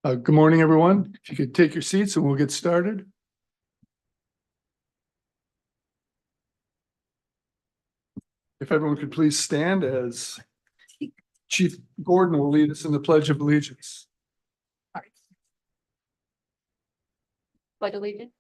Good morning, everyone. If you could take your seats and we'll get started. If everyone could please stand as Chief Gordon will lead us in the Pledge of Allegiance. Pledge allegiance.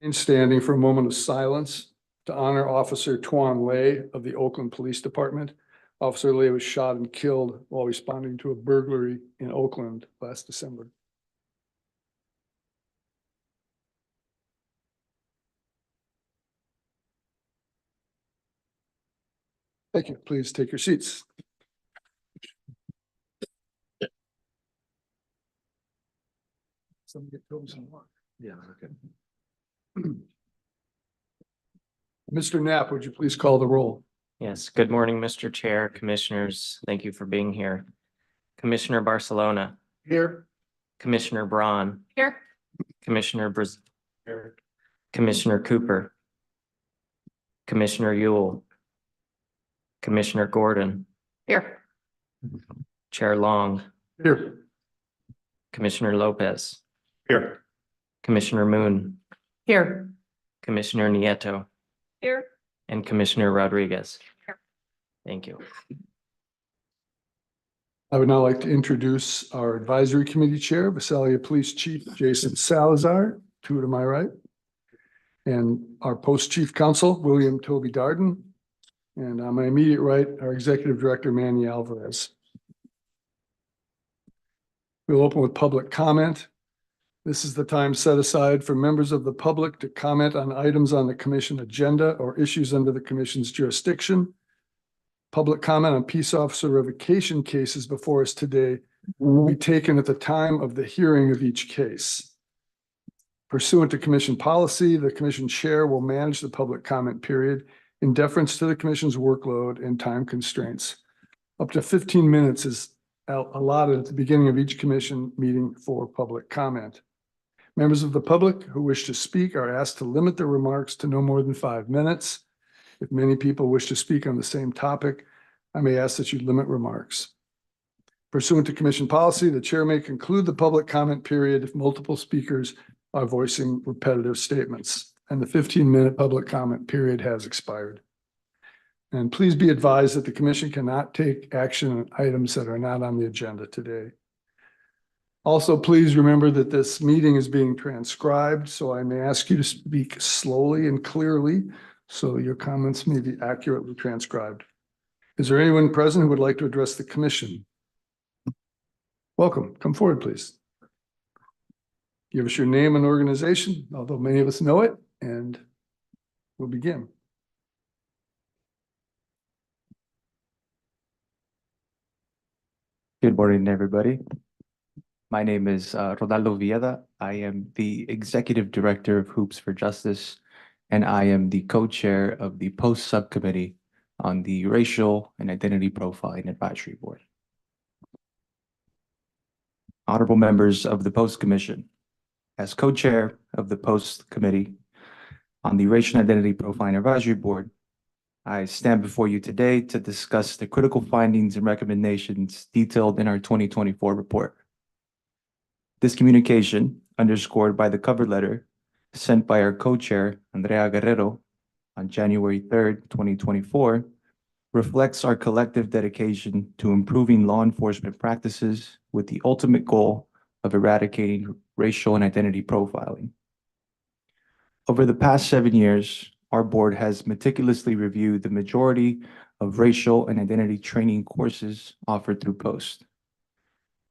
And standing for a moment of silence to honor Officer Tuan Lay of the Oakland Police Department. Officer Lay was shot and killed while responding to a burglary in Oakland last December. Thank you. Please take your seats. Someone get Toby some water. Yeah, okay. Mr. Knapp, would you please call the roll? Yes, good morning, Mr. Chair, Commissioners. Thank you for being here. Commissioner Barcelona, Here. Commissioner Braun, Here. Commissioner Commissioner Cooper, Commissioner Yule, Commissioner Gordon, Here. Chair Long, Here. Commissioner Lopez, Here. Commissioner Moon, Here. Commissioner Nieto, Here. and Commissioner Rodriguez. Here. Thank you. I would now like to introduce our advisory committee chair, Visalia Police Chief Jason Salazar, two to my right. And our post chief counsel, William Toby Darden. And on my immediate right, our executive director, Manny Alvarez. We'll open with public comment. This is the time set aside for members of the public to comment on items on the commission agenda or issues under the commission's jurisdiction. Public comment on peace officer revocation cases before us today will be taken at the time of the hearing of each case. Pursuant to commission policy, the commission chair will manage the public comment period in deference to the commission's workload and time constraints. Up to 15 minutes is allotted at the beginning of each commission meeting for public comment. Members of the public who wish to speak are asked to limit their remarks to no more than 5 minutes. If many people wish to speak on the same topic, I may ask that you limit remarks. Pursuant to commission policy, the chair may conclude the public comment period if multiple speakers are voicing repetitive statements, and the 15-minute public comment period has expired. And please be advised that the commission cannot take action on items that are not on the agenda today. Also, please remember that this meeting is being transcribed, so I may ask you to speak slowly and clearly so your comments may be accurately transcribed. Is there anyone present who would like to address the commission? Welcome. Come forward, please. Give us your name and organization, although many of us know it, and we'll begin. Good morning, everybody. My name is Rodaldo Villada. I am the Executive Director of Hoops for Justice, and I am the co-chair of the Post Subcommittee on the Racial and Identity Profiling Advisory Board. Honorable members of the Post Commission, as co-chair of the Post Committee on the Racial and Identity Profiling Advisory Board, I stand before you today to discuss the critical findings and recommendations detailed in our 2024 report. This communication, underscored by the cover letter sent by our co-chair, Andrea Guerrero, on January 3rd, 2024, reflects our collective dedication to improving law enforcement practices with the ultimate goal of eradicating racial and identity profiling. Over the past 7 years, our board has meticulously reviewed the majority of racial and identity training courses offered through Post.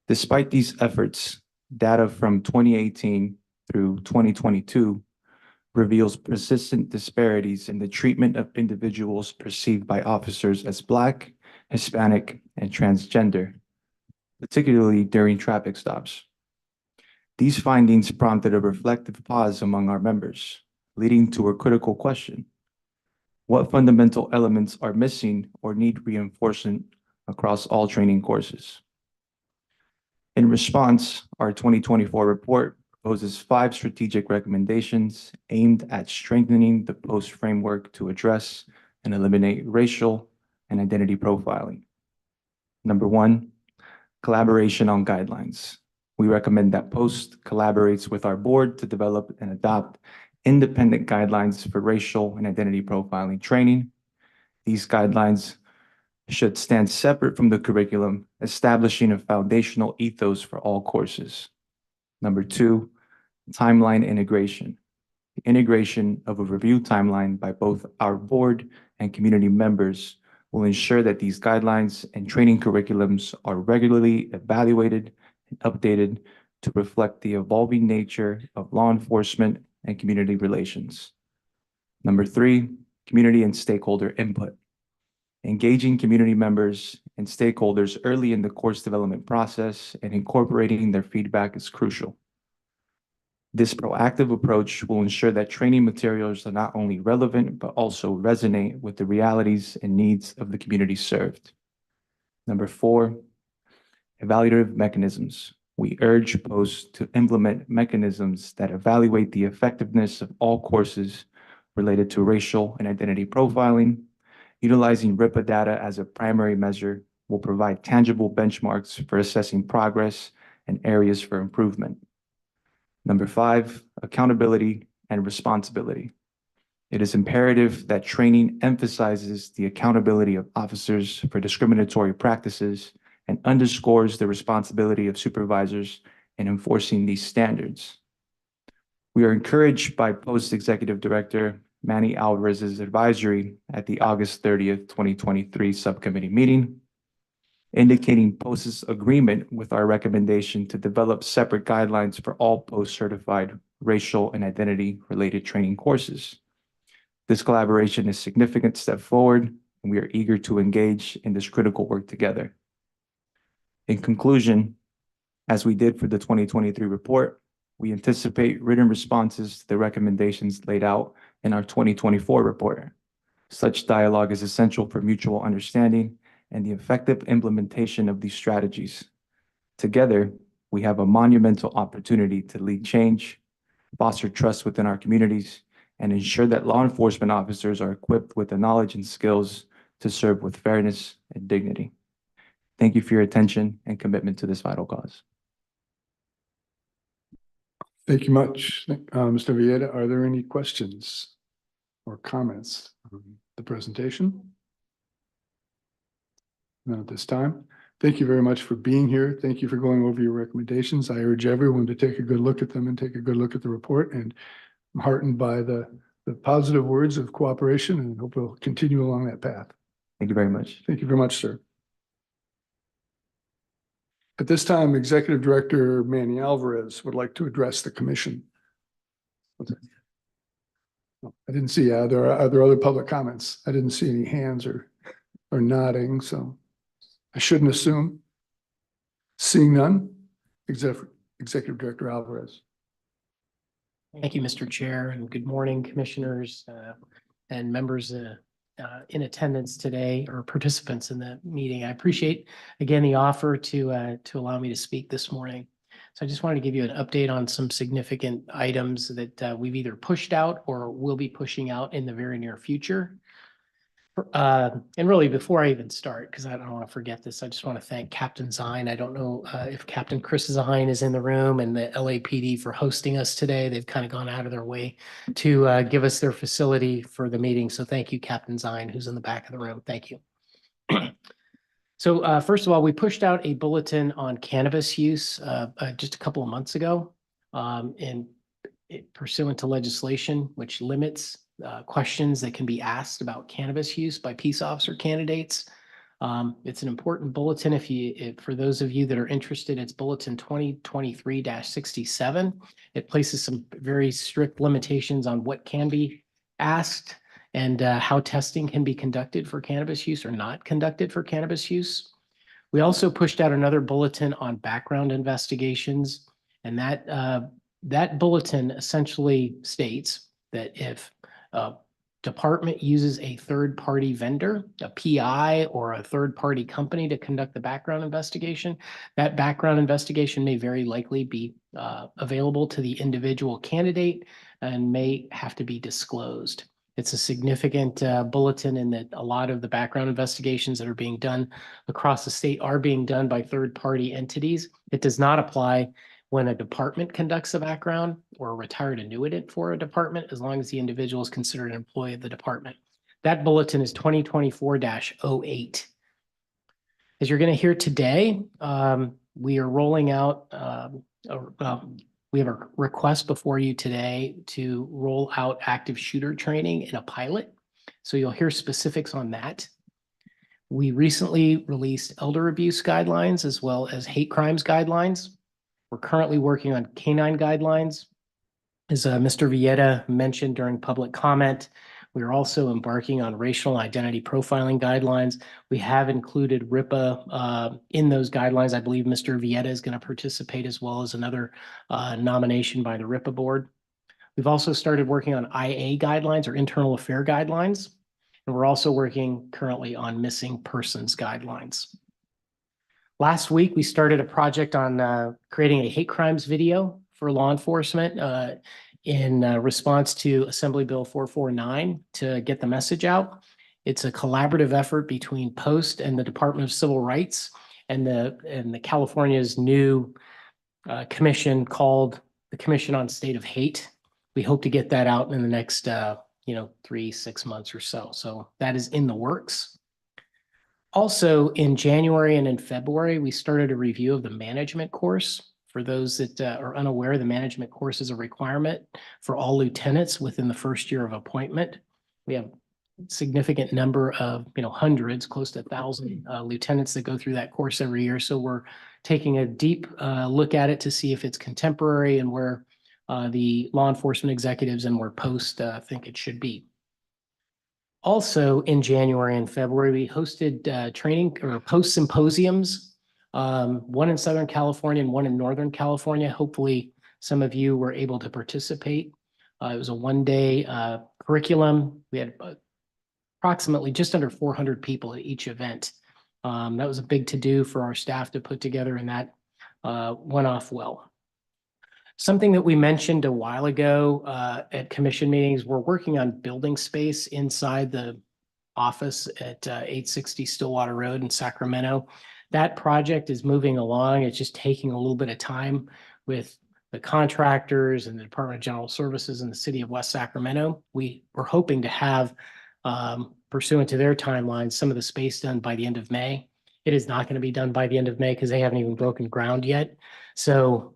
Despite these efforts, data from 2018 through 2022 reveals persistent disparities in the treatment of individuals perceived by officers as Black, Hispanic, and transgender, particularly during traffic stops. These findings prompted a reflective pause among our members, leading to a critical question: what fundamental elements are missing or need reinforcement across all training courses? In response, our 2024 report proposes 5 strategic recommendations aimed at strengthening the post framework to address and eliminate racial and identity profiling. Number 1, collaboration on guidelines. We recommend that POST collaborates with our board to develop and adopt independent guidelines for racial and identity profiling training. These guidelines should stand separate from the curriculum, establishing a foundational ethos for all courses. Number 2, timeline integration. The integration of a review timeline by both our board and community members will ensure that these guidelines and training curriculums are regularly evaluated and updated to reflect the evolving nature of law enforcement and community relations. Number 3, community and stakeholder input. Engaging community members and stakeholders early in the course development process and incorporating their feedback is crucial. This proactive approach will ensure that training materials are not only relevant, but also resonate with the realities and needs of the community served. Number 4, evaluative mechanisms. We urge POST to implement mechanisms that evaluate the effectiveness of all courses related to racial and identity profiling. Utilizing RIPA data as a primary measure will provide tangible benchmarks for assessing progress and areas for improvement. Number 5, accountability and responsibility. It is imperative that training emphasizes the accountability of officers for discriminatory practices and underscores the responsibility of supervisors in enforcing these standards. We are encouraged by POST Executive Director Manny Alvarez's advisory at the August 30th, 2023 subcommittee meeting, indicating POST's agreement with our recommendation to develop separate guidelines for all POST-certified racial and identity-related training courses. This collaboration is a significant step forward, and we are eager to engage in this critical work together. In conclusion, as we did for the 2023 report, we anticipate written responses to the recommendations laid out in our 2024 report. Such dialogue is essential for mutual understanding and the effective implementation of these strategies. Together, we have a monumental opportunity to lead change, foster trust within our communities, and ensure that law enforcement officers are equipped with the knowledge and skills to serve with fairness and dignity. Thank you for your attention and commitment to this vital cause. Thank you much, Mr. Villeda. Are there any questions or comments on the presentation? None at this time. Thank you very much for being here. Thank you for going over your recommendations. I urge everyone to take a good look at them and take a good look at the report. And I'm heartened by the positive words of cooperation and hope we'll continue along that path. Thank you very much. Thank you very much, sir. At this time, Executive Director Manny Alvarez would like to address the commission. I didn't see, are there other public comments? I didn't see any hands or nodding, so I shouldn't assume. Seeing none, Executive Director Alvarez. Thank you, Mr. Chair, and good morning, commissioners and members in attendance today or participants in the meeting. I appreciate, again, the offer to allow me to speak this morning. So I just wanted to give you an update on some significant items that we've either pushed out or will be pushing out in the very near future. And really, before I even start, because I don't want to forget this, I just want to thank Captain Zine. I don't know if Captain Chris Zine is in the room, and the LAPD for hosting us today. They've kind of gone out of their way to give us their facility for the meeting. So thank you, Captain Zine, who's in the back of the room. Thank you. So first of all, we pushed out a bulletin on cannabis use just a couple of months ago, and pursuant to legislation which limits questions that can be asked about cannabis use by peace officer candidates. It's an important bulletin. For those of you that are interested, it's Bulletin 2023-67. It places some very strict limitations on what can be asked and how testing can be conducted for cannabis use or not conducted for cannabis use. We also pushed out another bulletin on background investigations, and that bulletin essentially states that if department uses a third-party vendor, a PI or a third-party company to conduct the background investigation, that background investigation may very likely be available to the individual candidate and may have to be disclosed. It's a significant bulletin in that a lot of the background investigations that are being done across the state are being done by third-party entities. It does not apply when a department conducts a background or a retired annuitant for a department, as long as the individual is considered an employee of the department. That bulletin is 2024-08. As you're going to hear today, we are rolling out, we have a request before you today to roll out active shooter training in a pilot. So you'll hear specifics on that. We recently released elder abuse guidelines as well as hate crimes guidelines. We're currently working on canine guidelines. As Mr. Villeda mentioned during public comment, we are also embarking on racial identity profiling guidelines. We have included RIPA in those guidelines. I believe Mr. Villeda is going to participate, as well as another nomination by the RIPA board. We've also started working on IA guidelines, or internal affair guidelines. And we're also working currently on missing persons guidelines. Last week, we started a project on creating a hate crimes video for law enforcement in response to Assembly Bill 449 to get the message out. It's a collaborative effort between Post and the Department of Civil Rights and the California's new commission called the Commission on State of Hate. We hope to get that out in the next 3-6 months or so. So that is in the works. Also, in January and in February, we started a review of the management course. For those that are unaware, the management course is a requirement for all lieutenants within the first year of appointment. We have a significant number of, hundreds, close to 1,000 lieutenants that go through that course every year. So we're taking a deep look at it to see if it's contemporary and where the law enforcement executives and where Post think it should be. Also, in January and February, we hosted training or Post symposiums, one in Southern California and one in Northern California. Hopefully, some of you were able to participate. It was a one-day curriculum. We had approximately just under 400 people at each event. That was a big to-do for our staff to put together, and that went off well. Something that we mentioned a while ago at commission meetings, we're working on building space inside the office at 860 Stillwater Road in Sacramento. That project is moving along. It's just taking a little bit of time with the contractors and the Department of General Services in the city of West Sacramento. We were hoping to have, pursuant to their timeline, some of the space done by the end of May. It is not going to be done by the end of May because they haven't even broken ground yet. So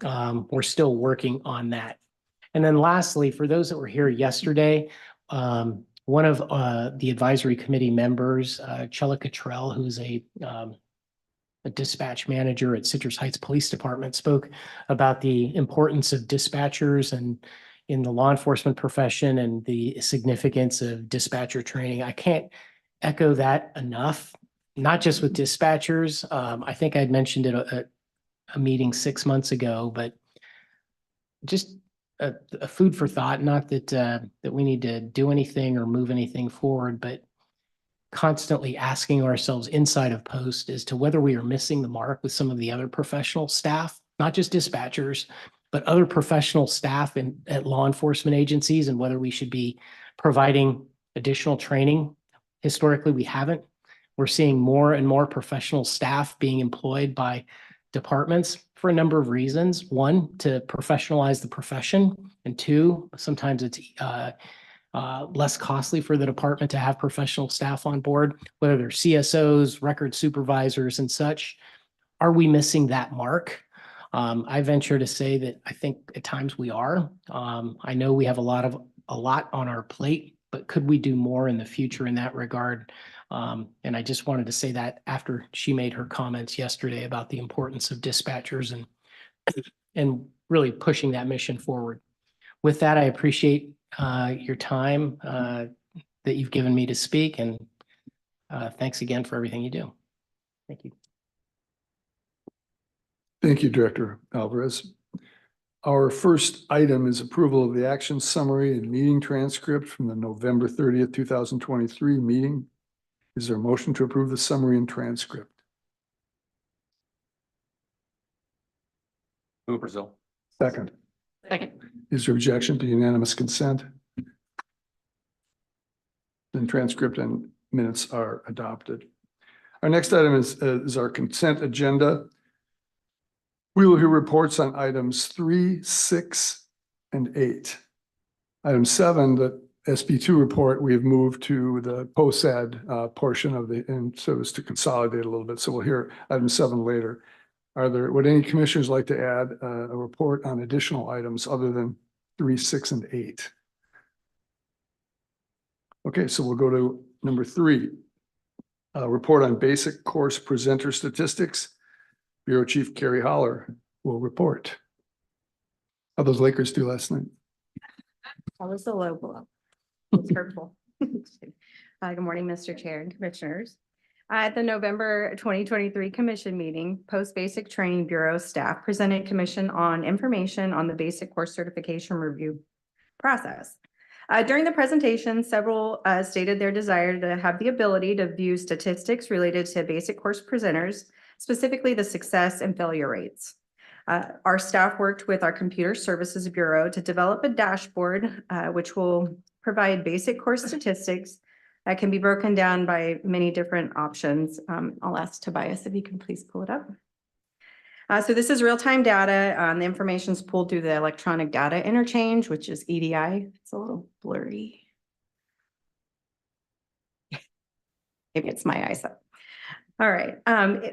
we're still working on that. And then lastly, for those that were here yesterday, one of the advisory committee members, Chella Cottrell, who's a dispatch manager at Citrus Heights Police Department, spoke about the importance of dispatchers and in the law enforcement profession and the significance of dispatcher training. I can't echo that enough. Not just with dispatchers. I think I'd mentioned it at a meeting 6 months ago, but just a food for thought. Not that that we need to do anything or move anything forward, but constantly asking ourselves inside of Post as to whether we are missing the mark with some of the other professional staff, not just dispatchers, but other professional staff at law enforcement agencies, and whether we should be providing additional training. Historically, we haven't. We're seeing more and more professional staff being employed by departments for a number of reasons. One, to professionalize the profession. And two, sometimes it's less costly for the department to have professional staff on board, whether they're CSOs, record supervisors, and such. Are we missing that mark? I venture to say that I think at times we are. I know we have a lot on our plate, but could we do more in the future in that regard? And I just wanted to say that after she made her comments yesterday about the importance of dispatchers and really pushing that mission forward. With that, I appreciate your time that you've given me to speak, and thanks again for everything you do. Thank you. Thank you, Director Alvarez. Our first item is approval of the action summary and meeting transcript from the November 30th, 2023 meeting. Is there a motion to approve the summary and transcript? Move Brazil. Second. Second. Is there objection to unanimous consent? Then transcript and minutes are adopted. Our next item is our consent agenda. We will hear reports on items 3, 6, and 8. Item 7, the SB2 report, we have moved to the post-ad portion of the, and so as to consolidate a little bit. So we'll hear item 7 later. Would any commissioners like to add a report on additional items other than 3, 6, and 8? Okay, so we'll go to number 3. Report on basic course presenter statistics. Bureau Chief Carrie Holler will report. How those Lakers do last night? That was the low blow. It's hurtful. Good morning, Mr. Chair and Commissioners. At the November 2023 Commission meeting, Post-Basic Training Bureau staff presented Commission on information on the basic course certification review process. During the presentation, several stated their desire to have the ability to view statistics related to basic course presenters, specifically the success and failure rates. Our staff worked with our Computer Services Bureau to develop a dashboard, which will provide basic course statistics that can be broken down by many different options. I'll ask Tobias if he can please pull it up. So this is real-time data. The information is pulled through the electronic data interchange, which is EDI. It's a little blurry. Maybe it's my eyesight. All right.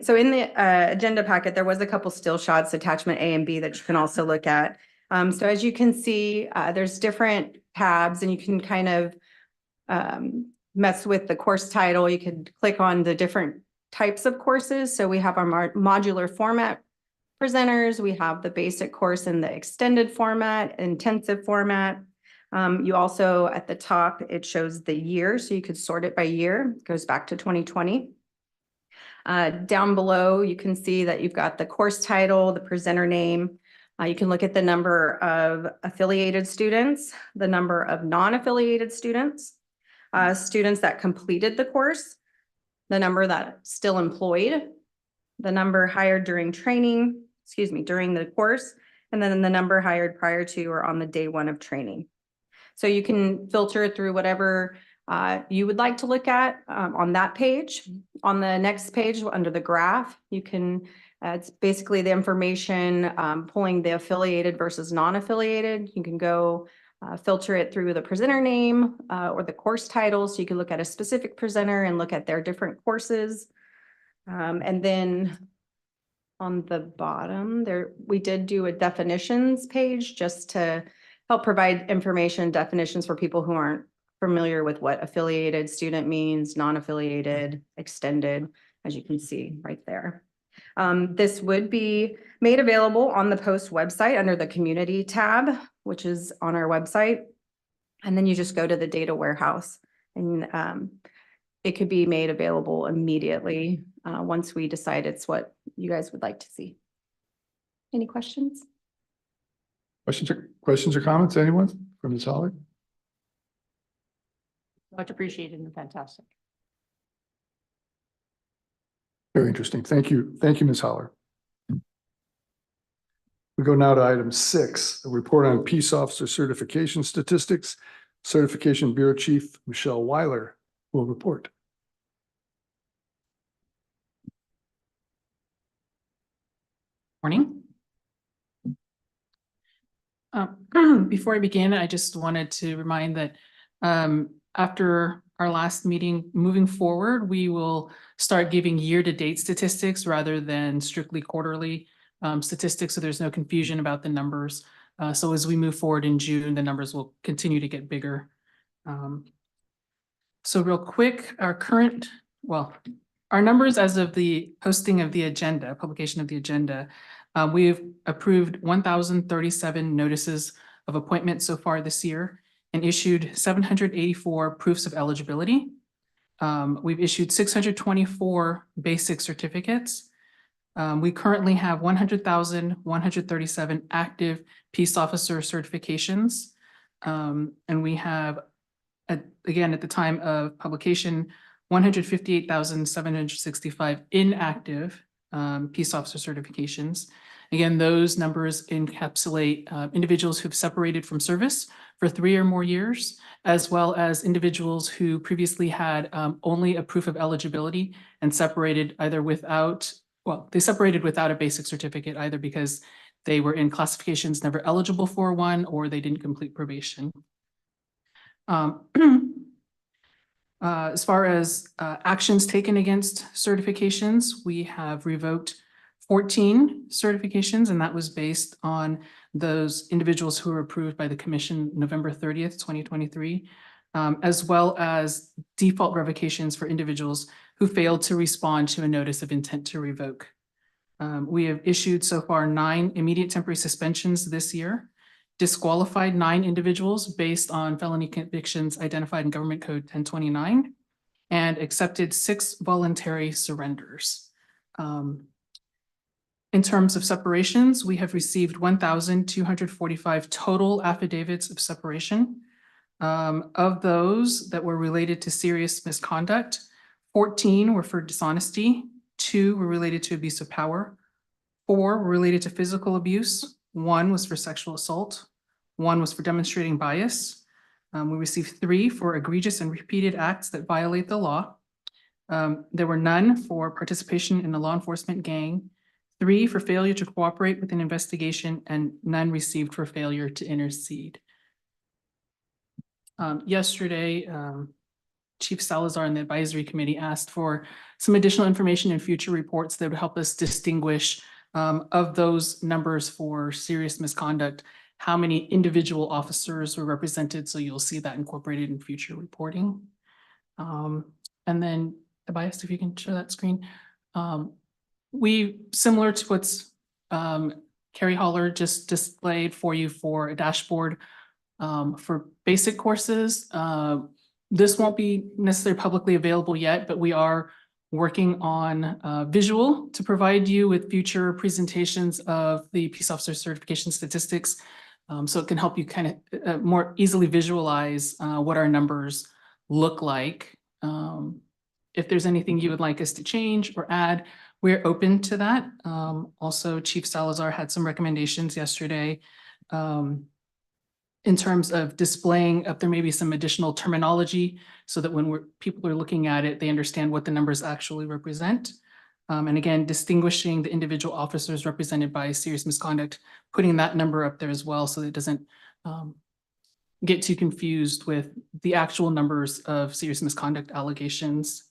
So in the agenda packet, there was a couple still shots, attachment A and B, that you can also look at. So as you can see, there's different tabs, and you can kind of mess with the course title. You could click on the different types of courses. So we have our modular format presenters. We have the basic course in the extended format, intensive format. You also, at the top, it shows the year. So you could sort it by year. It goes back to 2020. Down below, you can see that you've got the course title, the presenter name. You can look at the number of affiliated students, the number of non-affiliated students, students that completed the course, the number that still employed, the number hired during training, during the course, and then the number hired prior to or on the day 1 of training. So you can filter through whatever you would like to look at on that page. On the next page, under the graph, you can, it's basically the information pulling the affiliated versus non-affiliated. You can go filter it through the presenter name or the course title. So you can look at a specific presenter and look at their different courses. And then on the bottom there, we did do a definitions page just to help provide information, definitions for people who aren't familiar with what affiliated student means, non-affiliated, extended, as you can see right there. This would be made available on the Post website under the community tab, which is on our website. And then you just go to the data warehouse, and it could be made available immediately once we decide it's what you guys would like to see. Any questions? Questions or comments? Anyone from Ms. Holler? Much appreciated and fantastic. Very interesting. Thank you. Thank you, Ms. Holler. We go now to item 6, a report on peace officer certification statistics. Certification Bureau Chief Michelle Weiler will report. Morning. Before I begin, I just wanted to remind that after our last meeting, moving forward, we will start giving year-to-date statistics rather than strictly quarterly statistics, so there's no confusion about the numbers. So as we move forward in June, the numbers will continue to get bigger. So real quick, our numbers as of the posting of the agenda, publication of the agenda, we've approved 1,037 notices of appointment so far this year and issued 784 proofs of eligibility. We've issued 624 basic certificates. We currently have 100,137 active peace officer certifications. And we have, again, at the time of publication, 158,765 inactive peace officer certifications. Again, those numbers encapsulate individuals who've separated from service for 3 or more years, as well as individuals who previously had only a proof of eligibility and separated either without, well, they separated without a basic certificate, either because they were in classifications never eligible for one, or they didn't complete probation. As far as actions taken against certifications, we have revoked 14 certifications, and that was based on those individuals who were approved by the commission November 30th, 2023, as well as default revocations for individuals who failed to respond to a notice of intent to revoke. We have issued so far 9 immediate temporary suspensions this year, disqualified 9 individuals based on felony convictions identified in Government Code 1029, and accepted 6 voluntary surrenders. In terms of separations, we have received 1,245 total affidavits of separation. Of those that were related to serious misconduct, 14 were for dishonesty, 2 were related to abuse of power, 4 were related to physical abuse, 1 was for sexual assault, 1 was for demonstrating bias. We received 3 for egregious and repeated acts that violate the law. There were none for participation in a law enforcement gang, 3 for failure to cooperate with an investigation, and none received for failure to intercede. Yesterday, Chief Salazar and the advisory committee asked for some additional information in future reports that would help us distinguish of those numbers for serious misconduct, how many individual officers were represented. So you'll see that incorporated in future reporting. And then Tobias, if you can show that screen. We, similar to what's Carrie Holler just displayed for you for a dashboard for basic courses. This won't be necessarily publicly available yet, but we are working on visual to provide you with future presentations of the peace officer certification statistics. So it can help you kind of more easily visualize what our numbers look like. If there's anything you would like us to change or add, we're open to that. Also, Chief Salazar had some recommendations yesterday in terms of displaying up there maybe some additional terminology so that when people are looking at it, they understand what the numbers actually represent. And again, distinguishing the individual officers represented by serious misconduct, putting that number up there as well so that it doesn't get too confused with the actual numbers of serious misconduct allegations.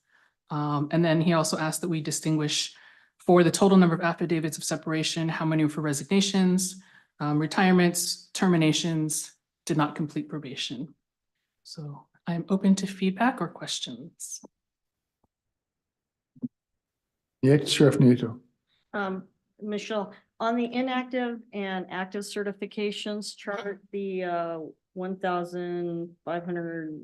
And then he also asked that we distinguish for the total number of affidavits of separation, how many were for resignations, retirements, terminations, did not complete probation. So I'm open to feedback or questions. Yeah, Sheriff Nieto. Michelle, on the inactive and active certifications chart, the 1,500,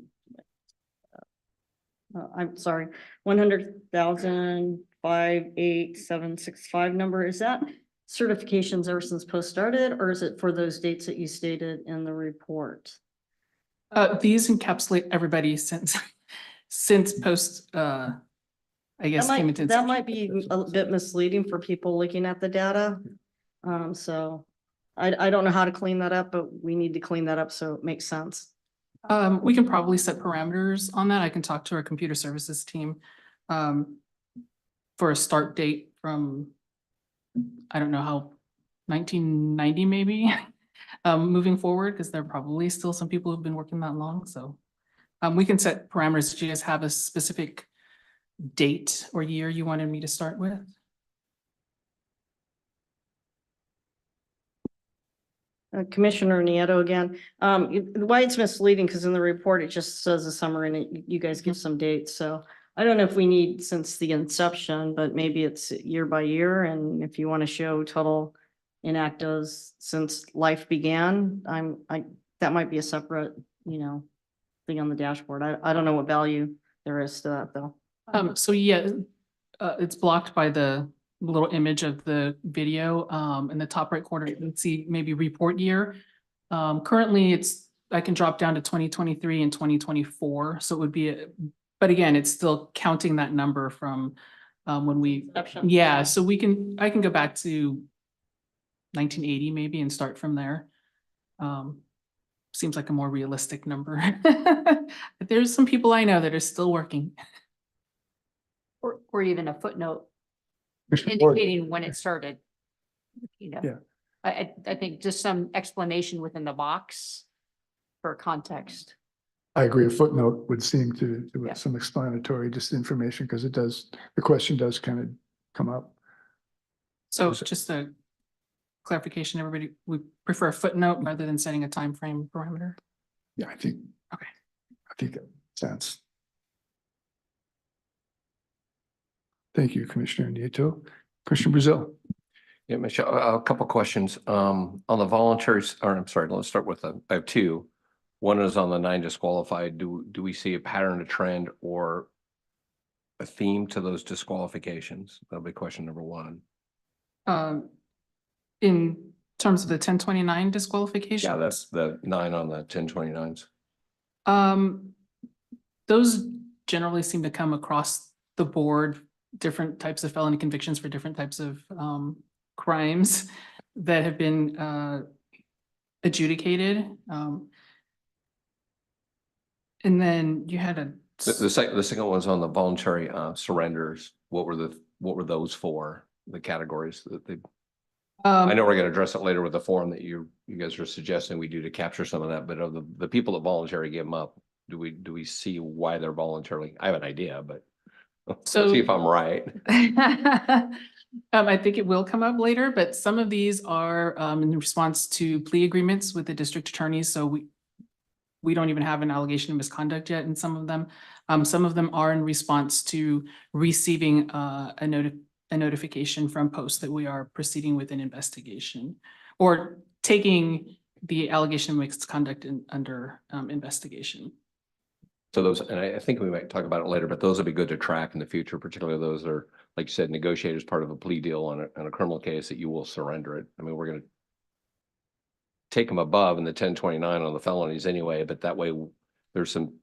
I'm sorry, 100,058,765 number, is that certifications ever since post started, or is it for those dates that you stated in the report? These encapsulate everybody since post, I guess. That might be a bit misleading for people looking at the data. So I don't know how to clean that up, but we need to clean that up so it makes sense. We can probably set parameters on that. I can talk to our computer services team for a start date from, I don't know how, 1990 maybe, moving forward, because there are probably still some people who've been working that long. So we can set parameters. Do you guys have a specific date or year you wanted me to start with? Commissioner Nieto again. Why it's misleading, because in the report, it just says a summary and you guys give some dates. So I don't know if we need since the inception, but maybe it's year by year. And if you want to show total inactives since life began, that might be a separate, thing on the dashboard. I don't know what value there is to that though. So yeah, it's blocked by the little image of the video. In the top right corner, you can see maybe report year. Currently I can drop down to 2023 and 2024. So it would be, but again, it's still counting that number from when we, Inception. yeah, so I can go back to 1980 maybe and start from there. Seems like a more realistic number. But there's some people I know that are still working. Or even a footnote Commissioner Gordon. indicating when it started. You know. Yeah. I think just some explanation within the box for context. I agree. A footnote would seem to Yeah. some explanatory just information because it does, the question does kind of come up. So Is it- just a clarification, everybody, we prefer a footnote rather than setting a time frame parameter. Yeah, I think. Okay. I think that makes sense. Thank you, Commissioner Nieto. Commissioner Brazil. Yeah, Michelle, a couple questions. On the voluntaries, or I'm sorry, let's start with, I have two. One is on the 9 disqualified. Do we see a pattern, a trend, or a theme to those disqualifications? That'll be question number one. In terms of the 1029 disqualification. Yeah, that's the 9 on the 1029s. Those generally seem to come across the board, different types of felony convictions for different types of crimes that have been adjudicated. And then you had a. The second one's on the voluntary surrenders. What were those for? The categories that they, I know we're gonna address it later with the form that you guys are suggesting we do to capture some of that, but of the people that voluntarily give them up, do we see why they're voluntarily? I have an idea, but let's So- see if I'm right. I think it will come up later, but some of these are in response to plea agreements with the district attorneys. So we don't even have an allegation of misconduct yet in some of them. Some of them are in response to receiving a notification from Post that we are proceeding with an investigation or taking the allegation of misconduct under investigation. So those, and I think we might talk about it later, but those would be good to track in the future, particularly those that are, like you said, negotiated as part of a plea deal on a criminal case that you will surrender it. I mean, we're gonna take them above in the 1029 on the felonies anyway, but that way there's some,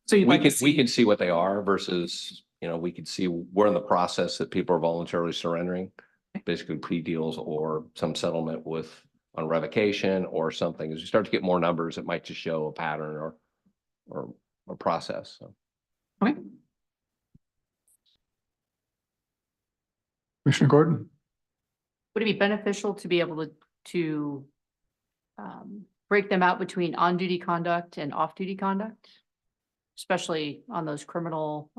So you'd we like to can, we see, can see what they are versus, we could see we're in the process that people are voluntarily surrendering, basically plea deals or some settlement with on revocation or something. As you start to get more numbers, it might just show a pattern or a process. So. okay, Commissioner Gordon. Would it be beneficial to be able to break them out between on-duty conduct and off-duty conduct? Especially on those criminal,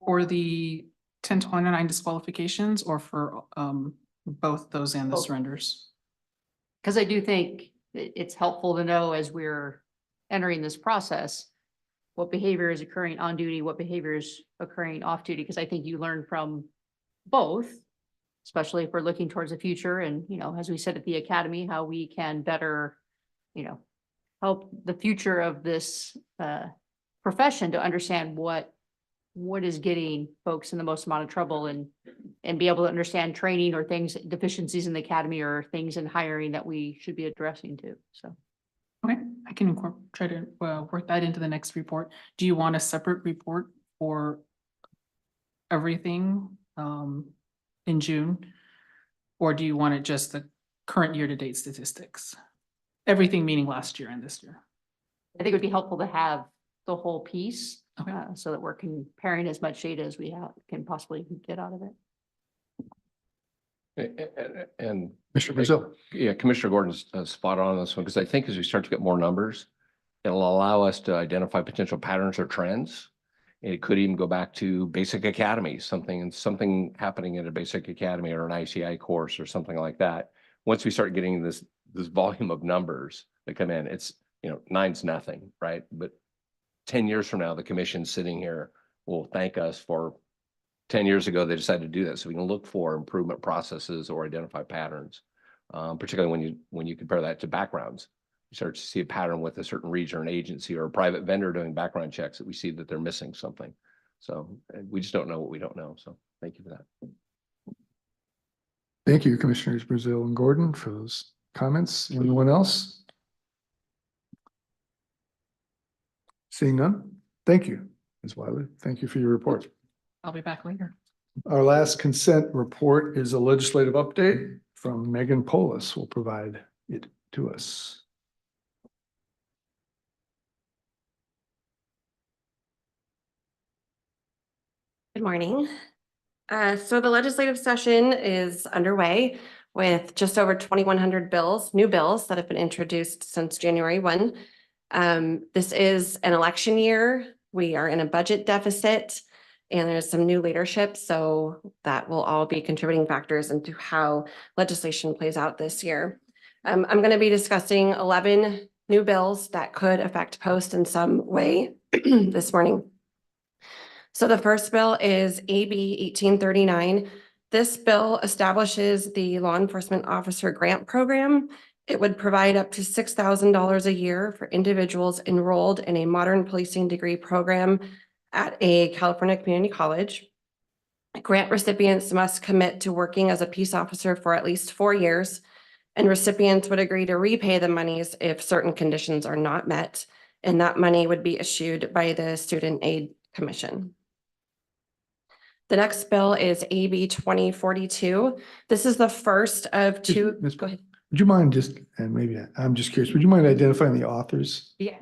for the 1029 disqualifications or for both those and the Both. surrenders? because I do think it's helpful to know as we're entering this process, what behavior is occurring on duty, what behavior is occurring off duty, because I think you learn from both, especially if we're looking towards the future and, as we said at the academy, how we can better, help the future of this profession to understand what is getting folks in the most amount of trouble and be able to understand training or things, deficiencies in the academy or things in hiring that we should be addressing too. So Okay, I can try to work that into the next report. Do you want a separate report for everything in June? Or do you want it just the current year-to-date statistics? Everything meaning last year and this year. I think it would be helpful to have the whole piece Okay. so that we're comparing as much data as we can possibly get out of it. And Commissioner Brazil. yeah, Commissioner Gordon's spot on this one, because I think as we start to get more numbers, it'll allow us to identify potential patterns or trends. It could even go back to basic academies, something happening at a basic academy or an ICI course or something like that. Once we start getting this volume of numbers that come in, it's, 9's nothing, right? But 10 years from now, the commission sitting here will thank us for 10 years ago, they decided to do that. So we can look for improvement processes or identify patterns, particularly when you compare that to backgrounds. You start to see a pattern with a certain region or an agency or a private vendor doing background checks that we see that they're missing something. So we just don't know what we don't know. So Thank you for that. Thank you, Commissioners Brazil and Gordon, for those comments. Anyone else? Seeing none? Thank you, Ms. Wiley. Thank you for your report. I'll be back later. Our last consent report is a legislative update from Megan Polis. Will provide it to us. Good morning. So the legislative session is underway with just over 2,100 bills, new bills that have been introduced since January 1. This is an election year. We are in a budget deficit and there's some new leadership. So that will all be contributing factors into how legislation plays out this year. I'm going to be discussing 11 new bills that could affect Post in some way this morning. So the first bill is AB 1839. This bill establishes the Law Enforcement Officer Grant Program. It would provide up to $6,000 a year for individuals enrolled in a modern policing degree program at a California community college. Grant recipients must commit to working as a peace officer for at least 4 years, and recipients would agree to repay the monies if certain conditions are not met, and that money would be issued by the Student Aid Commission. The next bill is AB 2042. This is the first of two. Ms. Go ahead. Would you mind just, and maybe I'm just curious, would you mind identifying the authors? Yeah.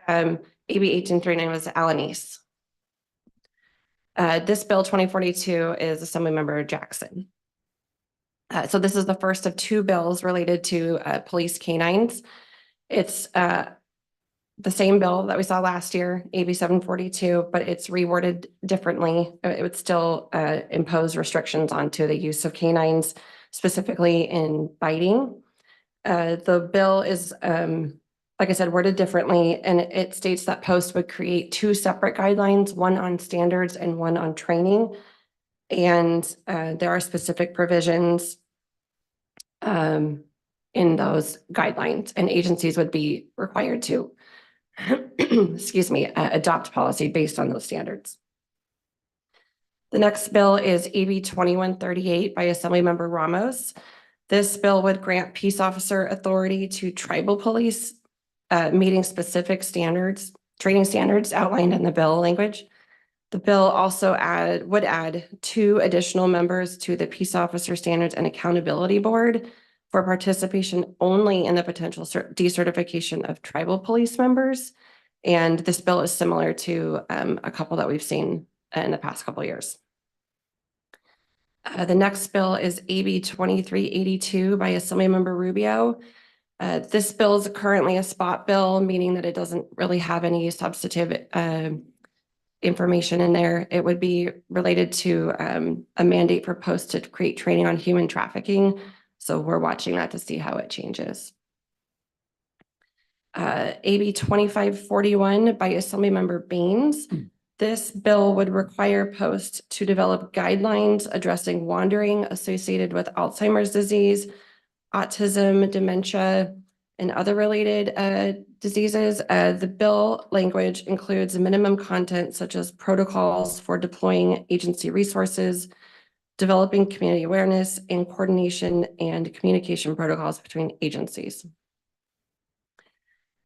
AB 1839 was Alanis. This bill 2042 is Assemblymember Jackson. So this is the first of two bills related to police canines. It's the same bill that we saw last year, AB 742, but it's reworded differently. It would still impose restrictions onto the use of canines, specifically in biting. The bill is, like I said, worded differently, and it states that Post would create 2 separate guidelines, one on standards and one on training. And there are specific provisions in those guidelines, and agencies would be required to excuse me, adopt policy based on those standards. The next bill is AB 2138 by Assemblymember Ramos. This bill would grant peace officer authority to tribal police, meeting specific standards, training standards outlined in the bill language. The bill also would add 2 additional members to the Peace Officer Standards and Accountability Board for participation only in the potential decertification of tribal police members. And this bill is similar to a couple that we've seen in the past couple of years. The next bill is AB 2382 by Assemblymember Rubio. This bill is currently a spot bill, meaning that it doesn't really have any substantive information in there. It would be related to a mandate for Post to create training on human trafficking. So we're watching that to see how it changes. AB 2541 by Assemblymember Baines. This bill would require Post to develop guidelines addressing wandering associated with Alzheimer's disease, autism, dementia, and other related diseases. The bill language includes minimum content such as protocols for deploying agency resources, developing community awareness, and coordination and communication protocols between agencies.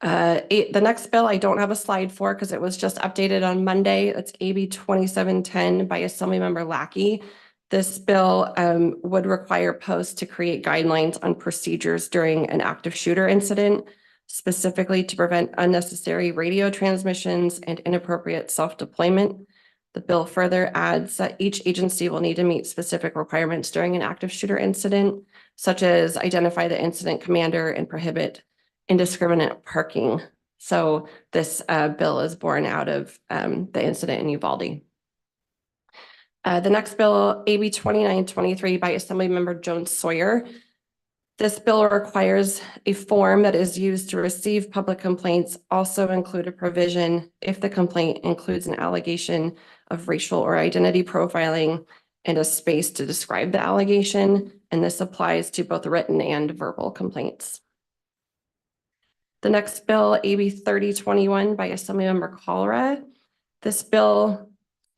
The next bill I don't have a slide for because it was just updated on Monday. It's AB 2710 by Assemblymember Lackey. This bill would require Post to create guidelines on procedures during an active shooter incident, specifically to prevent unnecessary radio transmissions and inappropriate self-deployment. The bill further adds that each agency will need to meet specific requirements during an active shooter incident, such as identify the incident commander and prohibit indiscriminate parking. So this bill is born out of the incident in Uvalde. The next bill, AB 2923 by Assemblymember Jones Sawyer. This bill requires a form that is used to receive public complaints also include a provision if the complaint includes an allegation of racial or identity profiling and a space to describe the allegation. And this applies to both written and verbal complaints. The next bill, AB 3021 by Assemblymember Colra. This bill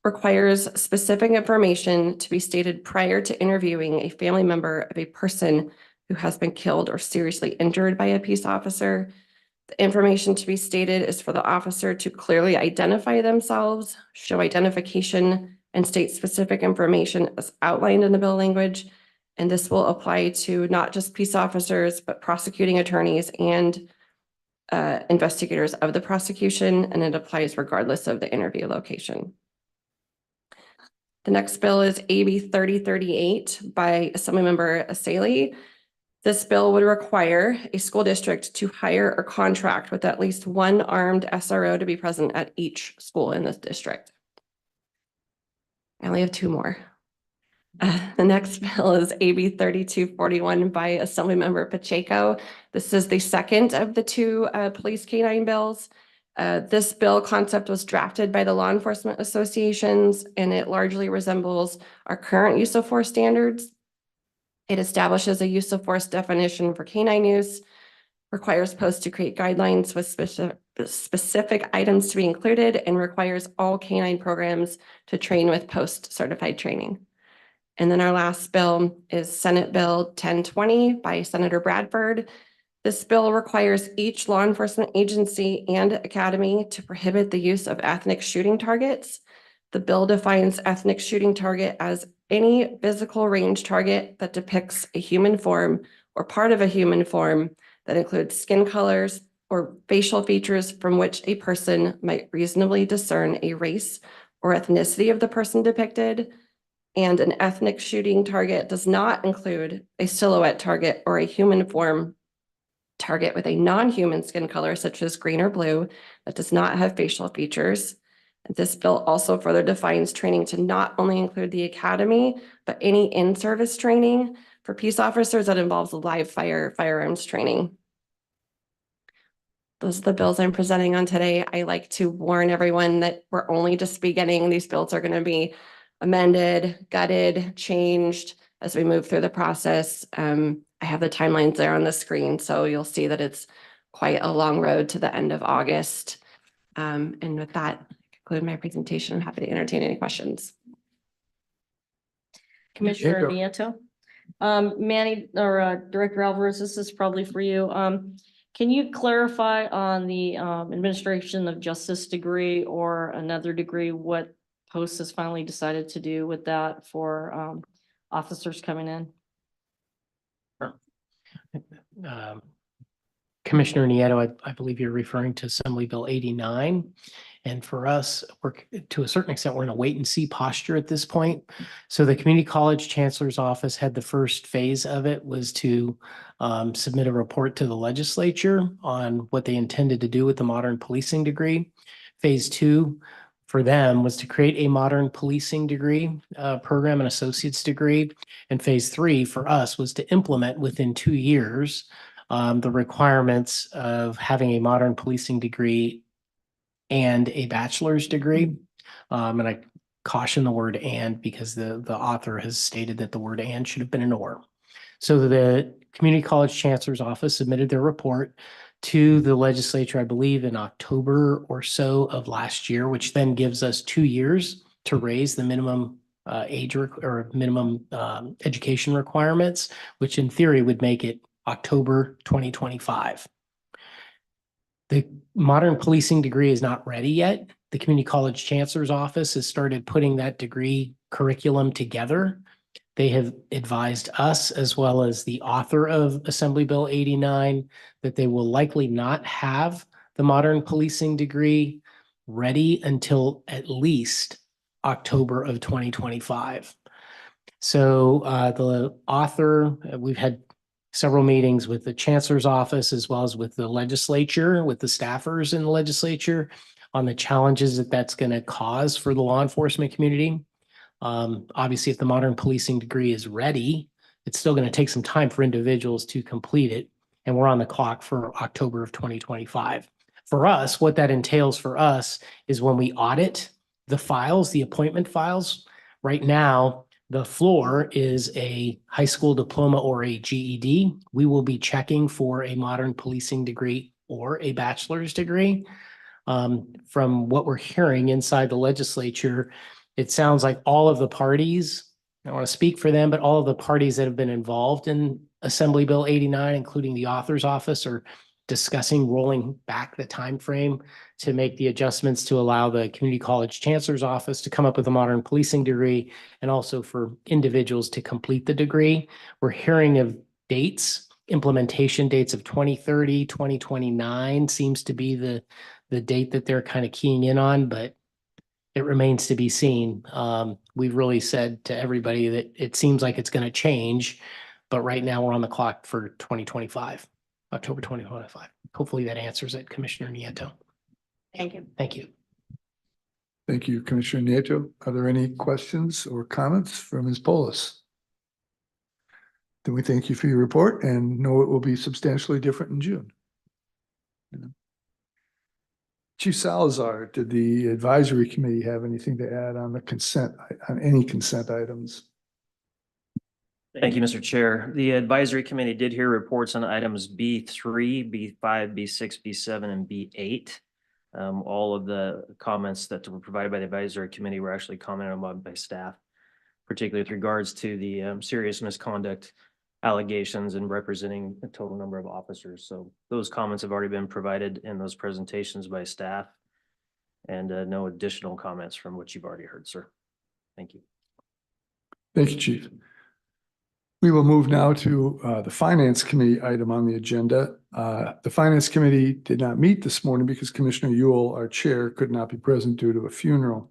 requires specific information to be stated prior to interviewing a family member of a person who has been killed or seriously injured by a peace officer. The information to be stated is for the officer to clearly identify themselves, show identification, and state specific information as outlined in the bill language. And this will apply to not just peace officers, but prosecuting attorneys and investigators of the prosecution, and it applies regardless of the interview location. The next bill is AB 3038 by Assemblymember Asali. This bill would require a school district to hire or contract with at least one armed SRO to be present at each school in this district. I only have two more. The next bill is AB 3241 by Assemblymember Pacheco. This is the second of the two police canine bills. This bill concept was drafted by the law enforcement associations, and it largely resembles our current use of force standards. It establishes a use of force definition for canine use, requires posts to create guidelines with specific items to be included, and requires all canine programs to train with post-certified training. And then our last bill is Senate Bill 1020 by Senator Bradford. This bill requires each law enforcement agency and academy to prohibit the use of ethnic shooting targets. The bill defines ethnic shooting target as any physical range target that depicts a human form or part of a human form that includes skin colors or facial features from which a person might reasonably discern a race or ethnicity of the person depicted. And an ethnic shooting target does not include a silhouette target or a human form target with a non-human skin color, such as green or blue, that does not have facial features. This bill also further defines training to not only include the academy, but any in-service training for peace officers that involves live firearms training. Those are the bills I'm presenting on today. I like to warn everyone that we're only just beginning. These bills are going to be amended, gutted, changed as we move through the process. I have the timelines there on the screen, so you'll see that it's quite a long road to the end of August. And with that, I conclude my presentation. I'm happy to entertain any questions. Commissioner Jacob. Nieto. Manny, or Director Alvarez, this is probably for you. Can you clarify on the administration of justice degree or another degree, what post has finally decided to do with that for officers coming in? Commissioner Nieto, I believe you're referring to Assembly Bill 89. And for us, we're to a certain extent, we're in a wait and see posture at this point. So the Community College Chancellor's Office had the first phase of it was to submit a report to the legislature on what they intended to do with the modern policing degree. Phase 2 for them was to create a modern policing degree program, an associate's degree. And phase 3 for us was to implement within 2 years the requirements of having a modern policing degree and a bachelor's degree. And I caution the word "and" because the author has stated that the word "and" should have been an "or." So the Community College Chancellor's Office submitted their report to the legislature, I believe in October or so of last year, which then gives us 2 years to raise the minimum age or minimum education requirements, which in theory would make it October 2025. The modern policing degree is not ready yet. The Community College Chancellor's Office has started putting that degree curriculum together. They have advised us, as well as the author of Assembly Bill 89, that they will likely not have the modern policing degree ready until at least October of 2025. So the author, we've had several meetings with the Chancellor's Office as well as with the legislature, with the staffers in the legislature on the challenges that that's going to cause for the law enforcement community. Obviously, if the modern policing degree is ready, it's still going to take some time for individuals to complete it. And we're on the clock for October of 2025. For us, what that entails for us is when we audit the files, the appointment files, right now, the floor is a high school diploma or a GED. We will be checking for a modern policing degree or a bachelor's degree. From what we're hearing inside the legislature, it sounds like all of the parties, I don't want to speak for them, but all of the parties that have been involved in Assembly Bill 89, including the author's office, are discussing rolling back the time frame to make the adjustments to allow the community college chancellor's office to come up with a modern policing degree, and also for individuals to complete the degree. We're hearing of dates, implementation dates of 2030, 2029 seems to be the date that they're kind of keying in on, but it remains to be seen. We've really said to everybody that it seems like it's going to change, but right now we're on the clock for 2025, October 2025. Hopefully that answers it, Commissioner Nieto. Thank you. Thank you. Thank you, Commissioner Nieto. Are there any questions or comments from Ms. Polis? Then we thank you for your report and know it will be substantially different in June. Chief Salazar, did the advisory committee have anything to add on the consent, on any consent items? Thank you, Mr. Chair. The advisory committee did hear reports on items B3, B5, B6, B7, and B8. All of the comments that were provided by the advisory committee were actually commented on by staff, particularly with regards to the serious misconduct allegations and representing a total number of officers. So those comments have already been provided in those presentations by staff, and no additional comments from what you've already heard, sir. Thank you. Thank you, Chief. We will move now to the Finance Committee item on the agenda. The Finance Committee did not meet this morning because Commissioner Ewell, our chair, could not be present due to a funeral.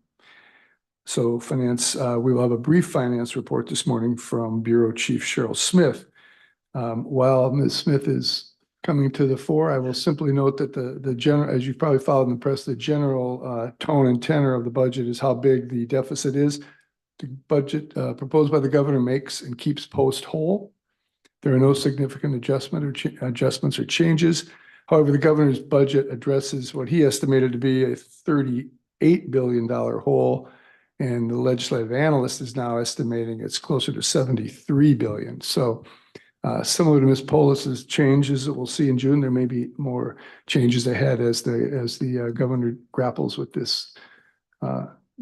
So Finance, we will have a brief finance report this morning from Bureau Chief Cheryl Smith. While Ms. Smith is coming to the fore, I will simply note that the general, as you've probably followed in the press, the general tone and tenor of the budget is how big the deficit is. The budget proposed by the governor makes and keeps post whole. There are no significant adjustments or changes. However, the governor's budget addresses what he estimated to be a $38 billion hole, and the legislative analyst is now estimating it's closer to 73 billion. So similar to Ms. Polis's changes that we'll see in June, there may be more changes ahead as the governor grapples with this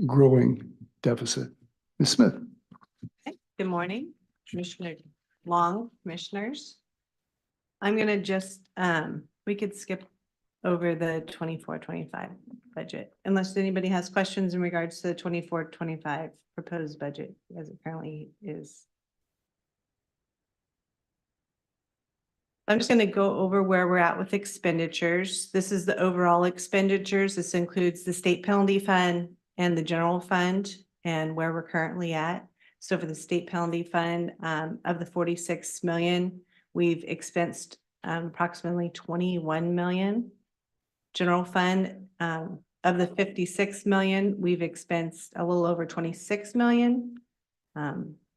growing deficit. Ms. Smith. Good morning, Commissioner Long, commissioners. I'm going to just, we could skip over the 24-25 budget unless anybody has questions in regards to the 24-25 proposed budget as it currently is. I'm just going to go over where we're at with expenditures. This is the overall expenditures. This includes the state penalty fund and the general fund and where we're currently at. So for the state penalty fund, of the 46 million, we've expensed approximately 21 million. General fund, of the 56 million, we've expensed a little over 26 million.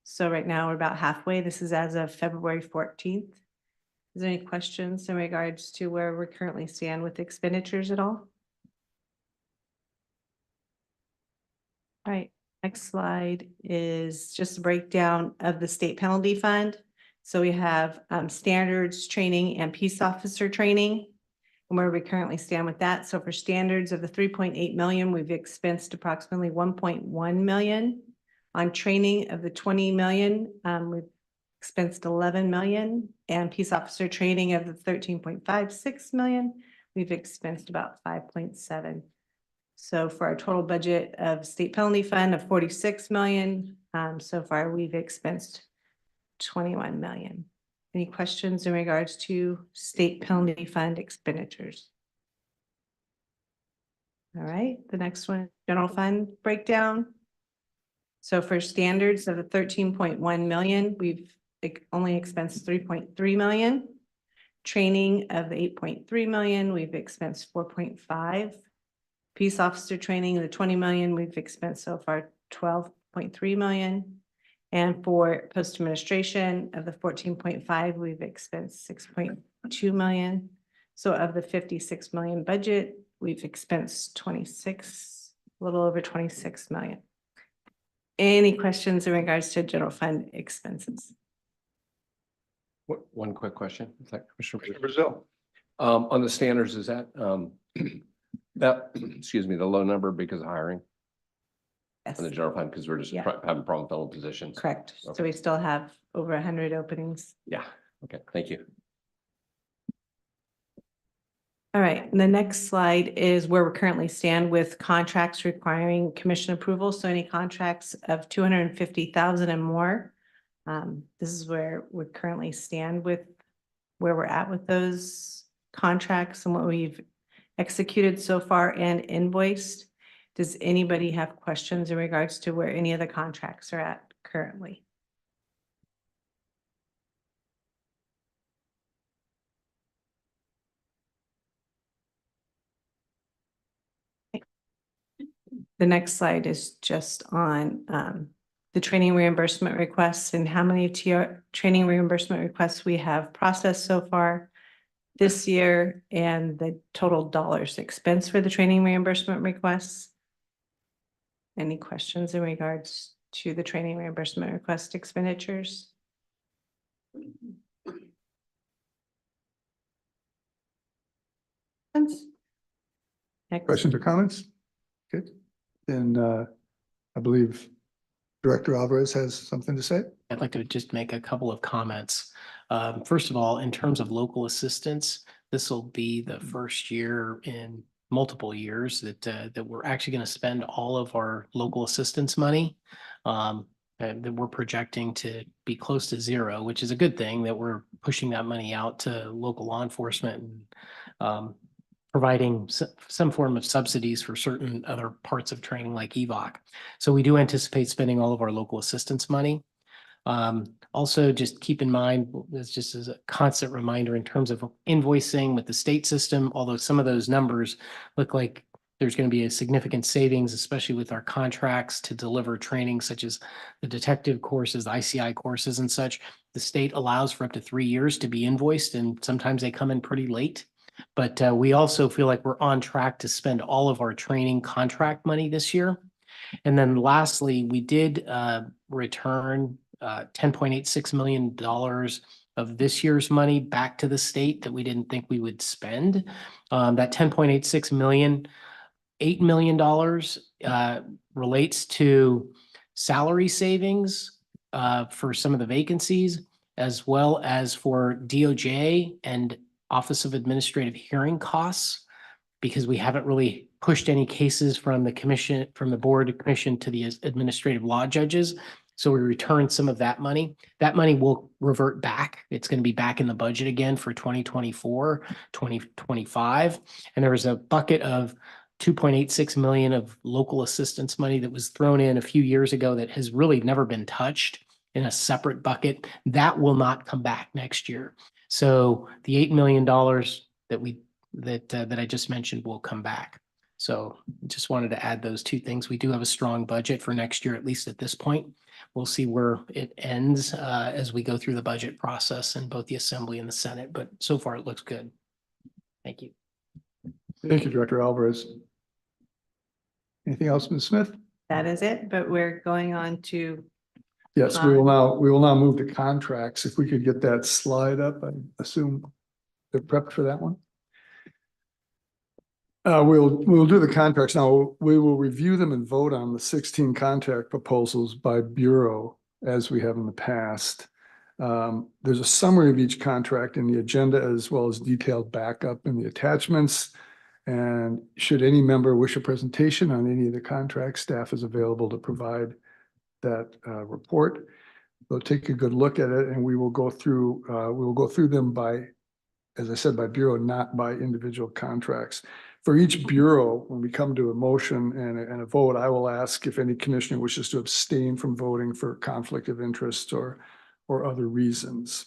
So right now we're about halfway. This is as of February 14th. Is there any questions in regards to where we currently stand with expenditures at all? All right. Next slide is just a breakdown of the state penalty fund. So we have standards training and peace officer training and where we currently stand with that. So for standards of the 3.8 million, we've expensed approximately 1.1 million. On training of the 20 million, we've expensed 11 million, and peace officer training of the 13.56 million, we've expensed about 5.7. So for our total budget of state penalty fund of 46 million, so far we've expensed 21 million. Any questions in regards to state penalty fund expenditures? All right, the next one, general fund breakdown. So for standards of the 13.1 million, we've only expensed 3.3 million. Training of the 8.3 million, we've expensed 4.5. Peace officer training, the 20 million, we've expensed so far 12.3 million. And for post administration of the 14.5, we've expensed 6.2 million. So of the 56 million budget, we've expensed a little over 26 million. Any questions in regards to general fund expenses? One quick question. Is that Commissioner Brazil. On the standards, is that that, excuse me, the low number because of hiring? Yes, in the general fund because we're just Yeah. having problem filling positions. correct. So Okay. we still have over 100 openings. Yeah, okay, thank you. All right, and the next slide is where we currently stand with contracts requiring commission approval. So any contracts of 250,000 and more. This is where we currently stand with where we're at with those contracts and what we've executed so far and invoiced. Does anybody have questions in regards to where any of the contracts are at currently? The next slide is just on the training reimbursement requests and how many training reimbursement requests we have processed so far this year and the total dollars expense for the training reimbursement requests. Any questions in regards to the training reimbursement request expenditures? Next. Questions or comments? Good. Then I believe Director Alvarez has something to say. I'd like to just make a couple of comments. First of all, in terms of local assistance, this will be the first year in multiple years that we're actually going to spend all of our local assistance money. And that we're projecting to be close to zero, which is a good thing that we're pushing that money out to local law enforcement and providing some form of subsidies for certain other parts of training like EVOC. So we do anticipate spending all of our local assistance money. Also, just keep in mind, this just as a constant reminder in terms of invoicing with the state system, although some of those numbers look like there's going to be a significant savings, especially with our contracts to deliver training such as the detective courses, the ICI courses and such. The state allows for up to 3 years to be invoiced, and sometimes they come in pretty late. But we also feel like we're on track to spend all of our training contract money this year. And then lastly, we did return $10.86 million of this year's money back to the state that we didn't think we would spend. That 10.86 million, $8 million relates to salary savings for some of the vacancies, as well as for DOJ and Office of Administrative Hearing costs, because we haven't really pushed any cases from the commission, from the board commission to the administrative law judges. So we returned some of that money. That money will revert back. It's going to be back in the budget again for 2024, 2025. And there was a bucket of 2.86 million of local assistance money that was thrown in a few years ago that has really never been touched in a separate bucket. That will not come back next year. So the $8 million that I just mentioned will come back. So just wanted to add those two things. We do have a strong budget for next year, at least at this point. We'll see where it ends as we go through the budget process in both the Assembly and the Senate, but so far it looks good. Thank you. Thank you, Director Alvarez. Anything else, Ms. Smith? That is it, but we're going on to, Yes, we will now move to contracts. If we could get that slide up, I assume they're prepped for that one. We'll do the contracts now. We will review them and vote on the 16 contract proposals by bureau as we have in the past. There's a summary of each contract in the agenda as well as detailed backup in the attachments. And should any member wish a presentation on any of the contracts, staff is available to provide that report. We'll take a good look at it and we will go through them by, as I said, by bureau, not by individual contracts. For each bureau, when we come to a motion and a vote, I will ask if any commissioner wishes to abstain from voting for conflict of interest or other reasons.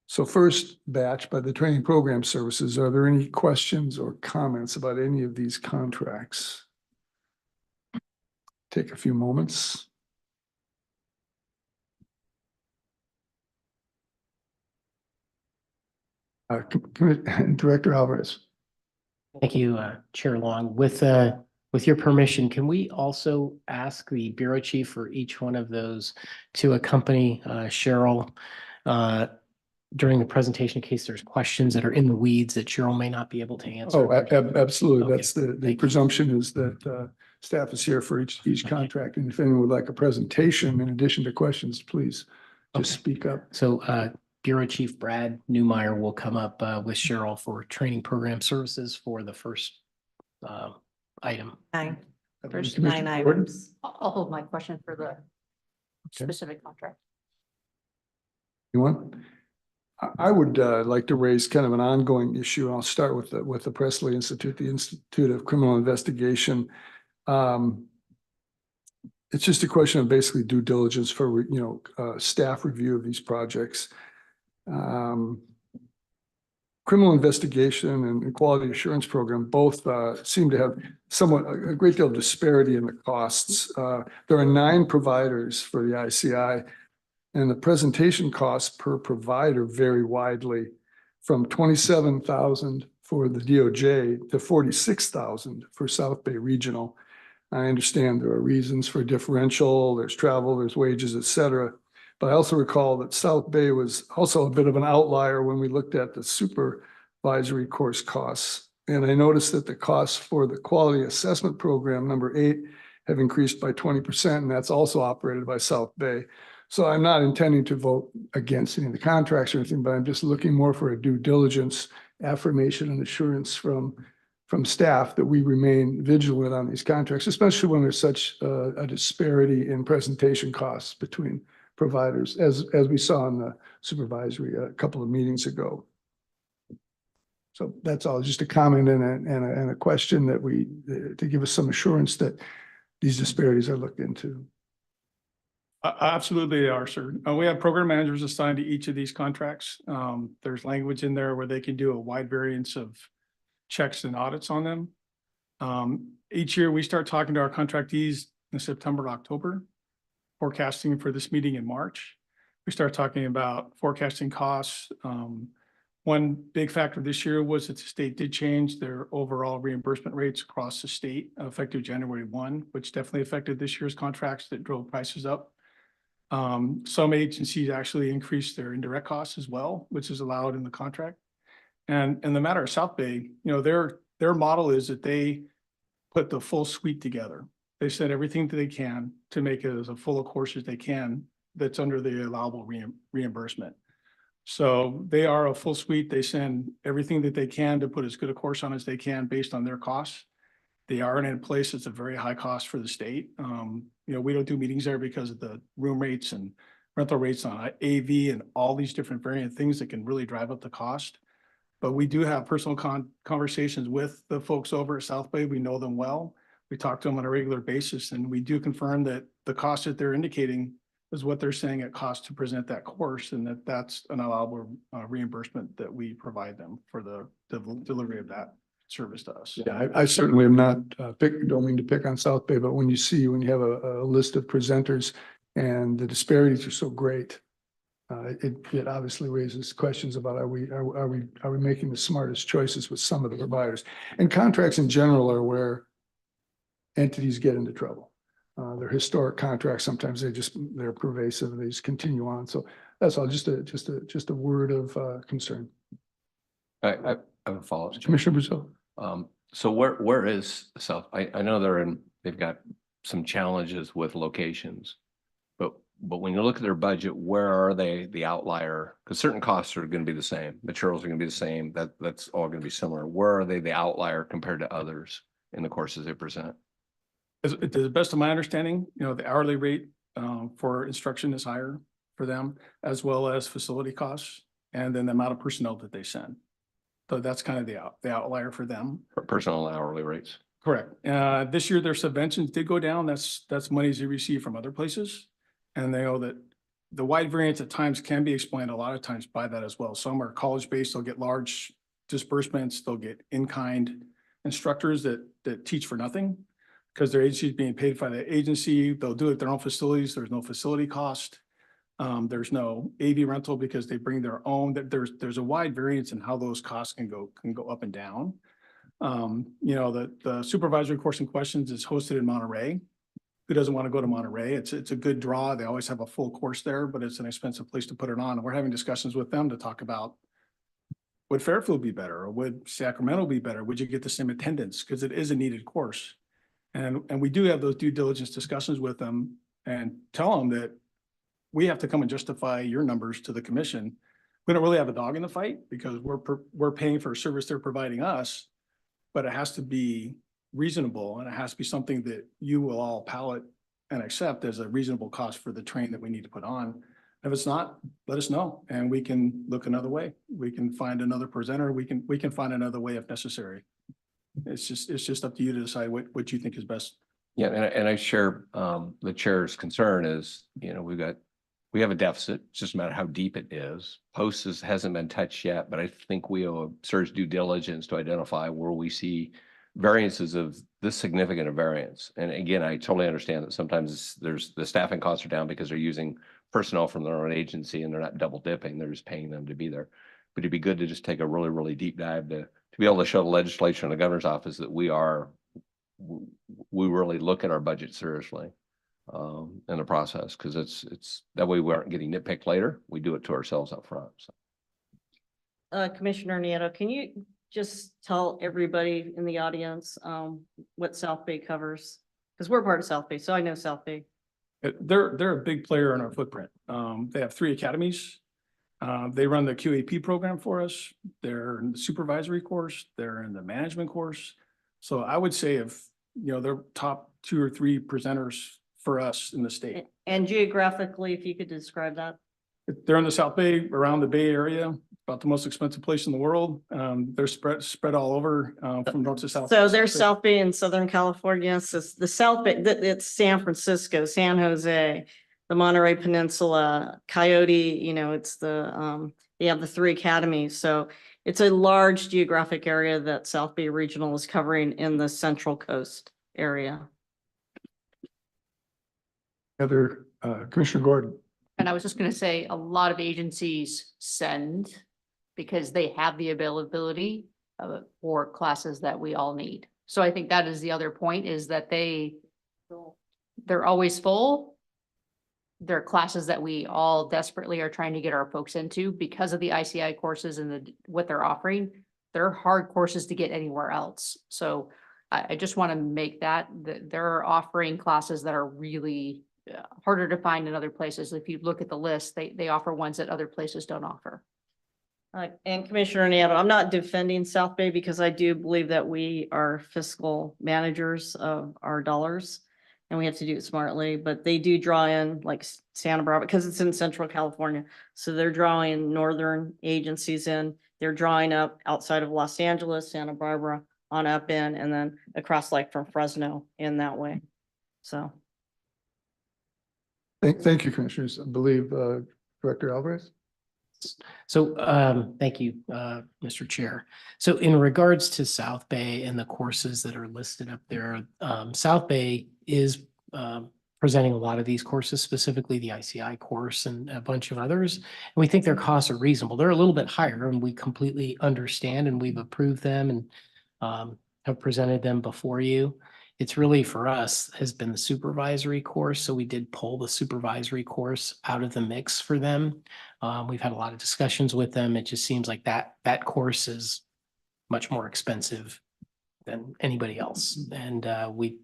So first batch by the training program services, are there any questions or comments about any of these contracts? Take a few moments. Director Alvarez. Thank you, Chair Long. With your permission, can we also ask the bureau chief for each one of those to accompany Cheryl during the presentation in case there's questions that are in the weeds that Cheryl may not be able to answer? Oh, absolutely. Okay. That's the Thank you. presumption is that Staff is here for each contract, and if anyone would like a presentation in addition to questions, please just Okay. speak up. So Bureau Chief Brad Newmeyer will come up with Cheryl for training program services for the first item. First Commissioner 9 Gordon? items. I'll hold my question for the specific contract. Anyone? I would like to raise kind of an ongoing issue, and I'll start with the Presley Institute, the Institute of Criminal Investigation. It's just a question of basically due diligence for, staff review of these projects. Criminal investigation and quality assurance program both seem to have a great deal of disparity in the costs. There are 9 providers for the ICI, and the presentation costs per provider vary widely from $27,000 for the DOJ to $46,000 for South Bay Regional. I understand there are reasons for differential, there's travel, there's wages, et cetera. But I also recall that South Bay was also a bit of an outlier when we looked at the supervisory course costs. And I noticed that the costs for the quality assessment program, number 8, have increased by 20%, and that's also operated by South Bay. So I'm not intending to vote against any of the contracts or anything, but I'm just looking more for a due diligence affirmation and assurance from staff that we remain vigilant on these contracts, especially when there's such a disparity in presentation costs between providers, as we saw in the supervisory a couple of meetings ago. So that's all, just a comment and a question that to give us some assurance that these disparities are looked into. Absolutely, they are, sir. We have program managers assigned to each of these contracts. There's language in there where they can do a wide variance of checks and audits on them. Each year, we start talking to our contractees in September, October, forecasting for this meeting in March. We start talking about forecasting costs. One big factor this year was that the state did change their overall reimbursement rates across the state effective January 1, which definitely affected this year's contracts that drove prices up. Some agencies actually increased their indirect costs as well, which is allowed in the contract. And in the matter of South Bay, their model is that they put the full suite together. They said everything that they can to make it as a full a course as they can that's under the allowable reimbursement. So they are a full suite. They send everything that they can to put as good a course on as they can based on their costs. They are in a place that's a very high cost for the state. We don't do meetings there because of the room rates and rental rates on AV and all these different variant things that can really drive up the cost. But we do have personal conversations with the folks over at South Bay. We know them well. We talk to them on a regular basis, and we do confirm that the cost that they're indicating is what they're saying it costs to present that course, and that's an allowable reimbursement that we provide them for the delivery of that service to us. Yeah, I certainly am not don't mean to pick on South Bay, but when you have a list of presenters and the disparities are so great, it obviously raises questions about are we making the smartest choices with some of the providers? And contracts in general are where entities get into trouble. They're historic contracts. Sometimes they're pervasive. They just continue on. So that's all. Just a word of concern. I have a follow-up. Commissioner Brazil. So where is South? I know they've got some challenges with locations, but when you look at their budget, where are they the outlier? Because certain costs are going to be the same. Materials are going to be the same. That's all going to be similar. Where are they the outlier compared to others in the courses they present? To the best of my understanding, the hourly rate for instruction is higher for them, as well as facility costs, and then the amount of personnel that they send. So that's kind of the outlier for them. Personnel and hourly rates. Correct. This year, their subventions did go down. That's monies they receive from other places. And they know that the wide variance at times can be explained a lot of times by that as well. Some are college-based. They'll get large disbursements. They'll get in-kind instructors that teach for nothing because their agency is being paid by the agency. They'll do it at their own facilities. There's no facility cost. There's no AV rental because they bring their own. There's a wide variance in how those costs can go up and down. The supervisory course in questions is hosted in Monterey. Who doesn't want to go to Monterey? It's a good draw. They always have a full course there, but it's an expensive place to put it on. And we're having discussions with them to talk about would Fairfield be better or would Sacramento be better? Would you get the same attendance? Because it is a needed course. And we do have those due diligence discussions with them and tell them that we have to come and justify your numbers to the commission. We don't really have a dog in the fight because we're paying for a service they're providing us, but it has to be reasonable and it has to be something that you will all palate and accept as a reasonable cost for the train that we need to put on. If it's not, let us know and we can look another way. We can find another presenter. We can find another way if necessary. It's just up to you to decide what you think is best. Yeah, and I share the chair's concern is, you know, we have a deficit. It's just a matter of how deep it is. Hasn't been touched yet, but I think we owe a surge due diligence to identify where we see variances of this significant a variance. And again, I totally understand that sometimes there's the staffing costs are down because they're using personnel from their own agency and they're not double dipping. They're just paying them to be there. But it'd be good to just take a really, really deep dive to be able to show the legislature and the governor's office that we really look at our budget seriously in the process, because it's that way we aren't getting nitpicked later. We do it to ourselves up front. So. Commissioner Nieto, can you just tell everybody in the audience what South Bay covers? Because we're part of South Bay, so I know South Bay. They're a big player in our footprint. They have 3 academies. They run the QAP program for us. They're in the supervisory course. They're in the management course. So I would say if, you know, they're top 2 or 3 presenters for us in the state. And geographically, if you could describe that. They're in the South Bay, around the Bay Area, about the most expensive place in the world. They're spread all over from north to south. So there's South Bay in Southern California. So the South Bay, it's San Francisco, San Jose, the Monterey Peninsula, Coyote, you know, it's they have the 3 academies. So it's a large geographic area that South Bay Regional is covering in the Central Coast area. Other, Commissioner Gordon. And I was just gonna say, a lot of agencies send because they have the availability for classes that we all need. So I think that is the other point, is that they're always full. They're classes that we all desperately are trying to get our folks into because of the ICI courses and what they're offering. They're hard courses to get anywhere else. So I just want to make that they're offering classes that are really harder to find in other places. If you look at the list, they offer ones that other places don't offer. And Commissioner Nieto, I'm not defending South Bay because I do believe that we are fiscal managers of our dollars and we have to do it smartly, but they do draw in like Santa Barbara because it's in Central California. So they're drawing northern agencies in, they're drawing up outside of Los Angeles, Santa Barbara on up in, and then across like from Fresno in that way. So. Thank you, Commissioners. I believe Director Alvarez. So thank you, Mr. Chair. So in regards to South Bay and the courses that are listed up there, South Bay is presenting a lot of these courses, specifically the ICI course and a bunch of others. And we think their costs are reasonable. They're a little bit higher and we completely understand and we've approved them and have presented them before you. It's really for us has been the supervisory course. So we did pull the supervisory course out of the mix for them. We've had a lot of discussions with them. It just seems like that course is much more expensive than anybody else. And we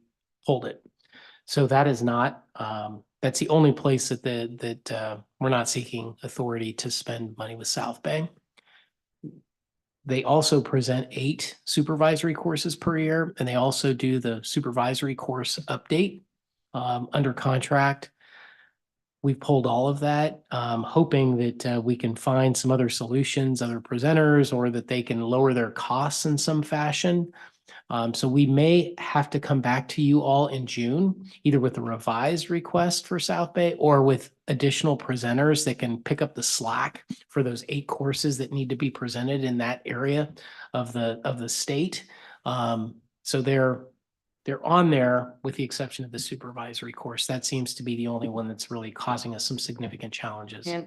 pulled it. So that is not, that's the only place that we're not seeking authority to spend money with South Bay. They also present 8 supervisory courses per year, and they also do the supervisory course update under contract. We've pulled all of that, hoping that we can find some other solutions, other presenters, or that they can lower their costs in some fashion. So we may have to come back to you all in June, either with a revised request for South Bay or with additional presenters that can pick up the slack for those 8 courses that need to be presented in that area of the state. So they're on there with the exception of the supervisory course. That seems to be the only one that's really causing us some significant challenges. And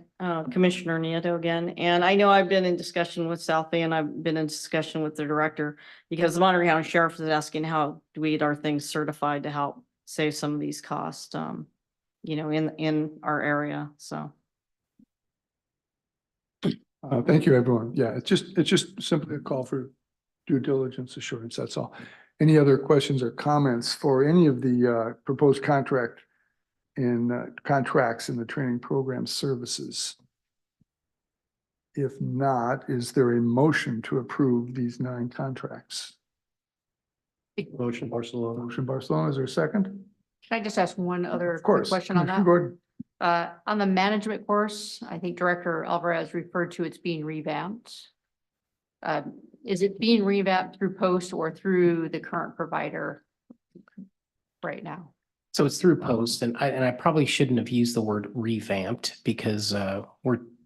Commissioner Nieto again, and I know I've been in discussion with South Bay and I've been in discussion with the director because the Monterey County Sheriff is asking how do we get our things certified to help save some of these costs, you know, in our area, so. Thank you, everyone. Yeah, it's just simply a call for due diligence assurance. That's all. Any other questions or comments for any of the proposed contracts in the training program services? If not, is there a motion to approve these 9 contracts? Motion Barcelona. Motion Barcelona, is there a second? Can I just ask one other Of quick course. question on Commissioner that? Gordon. On the management course, I think Director Alvarez referred to it's being revamped. Is it being revamped through Post or through the current provider right now? So it's through Post, and I probably shouldn't have used the word revamped because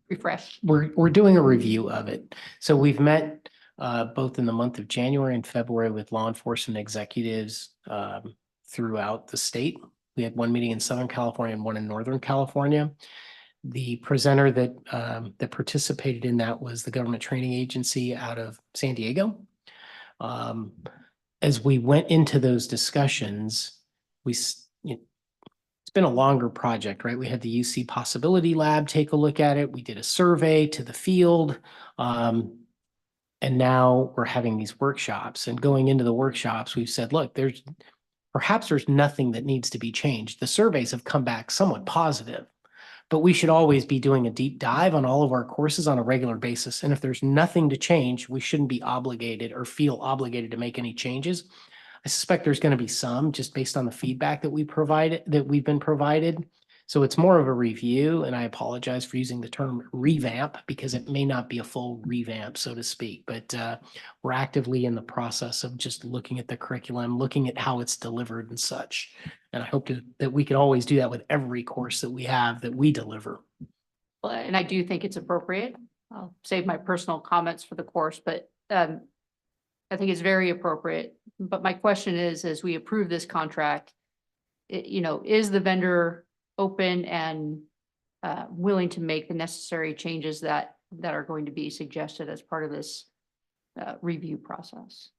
Refresh. we're doing a review of it. So we've met both in the month of January and February with law enforcement executives throughout the state. We had one meeting in Southern California and one in Northern California. The presenter that participated in that was the Government Training Agency out of San Diego. As we went into those discussions, it's been a longer project, right? We had the UC Possibility Lab take a look at it. We did a survey to the field. And now we're having these workshops, and going into the workshops, we've said, look, perhaps there's nothing that needs to be changed. The surveys have come back somewhat positive, but we should always be doing a deep dive on all of our courses on a regular basis. And if there's nothing to change, we shouldn't be obligated or feel obligated to make any changes. I suspect there's going to be some just based on the feedback that we've been provided. So it's more of a review, and I apologize for using the term revamp because it may not be a full revamp, so to speak, but we're actively in the process of just looking at the curriculum, looking at how it's delivered and such. And I hope that we can always do that with every course that we have that we deliver. Well, and I do think it's appropriate. I'll save my personal comments for the course, but I think it's very appropriate. But my question is, as we approve this contract, is the vendor open and willing to make the necessary changes that are going to be suggested as part of this review process?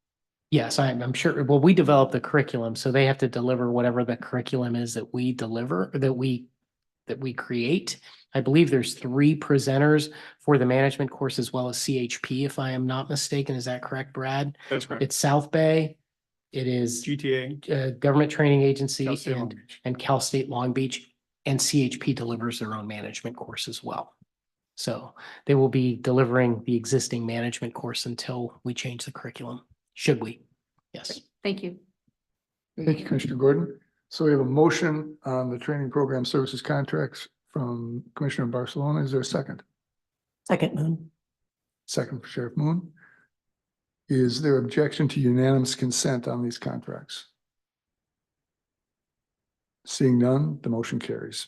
Yes, I'm sure. Well, we develop the curriculum, so they have to deliver whatever the curriculum is that we deliver, that we create. I believe there's 3 presenters for the management course as well as CHP, if I am not mistaken. Is that correct, Brad? That's correct. It's South Bay. It is GTA. Government Training Agency Cal State Long Beach. and Cal State Long Beach, and CHP delivers their own management course as well. So they will be delivering the existing management course until we change the curriculum. Should we? Yes. Thank you. Thank you, Commissioner Gordon. So we have a motion on the training program services contracts from Commissioner Barcelona. Is there a second? Second, Moon. Second for Sheriff Moon. Is there objection to unanimous consent on these contracts? Seeing none, the motion carries.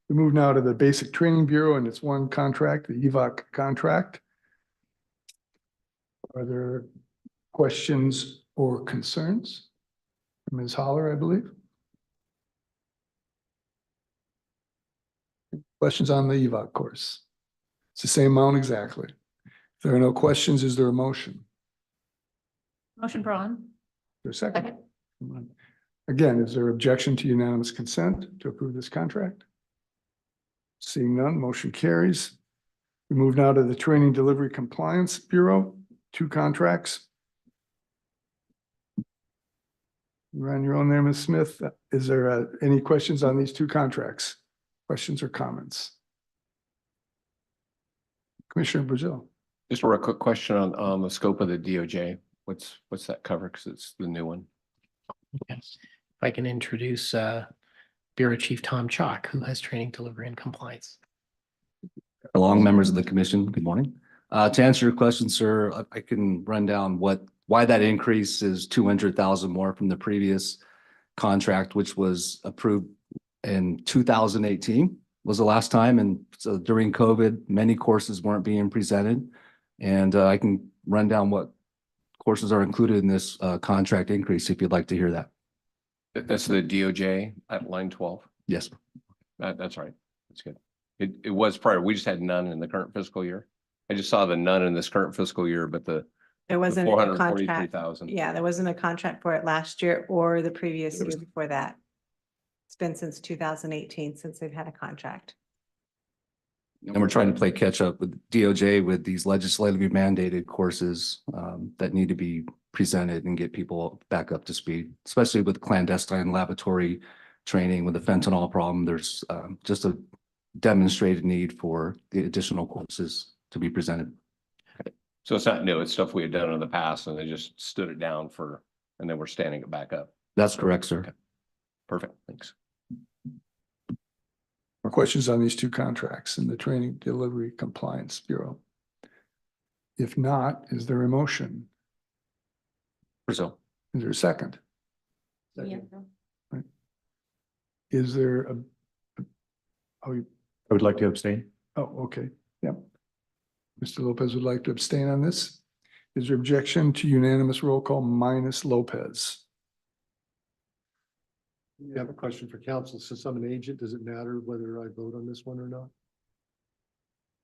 We move now to the Basic Training Bureau and its one contract, the EVOC contract. Are there questions or concerns? Ms. Holler, I believe. Questions on the EVOC course? It's the same amount exactly. If there are no questions, is there a motion? Motion, Braun. Is there a second? Again, is there objection to unanimous consent to approve this contract? Seeing none, motion carries. We move now to the Training Delivery Compliance Bureau, 2 contracts. You're on your own there, Ms. Smith. Is there any questions on these 2 contracts? Questions or comments? Commissioner Brazil. Just a real quick question on the scope of the DOJ. What's that cover? Because it's the new one. Yes. If I can introduce Bureau Chief Tom Chalk, who has training, delivery, and compliance. Along members of the commission, good morning. To answer your question, sir, I can run down why that increase is 200,000 more from the previous contract, which was approved in 2018 was the last time. And so during COVID, many courses weren't being presented. And I can run down what courses are included in this contract increase if you'd like to hear that. That's the DOJ at line 12. Yes. That's right. That's good. It was prior. We just had none in the current fiscal year. I just saw the none in this current fiscal year, but There wasn't a contract. 443,000. Yeah, there wasn't a contract for it last year or the previous year before that. It's been since 2018 since they've had a contract. And we're trying to play catch up with DOJ with these legislatively mandated courses that need to be presented and get people back up to speed, especially with clandestine laboratory training with the fentanyl problem. There's just a demonstrated need for the additional courses to be presented. So it's not new, it's stuff we had done in the past and they just stood it down for, and then we're standing it back up. That's correct, sir. Okay. Perfect, thanks. More questions on these two contracts in the Training Delivery Compliance Bureau? If not, is there a motion? Brazil. Is there a second? Yeah. Right. Is there a? Oh, I would like to abstain. okay, yeah. Mr. Lopez would like to abstain on this. Is there objection to unanimous roll call minus Lopez? I have a question for council. Since I'm an agent, does it matter whether I vote on this one or not?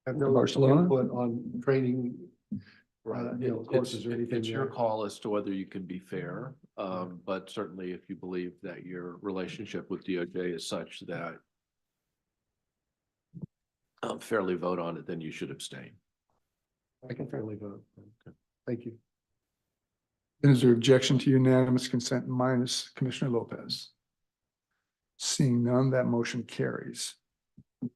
I have no Barcelona? input on training, It's courses or anything. it's your there. call as to whether you can be fair. But certainly if you believe that your relationship with DOJ is such that fairly vote on it, then you should abstain. I can fairly vote. Thank you. And is there objection to unanimous consent minus Commissioner Lopez? Seeing none, that motion carries. We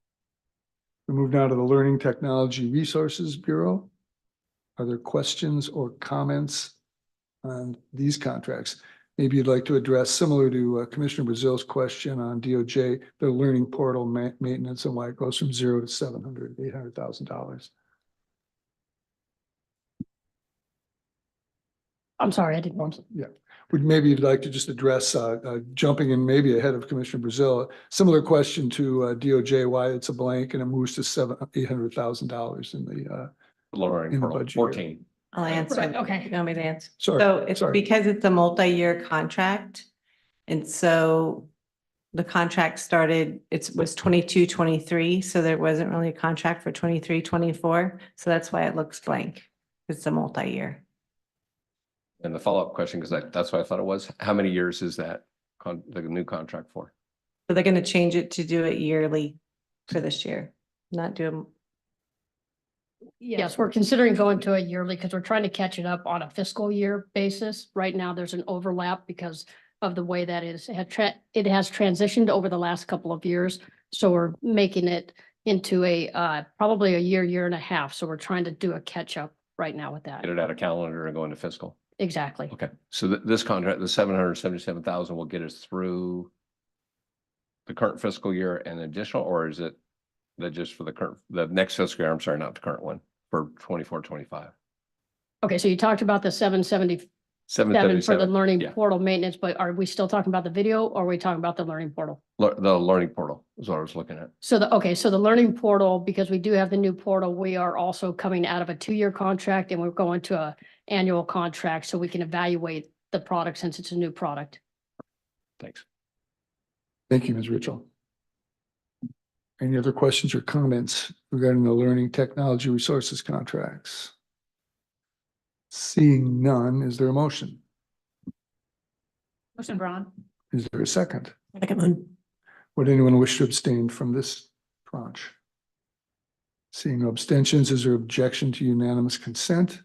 move now to the Learning Technology Resources Bureau. Are there questions or comments on these contracts? Maybe you'd like to address, similar to Commissioner Brazil's question on DOJ, the learning portal maintenance and why it goes from $0 to $800,000. I'm sorry, I didn't want to. Yeah, would maybe you'd like to just address, jumping in maybe ahead of Commissioner Brazil, similar question to DOJ, why it's a blank and it moves to $800,000 in the Lowering in the for budget. 14. I'll answer. Right, okay. You want me to answer? Sorry, So it's sorry. because it's a multi-year contract. And so the contract started, it was 22-23, so there wasn't really a contract for 23-24. So that's why it looks blank. It's a multi-year. And the follow-up question, because that's what I thought it was, how many years is that the new contract for? So they're gonna change it to do it yearly for this year, not do them. Yes, we're considering going to a yearly because we're trying to catch it up on a fiscal year basis. Right now, there's an overlap because of the way that it has transitioned over the last couple of years. So we're making it into probably a year and a half. So we're trying to do a catch up right now with that. Get it out of calendar and go into fiscal. Exactly. Okay, so this contract, the 777,000 will get us through the current fiscal year and additional, or is it that just for the next fiscal year? I'm sorry, not the current one, for 24-25. Okay, so you talked about the 777 for the 777, learning yeah. portal maintenance, but are we still talking about the video or are we talking about the learning portal? The learning portal is what I was looking at. So so the learning portal, because we do have the new portal, we are also coming out of a 2-year contract and we're going to a annual contract so we can evaluate the product since it's a new product. Thanks. Thank you, Ms. Ritchell. Any other questions or comments regarding the Learning Technology Resources contracts? Seeing none, is there a motion? Motion, Braun. Is there a second? Second. Would anyone wish to abstain from this tranche? Seeing no abstentions, is there objection to unanimous consent?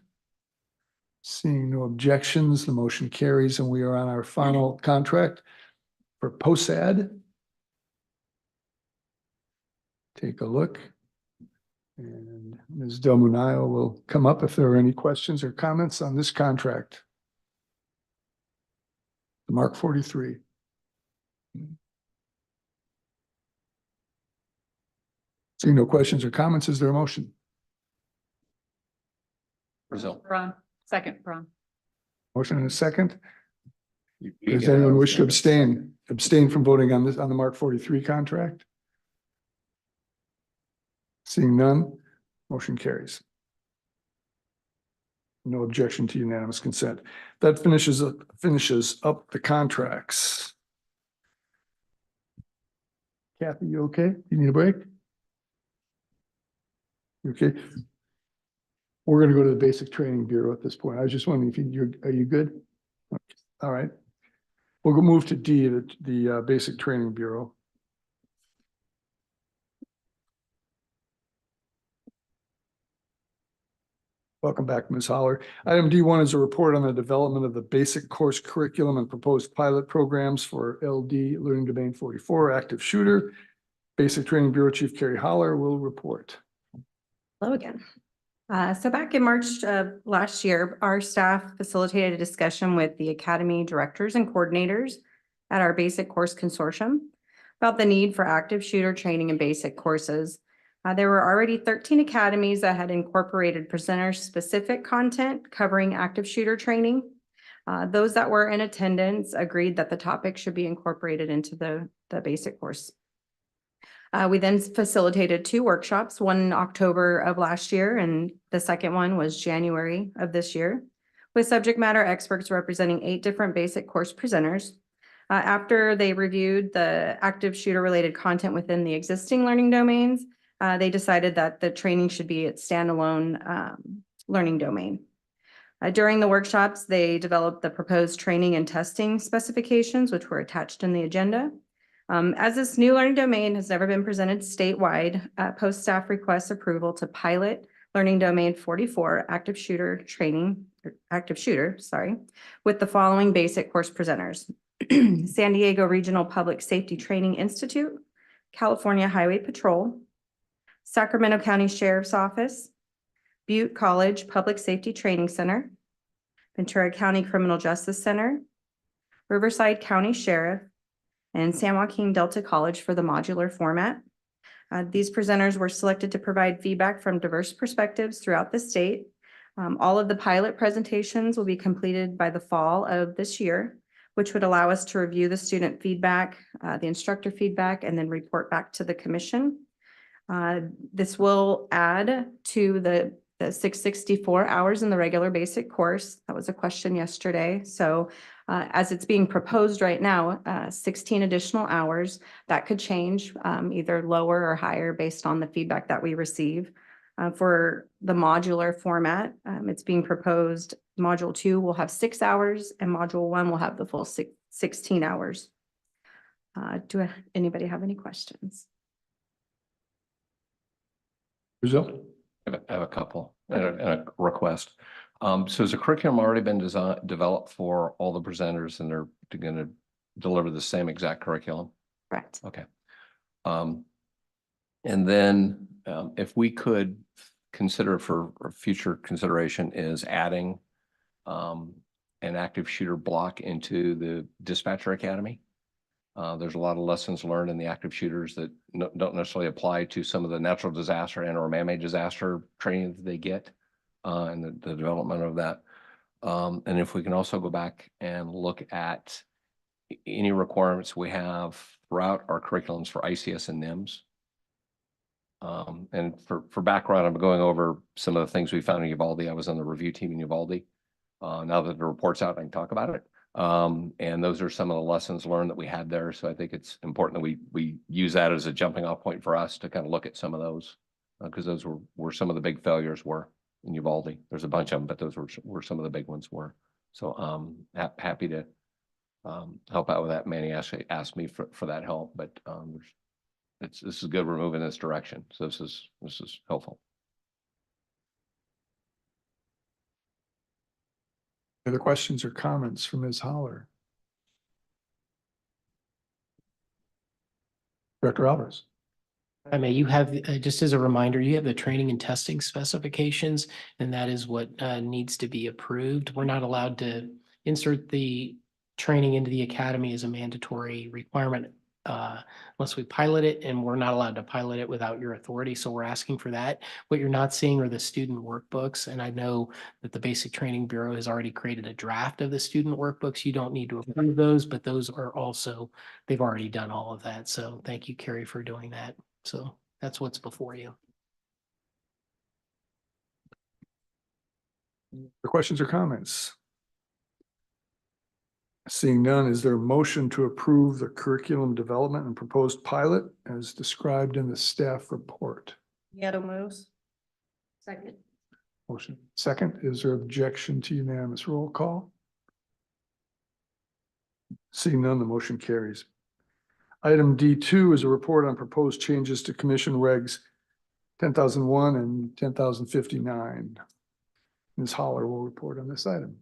Seeing no objections, the motion carries and we are on our final contract for POSAD. Take a look. And Ms. Del Munayo will come up if there are any questions or comments on this contract. Mark 43. Seeing no questions or comments, is there a motion? Brazil. Braun, second, Braun. Motion and a second. You Does get it. anyone wish to abstain? Abstain from voting on the Mark 43 contract? Seeing none, motion carries. No objection to unanimous consent. That finishes up the contracts. Kathy, you okay? You need a break? You okay? We're gonna go to the Basic Training Bureau at this point. I was just wondering if are you good? Okay. All right. We'll go move to D, the Basic Training Bureau. Welcome back, Ms. Holler. Item D1 is a report on the development of the basic course curriculum and proposed pilot programs for LD Learning Domain 44 active shooter. Basic Training Bureau Chief Carrie Holler will report. Hello again. So back in March of last year, our staff facilitated a discussion with the Academy directors and coordinators at our basic course consortium about the need for active shooter training and basic courses. There were already 13 academies that had incorporated presenter-specific content covering active shooter training. Those that were in attendance agreed that the topic should be incorporated into the basic course. We then facilitated 2 workshops, one in October of last year, and the second one was January of this year, with subject matter experts representing 8 different basic course presenters. After they reviewed the active shooter-related content within the existing learning domains, they decided that the training should be its standalone learning domain. During the workshops, they developed the proposed training and testing specifications, which were attached in the agenda. As this new learning domain has never been presented statewide, post staff requests approval to pilot learning domain 44 active shooter, with the following basic course presenters: San Diego Regional Public Safety Training Institute, California Highway Patrol, Sacramento County Sheriff's Office, Butte College Public Safety Training Center, Ventura County Criminal Justice Center, Riverside County Sheriff, and San Joaquin Delta College for the modular format. These presenters were selected to provide feedback from diverse perspectives throughout the state. All of the pilot presentations will be completed by the fall of this year, which would allow us to review the student feedback, the instructor feedback, and then report back to the commission. This will add to the 664 hours in the regular basic course. That was a question yesterday. So as it's being proposed right now, 16 additional hours. That could change either lower or higher based on the feedback that we receive. For the modular format, it's being proposed, Module 2 will have 6 hours and Module 1 will have the full 16 hours. Anybody have any questions? Brazil? I have a couple and a request. So has the curriculum already been developed for all the presenters and they're going to deliver the same exact curriculum? Correct. Okay. And then if we could consider for future consideration is adding an active shooter block into the dispatcher academy. There's a lot of lessons learned in the active shooters that don't necessarily apply to some of the natural disaster and or man-made disaster training that they get and the development of that. And if we can also go back and look at any requirements we have throughout our curriculums for ICS and NIMS. And for background, I'm going over some of the things we found in Uvalde. I was on the review team in Uvalde. Now that the report's out, I can talk about it. And those are some of the lessons learned that we had there. So I think it's important that we use that as a jumping off point for us to kind of look at some of those because those were some of the big failures were in Uvalde. There's a bunch of them, but those were some of the big ones were. So happy to help out with that. Manny actually asked me for that help, but this is good. We're moving in this direction. So this is helpful. Other questions or comments from Ms. Holler? Director Alvarez. I mean, you have, just as a reminder, you have the training and testing specifications, and that is what needs to be approved. We're not allowed to insert the training into the academy as a mandatory requirement unless we pilot it, and we're not allowed to pilot it without your authority. So we're asking for that. What you're not seeing are the student workbooks, and I know that the Basic Training Bureau has already created a draft of the student workbooks. You don't need to approve those, but those are also, they've already done all of that. So thank you, Carrie, for doing that. So that's what's before you. The questions or comments? Seeing none, is there a motion to approve the curriculum development and proposed pilot as described in the staff report? Nieto moves. Second. Motion second. Is there objection to unanimous roll call? Seeing none, the motion carries. Item D2 is a report on proposed changes to commission regs 10,001 and 10,059. Ms. Holler will report on this item.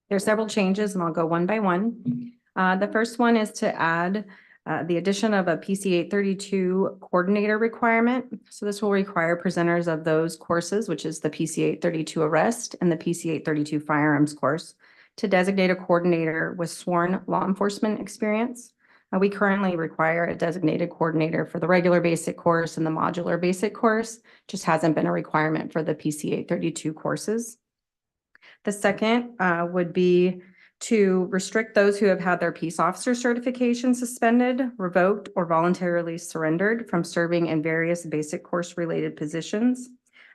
There's several changes and I'll go one by one. The first one is to add the addition of a PC 832 coordinator requirement. So this will require presenters of those courses, which is the PC 832 arrest and the PC 832 firearms course, to designate a coordinator with sworn law enforcement experience. We currently require a designated coordinator for the regular basic course and the modular basic course, just hasn't been a requirement for the PC 832 courses. The second would be to restrict those who have had their peace officer certification suspended, revoked, or voluntarily surrendered from serving in various basic course related positions.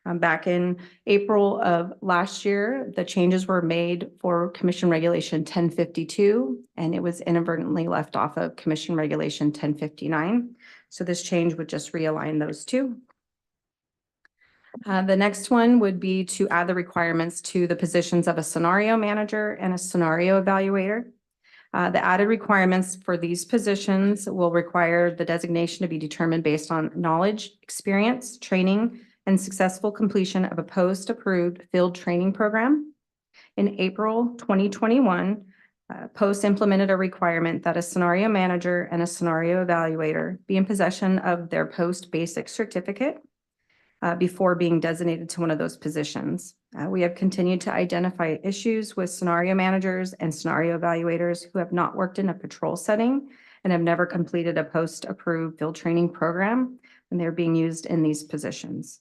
Back in April of last year, the changes were made for Commission Regulation 1052, and it was inadvertently left off of Commission Regulation 1059. So this change would just realign those two. The next one would be to add the requirements to the positions of a scenario manager and a scenario evaluator. The added requirements for these positions will require the designation to be determined based on knowledge, experience, training, and successful completion of a post-approved field training program. In April 2021, Post implemented a requirement that a scenario manager and a scenario evaluator be in possession of their post-basic certificate before being designated to one of those positions. We have continued to identify issues with scenario managers and scenario evaluators who have not worked in a patrol setting and have never completed a post-approved field training program, and they're being used in these positions.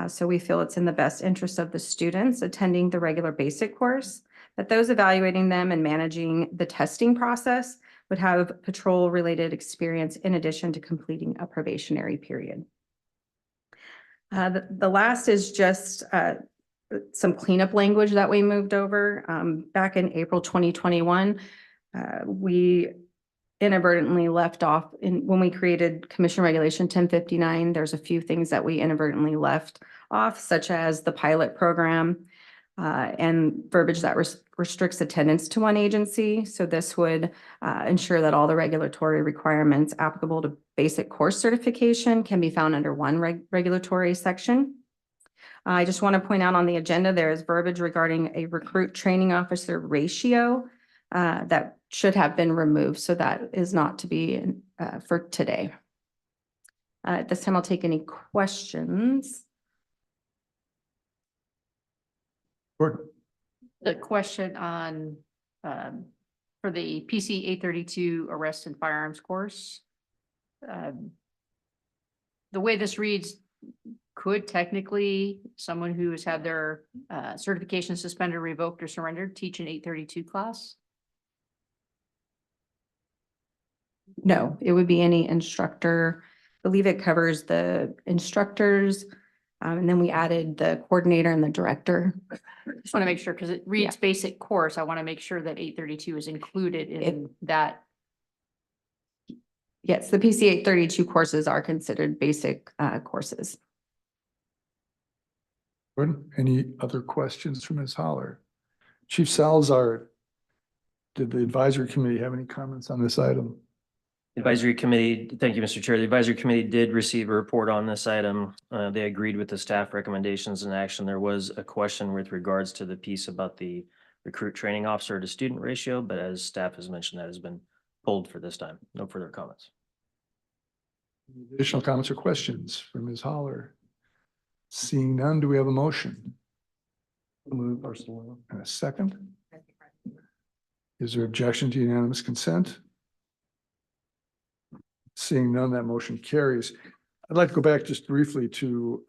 So we feel it's in the best interest of the students attending the regular basic course that those evaluating them and managing the testing process would have patrol-related experience in addition to completing a probationary period. The last is just some cleanup language that we moved over. Back in April 2021, we inadvertently left off when we created Commission Regulation 1059. There's a few things that we inadvertently left off, such as the pilot program and verbiage that restricts attendance to one agency. So this would ensure that all the regulatory requirements applicable to basic course certification can be found under one regulatory section. I just want to point out on the agenda, there is verbiage regarding a recruit training officer ratio that should have been removed. So that is not to be for today. At this time, I'll take any questions. The question on, for the PC 832 arrest and firearms course. The way this reads, could technically someone who has had their certification suspended, revoked, or surrendered teach an 832 class? No, it would be any instructor. I believe it covers the instructors. And then we added the coordinator and the director. Just want to make sure, because it reads basic course. I want to make sure that 832 is included in that. Yes, the PC 832 courses are considered basic courses. Any other questions from Ms. Holler? Chief Salazar, did the advisory committee have any comments on this item? Advisory committee, thank you, Mr. Chair. The advisory committee did receive a report on this item. They agreed with the staff recommendations and action. There was a question with regards to the piece about the recruit training officer to student ratio, but as staff has mentioned, that has been pulled for this time. No further comments. Additional comments or questions from Ms. Holler? Seeing none, do we have a motion? Move Arsenal. And a second? Is there objection to unanimous consent? Seeing none, that motion carries. I'd like to go back just briefly to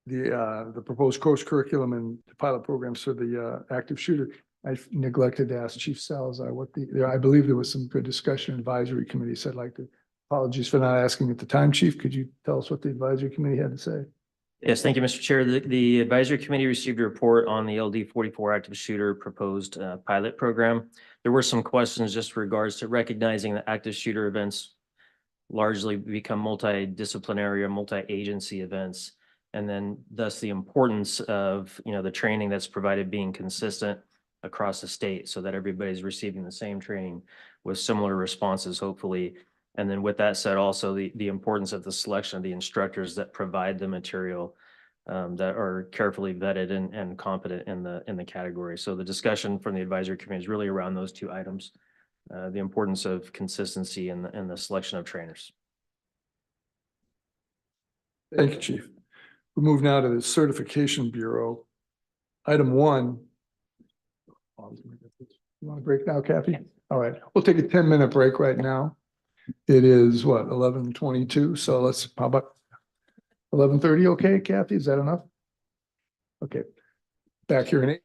the proposed course curriculum and the pilot programs for the active shooter. I neglected to ask Chief Salazar what I believe there was some good discussion advisory committee said. Like, apologies for not asking at the time, Chief. Could you tell us what the advisory committee had to say? Yes, thank you, Mr. Chair. The advisory committee received a report on the LD 44 active shooter proposed pilot program. There were some questions just regards to recognizing that active shooter events largely become multidisciplinary or multi-agency events. And then thus the importance of, the training that's provided being consistent across the state so that everybody's receiving the same training with similar responses, hopefully. And then with that said, also the importance of the selection of the instructors that provide the material that are carefully vetted and competent in the category. So the discussion from the advisory committee is really around those two items. The importance of consistency in the selection of trainers. Thank you, Chief. We move now to the Certification Bureau. Item 1. You want to break now, Kathy? All right, we'll take a 10-minute break right now. It is what, 11:22? So let's, how about 11:30? Okay, Kathy, is that enough? Okay, back here in 8.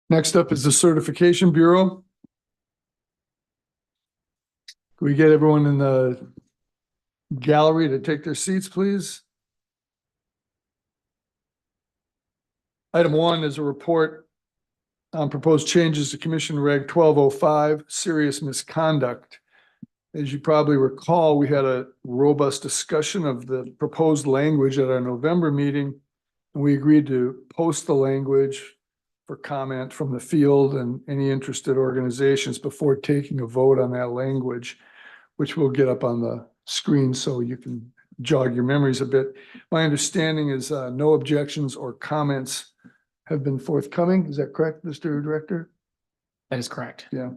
Next up is the Certification Bureau. Can we get everyone in the gallery to take their seats, please? Item 1 is a report on proposed changes to Commission Reg 1205, serious misconduct. As you probably recall, we had a robust discussion of the proposed language at our November meeting. And we agreed to post the language for comment from the field and any interested organizations before taking a vote on that language, which we'll get up on the screen so you can jog your memories a bit. My understanding is no objections or comments have been forthcoming. Is that correct, Mr. Director? That is correct. Yeah.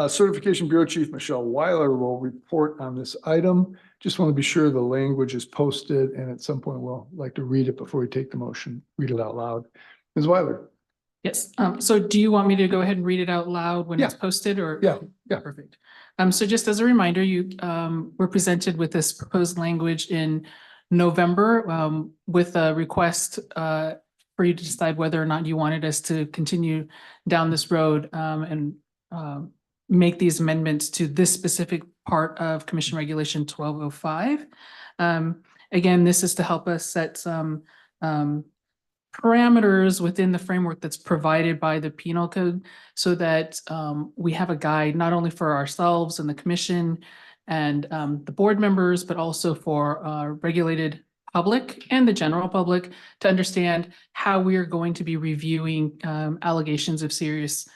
Certification Bureau Chief Michelle Weiler will report on this item. Just want to be sure the language is posted, and at some point we'll like to read it before we take the motion, read it out loud. Ms. Weiler? Yes, so do you want me to go ahead and read it out loud when it's posted or? Yeah. Perfect. So just as a reminder, you were presented with this proposed language in November with a request for you to decide whether or not you wanted us to continue down this road and make these amendments to this specific part of Commission Regulation 1205. Again, this is to help us set some parameters within the framework that's provided by the penal code so that we have a guide not only for ourselves and the commission and the board members, but also for our regulated public and the general public to understand how we are going to be reviewing allegations of serious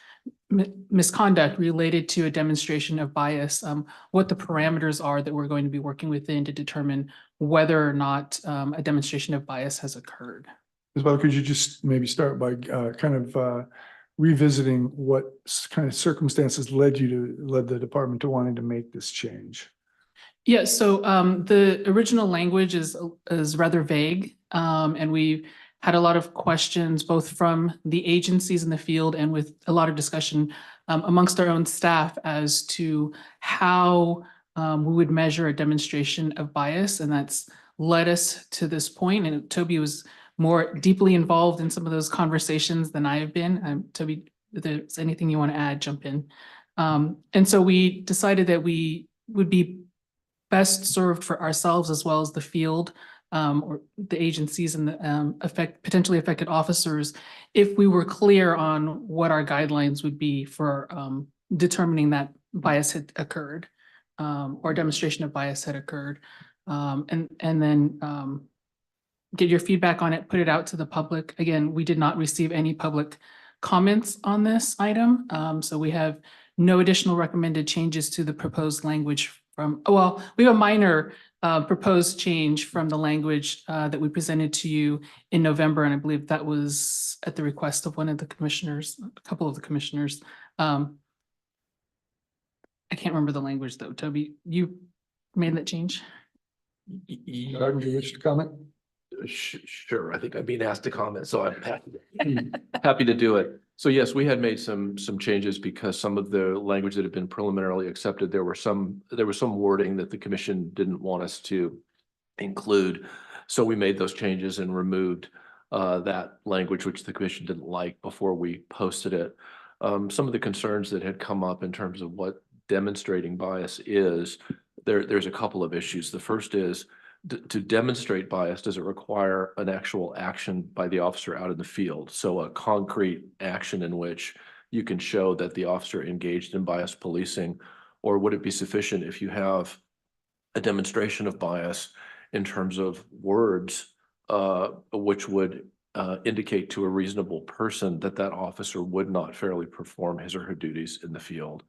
misconduct related to a demonstration of bias, what the parameters are that we're going to be working within to determine whether or not a demonstration of bias has occurred. Ms. Weiler, could you just maybe start by revisiting what kind of circumstances led the department to wanting to make this change? Yeah, so the original language is rather vague, and we had a lot of questions both from the agencies in the field and with a lot of discussion amongst our own staff as to how we would measure a demonstration of bias, and that's led us to this point. And Toby was more deeply involved in some of those conversations than I have been. Toby, if there's anything you want to add, jump in. And so we decided that we would be best served for ourselves as well as the field or the agencies and the potentially affected officers if we were clear on what our guidelines would be for determining that bias had occurred or demonstration of bias had occurred, and then get your feedback on it, put it out to the public. Again, we did not receive any public comments on this item, so we have no additional recommended changes to the proposed language from, well, we have a minor proposed change from the language that we presented to you in November, and I believe that was at the request of one of the commissioners, a couple of the commissioners. I can't remember the language though. Toby, you made that change? Do you wish to comment? Sure, I think I'm being asked to comment, so I'm happy to do it. So yes, we had made some changes because some of the language that had been preliminarily accepted, there was some wording that the commission didn't want us to include. So we made those changes and removed that language, which the commission didn't like, before we posted it. Some of the concerns that had come up in terms of what demonstrating bias is, there's a couple of issues. The first is, to demonstrate bias, does it require an actual action by the officer out in the field? So a concrete action in which you can show that the officer engaged in bias policing, or would it be sufficient if you have a demonstration of bias in terms of words, which would indicate to a reasonable person that that officer would not fairly perform his or her duties in the field?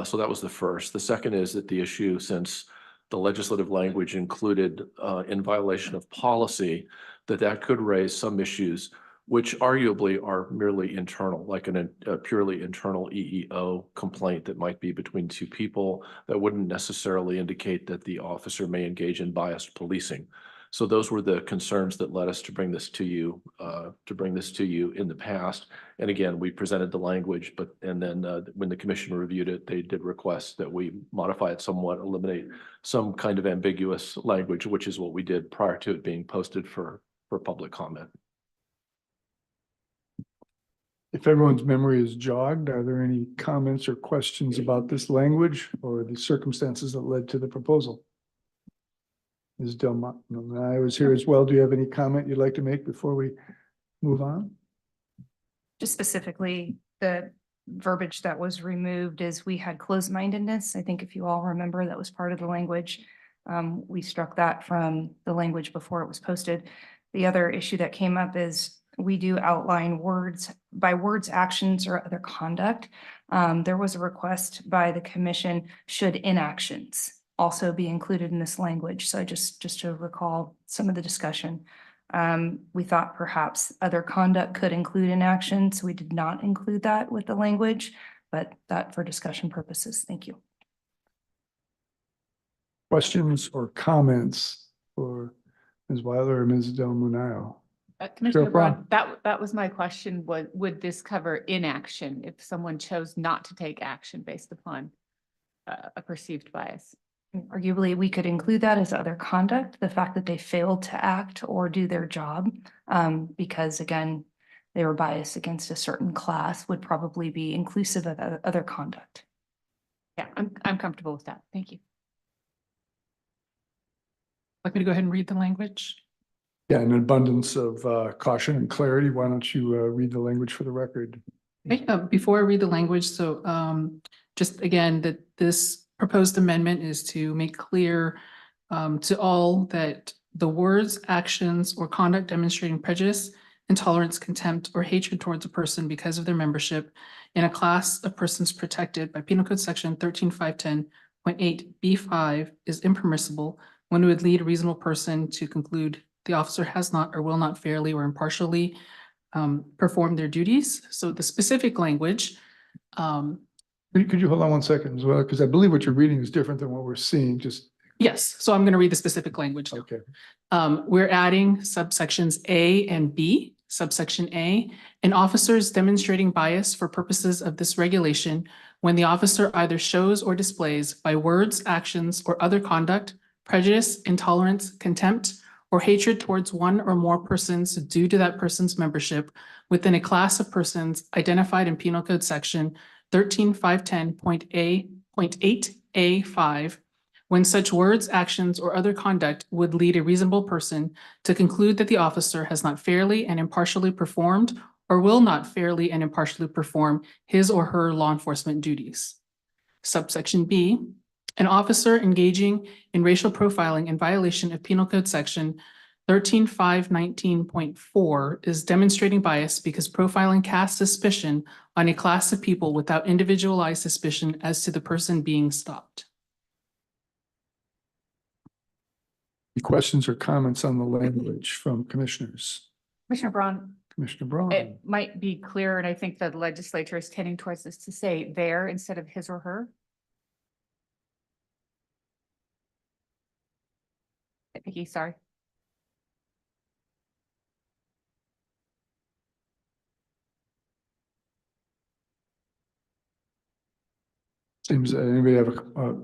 So that was the first. The second is that the issue, since the legislative language included in violation of policy, that could raise some issues which arguably are merely internal, like a purely internal EEO complaint that might be between two people that wouldn't necessarily indicate that the officer may engage in biased policing. So those were the concerns that led us to bring this to you, in the past. And again, we presented the language, and then when the commission reviewed it, they did request that we modify it somewhat, eliminate some kind of ambiguous language, which is what we did prior to it being posted for public comment. If everyone's memory is jogged, are there any comments or questions about this language or the circumstances that led to the proposal? Ms. Delmont, I was here as well. Do you have any comment you'd like to make before we move on? Just specifically, the verbiage that was removed is we had closed-mindedness. I think if you all remember, that was part of the language. We struck that from the language before it was posted. The other issue that came up is we do outline words, actions, or other conduct. There was a request by the commission, should inactions also be included in this language? So just to recall some of the discussion. We thought perhaps other conduct could include inaction, so we did not include that with the language, but that for discussion purposes. Thank you. Questions or comments for Ms. Weiler or Ms. Del Munayo? Commissioner Braun. Braun, that was my question. Would this cover inaction if someone chose not to take action based upon a perceived bias? Arguably, we could include that as other conduct, the fact that they failed to act or do their job, because again, they were biased against a certain class would probably be inclusive of other conduct. Yeah, I'm comfortable with that. Thank you. Like me to go ahead and read the language? Yeah, in an abundance of caution and clarity, why don't you read the language for the record? Okay, before I read the language, so just again, that this proposed amendment is to make clear to all that the words, actions, or conduct demonstrating prejudice, intolerance, contempt, or hatred towards a person because of their membership in a class of persons protected by Penal Code Section 13-510.8 B5 is impermissible when it would lead a reasonable person to conclude the officer has not or will not fairly or impartially perform their duties. So the specific language. Could you hold on 1 second as well? Because I believe what you're reading is different than what we're seeing. Just Yes, so I'm going to read the specific language now. okay. We're adding subsections A and B. Subsection A, an officer's demonstrating bias for purposes of this regulation when the officer either shows or displays by words, actions, or other conduct, prejudice, intolerance, contempt, or hatred towards one or more persons due to that person's membership within a class of persons identified in Penal Code Section 13-510.8A5, when such words, actions, or other conduct would lead a reasonable person to conclude that the officer has not fairly and impartially performed or will not fairly and impartially perform his or her law enforcement duties. Subsection B, an officer engaging in racial profiling in violation of Penal Code Section 13-519.4 is demonstrating bias because profiling casts suspicion on a class of people without individualized suspicion as to the person being stopped. Any questions or comments on the language from commissioners? Commissioner Braun, Commissioner Braun. it might be clear, and I think the legislature is tending towards this to say their instead of his or her. Vicky, sorry. Seems anybody have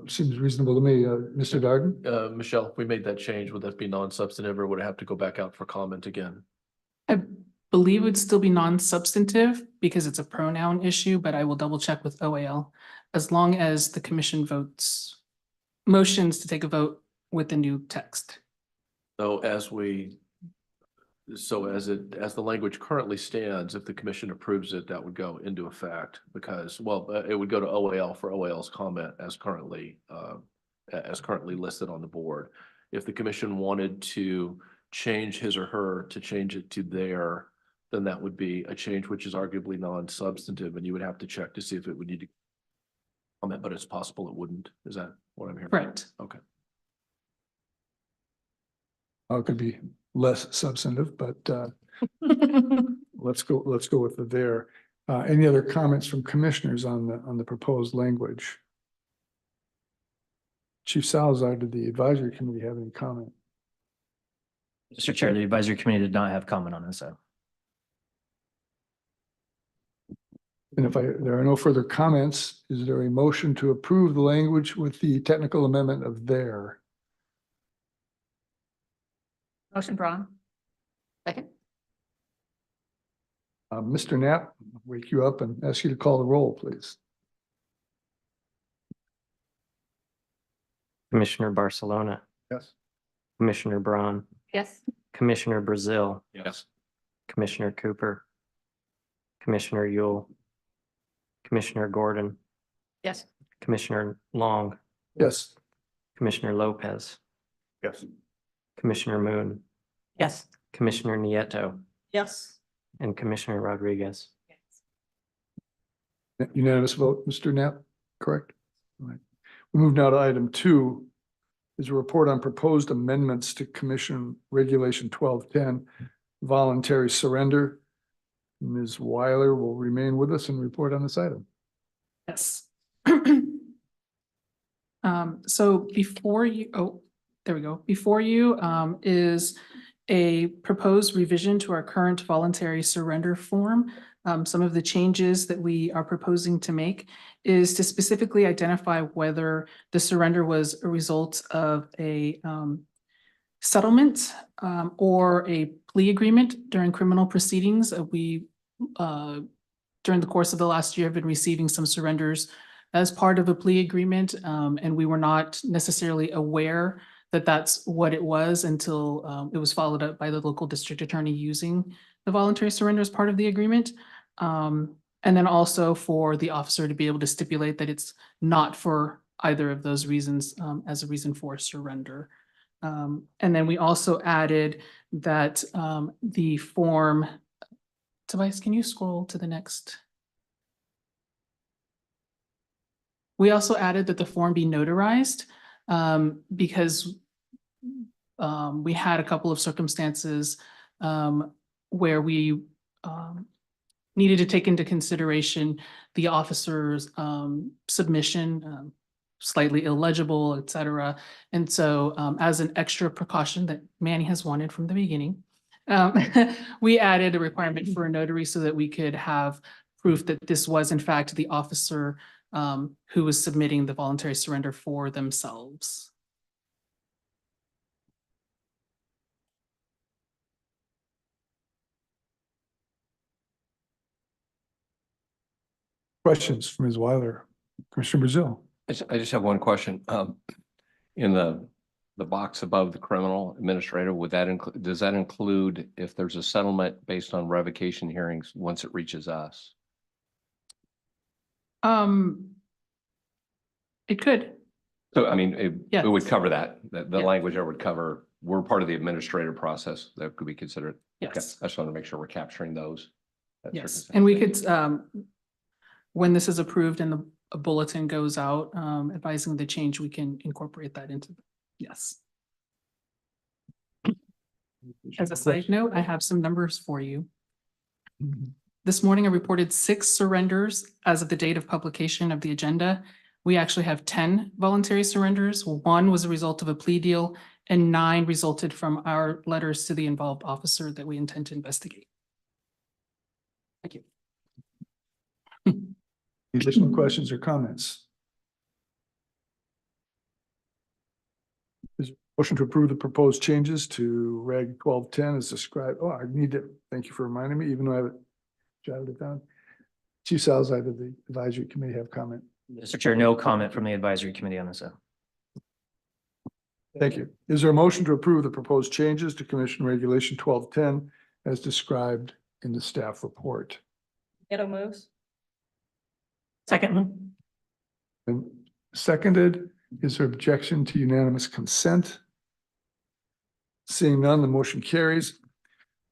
seems reasonable to me. Mr. Darden? Michelle, if we made that change, would that be non-substantive or would it have to go back out for comment again? I believe it would still be non-substantive because it's a pronoun issue, but I will double check with OAL as long as the commission motions to take a vote with the new text. So as the language currently stands, if the commission approves it, that would go into effect because, well, it would go to OAL for OAL's comment as currently listed on the board. If the commission wanted to change his or her to change it to their, then that would be a change which is arguably non-substantive and you would have to check to see if it would need to comment, but it's possible it wouldn't. Is that what I'm hearing? Correct. Okay. It could be less substantive, but let's go with the there. Any other comments from commissioners on the proposed language? Chief Salazar, did the advisory committee have any comment? Mr. Chair, the advisory committee did not have comment on this. So. And if there are no further comments, is there a motion to approve the language with the technical amendment of there? Motion Braun. Second. Mr. Knapp, I'll wake you up and ask you to call the roll, please. Commissioner Barcelona, Yes. Commissioner Braun, Yes. Commissioner Brazil, Yes. Commissioner Cooper, Commissioner Yule, Commissioner Gordon, Yes. Commissioner Long, Yes. Commissioner Lopez, Yes. Commissioner Moon, Yes. Commissioner Nieto, Yes. and Commissioner Rodriguez. Unanimous vote, Mr. Knapp, correct? All right. We move now to item 2, is a report on proposed amendments to Commission Regulation 1210, voluntary surrender. Ms. Weiler will remain with us and report on this item. Yes. So before you, oh, there we go. Before you, is a proposed revision to our current voluntary surrender form. Some of the changes that we are proposing to make is to specifically identify whether the surrender was a result of a settlement or a plea agreement during criminal proceedings. We during the course of the last year have been receiving some surrenders as part of a plea agreement, and we were not necessarily aware that that's what it was until it was followed up by the local district attorney using the voluntary surrender as part of the agreement. And then also for the officer to be able to stipulate that it's not for either of those reasons as a reason for surrender. And then we also added that the form, Tobias, can you scroll to the next? We also added that the form be notarized because we had a couple of circumstances where we needed to take into consideration the officer's submission, slightly illegible, et cetera. And so as an extra precaution that Manny has wanted from the beginning, we added a requirement for a notary so that we could have proof that this was in fact the officer who was submitting the voluntary surrender for themselves. Questions from Ms. Weiler? Commissioner Brazil? I just have one question. In the box above the criminal administrator, would that include, does that include if there's a settlement based on revocation hearings once it reaches us? It could. So, I mean, it would Yes. cover that. The Yeah. language there would cover, we're part of the administrative process that could be considered. Okay, Yes. I just want to make sure we're capturing those. that Yes, circumstance. and we Thank could, you. when this is approved and a bulletin goes out, advising the change, we can incorporate that into, yes. As a side note, I have some numbers for you. This morning I reported 6 surrenders as of the date of publication of the agenda. We actually have 10 voluntary surrenders. 1 was a result of a plea deal and 9 resulted from our letters to the involved officer that we intend to investigate. Thank you. Additional questions or comments? Is there a motion to approve the proposed changes to Reg 1210 as described? Oh, I need to, thank you for reminding me, even though I haven't jotted it down. Chief Salzai, did the advisory committee have comment? Mr. Chair, no comment from the advisory committee on this. Thank you. Is there a motion to approve the proposed changes to Commission Regulation 1210 as described in the staff report? Nieto moves. Second one. And seconded, is there objection to unanimous consent? Seeing none, the motion carries.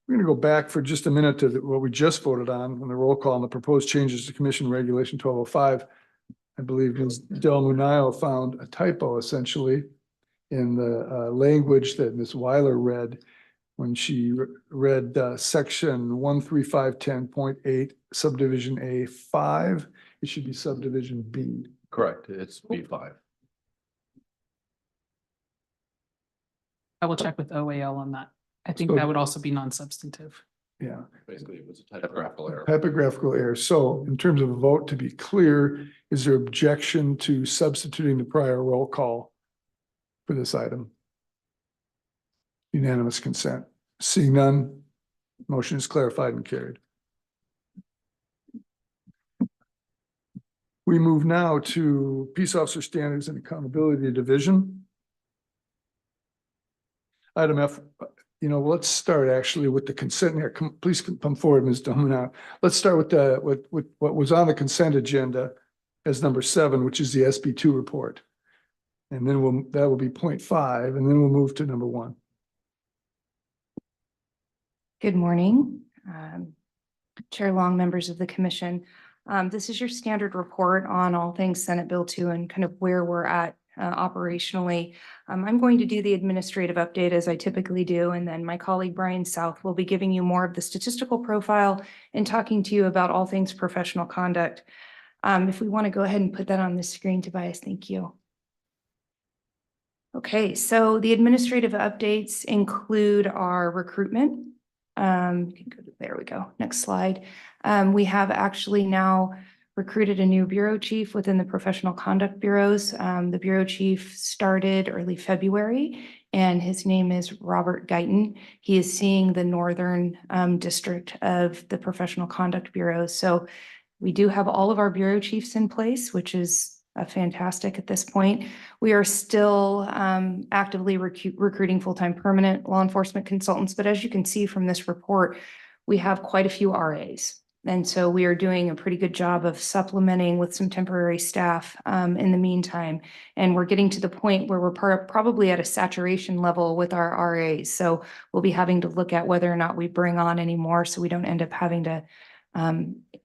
We're going to go back for just a minute to what we just voted on the roll call on the proposed changes to Commission Regulation 1205. I believe Ms. Del Munayo found a typo essentially in the language that Ms. Weiler read when she read section 13510.8 subdivision A5. It should be subdivision B. Correct. It's B5. I will check with OAL on that. I think So- that would also be non-substantive. Yeah. Basically, it was a typographical error. Typographical error. So in terms of a vote, to be clear, is there objection to substituting the prior roll call for this item? Unanimous consent. Seeing none, motion is clarified and carried. We move now to Peace Officer Standards and Accountability Division. Item F, let's start actually with the consent here. Please come forward, Ms. Domina. Let's start with what was on the consent agenda as number 7, which is the SB2 report. And then that will be 0.5, and then we'll move to number 1. Good morning, Chair Long, members of the commission. This is your standard report on all things Senate Bill 2 and kind of where we're at operationally. I'm going to do the administrative update as I typically do, and then my colleague Brian South will be giving you more of the statistical profile and talking to you about all things professional conduct. If we want to go ahead and put that on the screen, Tobias, thank you. Okay, so the administrative updates include our recruitment. There we go. Next slide. We have actually now recruited a new bureau chief within the professional conduct bureaus. The bureau chief started early February, and his name is Robert Guyton. He is seeing the northern district of the professional conduct bureaus. So we do have all of our bureau chiefs in place, which is fantastic at this point. We are still actively recruiting full-time permanent law enforcement consultants, but as you can see from this report, we have quite a few RAs. And so we are doing a pretty good job of supplementing with some temporary staff in the meantime. And we're getting to the point where we're probably at a saturation level with our RAs. So we'll be having to look at whether or not we bring on any more so we don't end up having to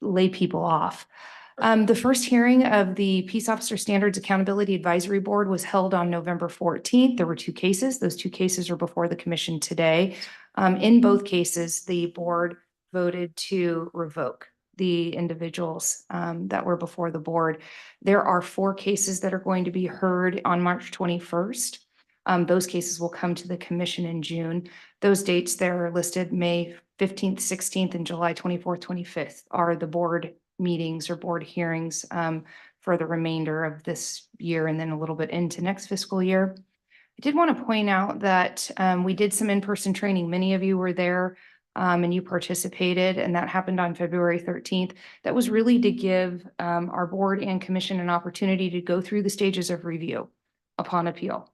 lay people off. The first hearing of the Peace Officer Standards Accountability Advisory Board was held on November 14th. There were 2 cases. Those 2 cases are before the commission today. In both cases, the board voted to revoke the individuals that were before the board. There are 4 cases that are going to be heard on March 21st. Those cases will come to the commission in June. Those dates there are listed May 15th, 16th, and July 24th, 25th are the board meetings or board hearings for the remainder of this year and then a little bit into next fiscal year. I did want to point out that we did some in-person training. Many of you were there and you participated, and that happened on February 13th. That was really to give our board and commission an opportunity to go through the stages of review upon appeal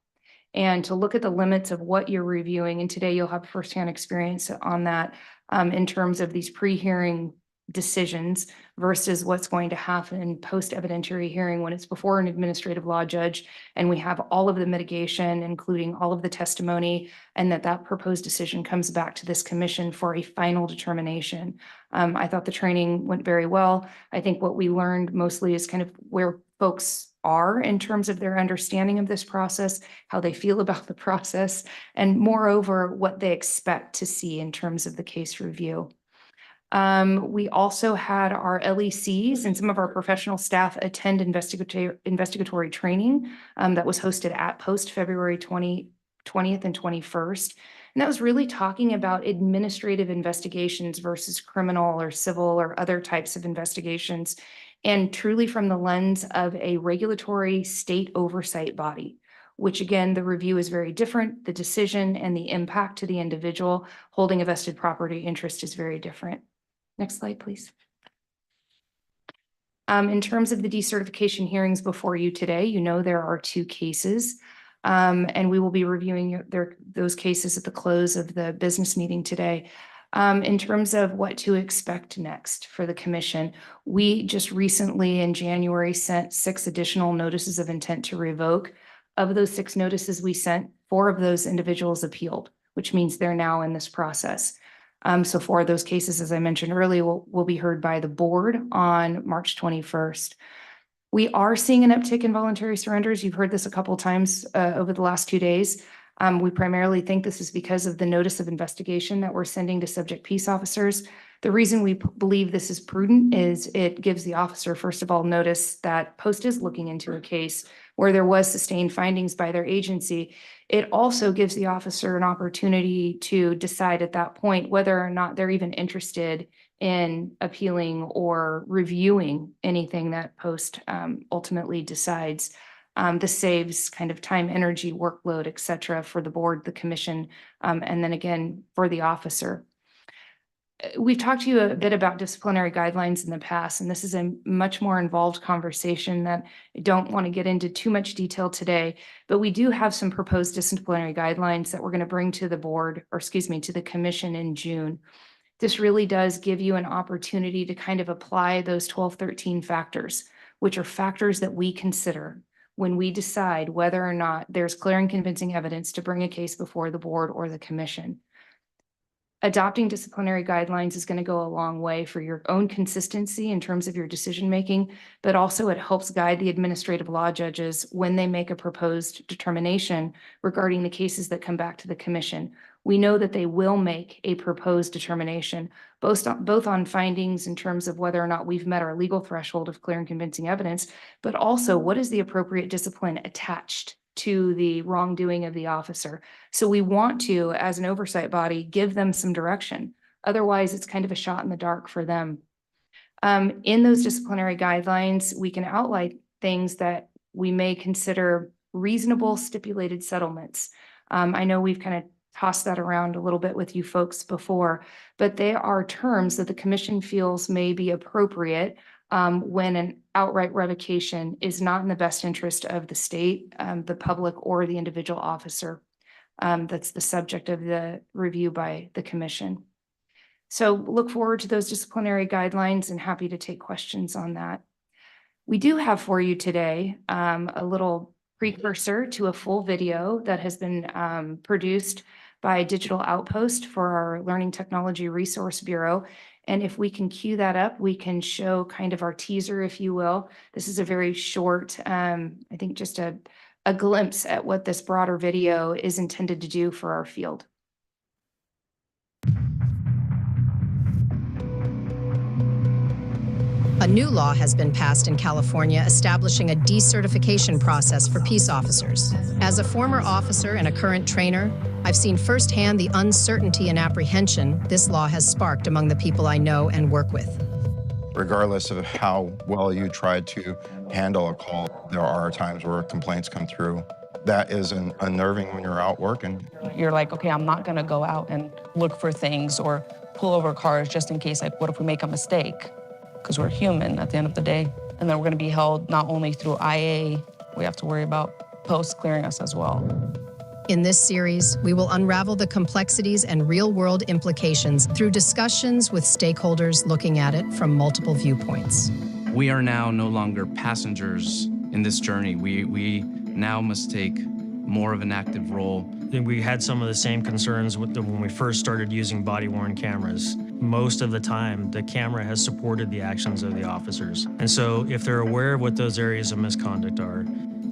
and to look at the limits of what you're reviewing. And today you'll have firsthand experience on that in terms of these pre-hearing decisions versus what's going to happen post-evidentiary hearing when it's before an administrative law judge and we have all of the mitigation, including all of the testimony, and that proposed decision comes back to this commission for a final determination. I thought the training went very well. I think what we learned mostly is kind of where folks are in terms of their understanding of this process, how they feel about the process, and moreover, what they expect to see in terms of the case review. We also had our LECs and some of our professional staff attend investigatory training that was hosted at Post February 20th and 21st. And that was really talking about administrative investigations versus criminal or civil or other types of investigations, and truly from the lens of a regulatory state oversight body, which again, the review is very different. The decision and the impact to the individual holding a vested property interest is very different. Next slide, please. In terms of the decertification hearings before you today, you know there are 2 cases, and we will be reviewing those cases at the close of the business meeting today. In terms of what to expect next for the commission, we just recently in January sent 6 additional notices of intent to revoke. Of those 6 notices we sent, 4 of those individuals appealed, which means they're now in this process. So 4 of those cases, as I mentioned earlier, will be heard by the board on March 21st. We are seeing an uptick in voluntary surrenders. You've heard this a couple of times over the last 2 days. We primarily think this is because of the notice of investigation that we're sending to subject peace officers. The reason we believe this is prudent is it gives the officer, first of all, notice that Post is looking into a case where there was sustained findings by their agency. It also gives the officer an opportunity to decide at that point whether or not they're even interested in appealing or reviewing anything that Post ultimately decides. This saves kind of time, energy, workload, et cetera, for the board, the commission, and then again, for the officer. we've talked to you a bit about disciplinary guidelines in the past, and this is a much more involved conversation that I don't want to get into too much detail today, but we do have some proposed disciplinary guidelines that we're going to bring to the board, or excuse me, to the commission in June. This really does give you an opportunity to kind of apply those 12, 13 factors, which are factors that we consider when we decide whether or not there's clear and convincing evidence to bring a case before the board or the commission. Adopting disciplinary guidelines is going to go a long way for your own consistency in terms of your decision-making, but also it helps guide the administrative law judges when they make a proposed determination regarding the cases that come back to the commission. We know that they will make a proposed determination, both on findings in terms of whether or not we've met our legal threshold of clear and convincing evidence, but also what is the appropriate discipline attached to the wrongdoing of the officer. So we want to, as an oversight body, give them some direction. Otherwise, it's kind of a shot in the dark for them. In those disciplinary guidelines, we can outline things that we may consider reasonable stipulated settlements. I know we've kind of tossed that around a little bit with you folks before, but they are terms that the commission feels may be appropriate when an outright revocation is not in the best interest of the state, the public, or the individual officer. That's the subject of the review by the commission. So look forward to those disciplinary guidelines and happy to take questions on that. We do have for you today a little precursor to a full video that has been produced by Digital Outpost for our Learning Technology Resource Bureau. And if we can cue that up, we can show kind of our teaser, if you will. This is a very short, I think just a glimpse at what this broader video is intended to do for our field. A new law has been passed in California establishing a decertification process for peace officers. As a former officer and a current trainer, I've seen firsthand the uncertainty and apprehension this law has sparked among the people I know and work with. Regardless of how well you try to handle a call, there are times where complaints come through. That is unnerving when you're out working. You're like, okay, I'm not gonna go out and look for things or pull over cars just in case, like, what if we make a mistake? Because we're human at the end of the day. And then we're gonna be held not only through IA, we have to worry about post clearing us as well. In this series, we will unravel the complexities and real-world implications through discussions with stakeholders looking at it from multiple viewpoints. We are now no longer passengers in this journey. We now must take more of an active role. We had some of the same concerns when we first started using body-worn cameras. Most of the time, the camera has supported the actions of the officers. And so if they're aware of what those areas of misconduct are,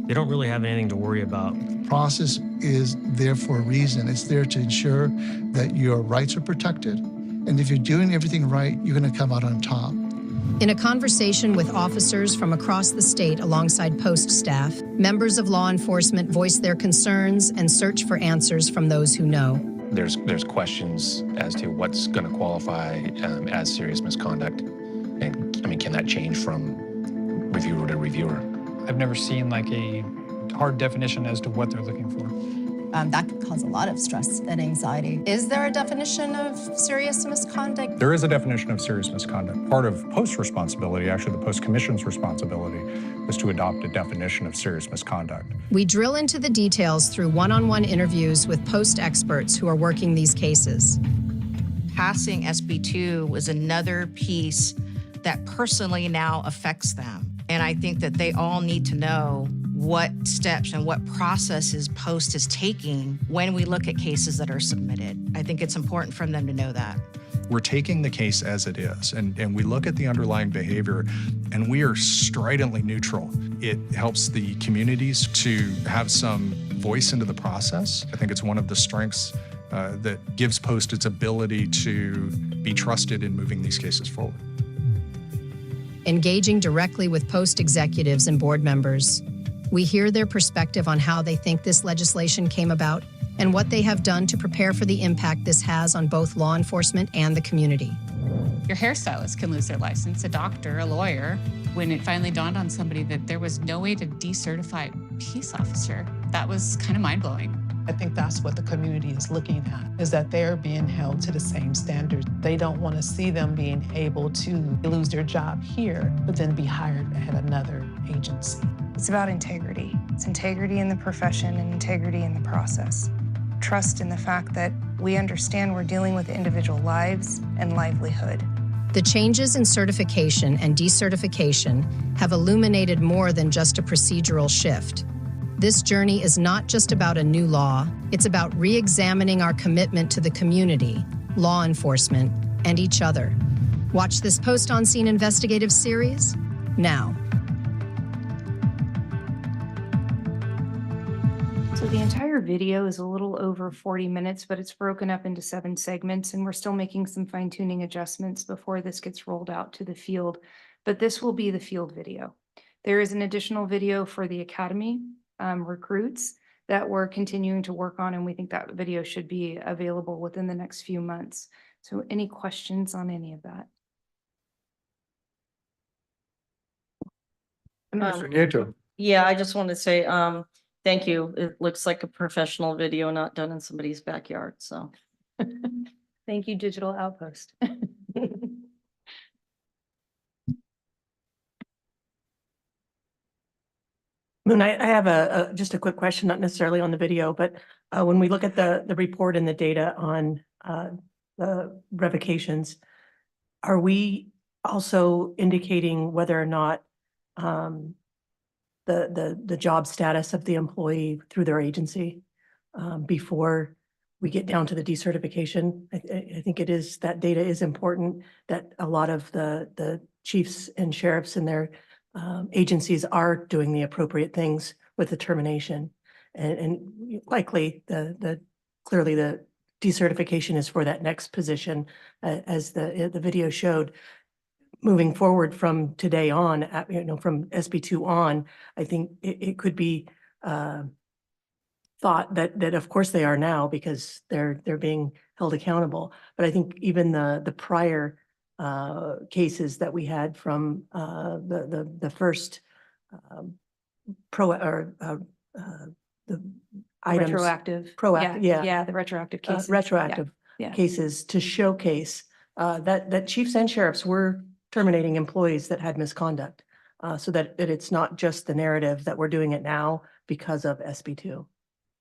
they don't really have anything to worry about. Process is there for a reason. It's there to ensure that your rights are protected. And if you're doing everything right, you're going to come out on top. In a conversation with officers from across the state alongside Post staff, members of law enforcement voice their concerns and search for answers from those who know. There's questions as to what's going to qualify as serious misconduct. And I mean, can that change from reviewer to reviewer? I've never seen like a hard definition as to what they're looking for. That could cause a lot of stress and anxiety. Is there a definition of serious misconduct? There is a definition of serious misconduct. Part of Post's responsibility, actually the Post Commission's responsibility, is to adopt a definition of serious misconduct. We drill into the details through one-on-one interviews with Post experts who are working these cases. Passing SB 2 was another piece that personally now affects them. And I think that they all need to know what steps and what processes Post is taking when we look at cases that are submitted. I think it's important for them to know that. We're taking the case as it is, and we look at the underlying behavior, and we are stridently neutral. It helps the communities to have some voice into the process. I think it's one of the strengths that gives Post its ability to be trusted in moving these cases forward. Engaging directly with Post executives and board members, we hear their perspective on how they think this legislation came about and what they have done to prepare for the impact this has on both law enforcement and the community. Your hairstylist can lose their license, a doctor, a lawyer. When it finally dawned on somebody that there was no way to decertify a peace officer, that was kind of mind-blowing. I think that's what the community is looking at, is that they're being held to the same standards. They don't want to see them being able to lose their job here, but then be hired at another agency. It's about integrity. It's integrity in the profession and integrity in the process. Trust in the fact that we understand we're dealing with individual lives and livelihood. The changes in certification and decertification have illuminated more than just a procedural shift. This journey is not just about a new law, it's about re-examining our commitment to the community, law enforcement, and each other. Watch this post-on-scene investigative series now. So the entire video is a little over 40 minutes, but it's broken up into 7 segments, and we're still making some fine-tuning adjustments before this gets rolled out to the field. But this will be the field video. There is an additional video for the academy recruits that we're continuing to work on, and we think that video should be available within the next few months. So any questions on any of that? Mr. Nieto. Yeah, I just want to say, thank you. It looks like a professional video, not done in somebody's backyard, so. Thank you, Digital Outpost. Moon, I have just a quick question, not necessarily on the video, but when we look at the report and the data on the revocations, are we also indicating whether or not the job status of the employee through their agency before we get down to the decertification? I think it is, that data is important, that a lot of the chiefs and sheriffs and their agencies are doing the appropriate things with the termination. And likely clearly the decertification is for that next position, as the video showed. Moving forward from today on, from SB2 on, I think it could be thought that of course they are now because they're being held accountable. But I think even the prior cases that we had from the first the items. Retroactive. Proactive, yeah. Yeah, the retroactive cases. Retroactive Yeah. cases to showcase that chiefs and sheriffs were terminating employees that had misconduct, so that it's not just the narrative that we're doing it now because of SB2.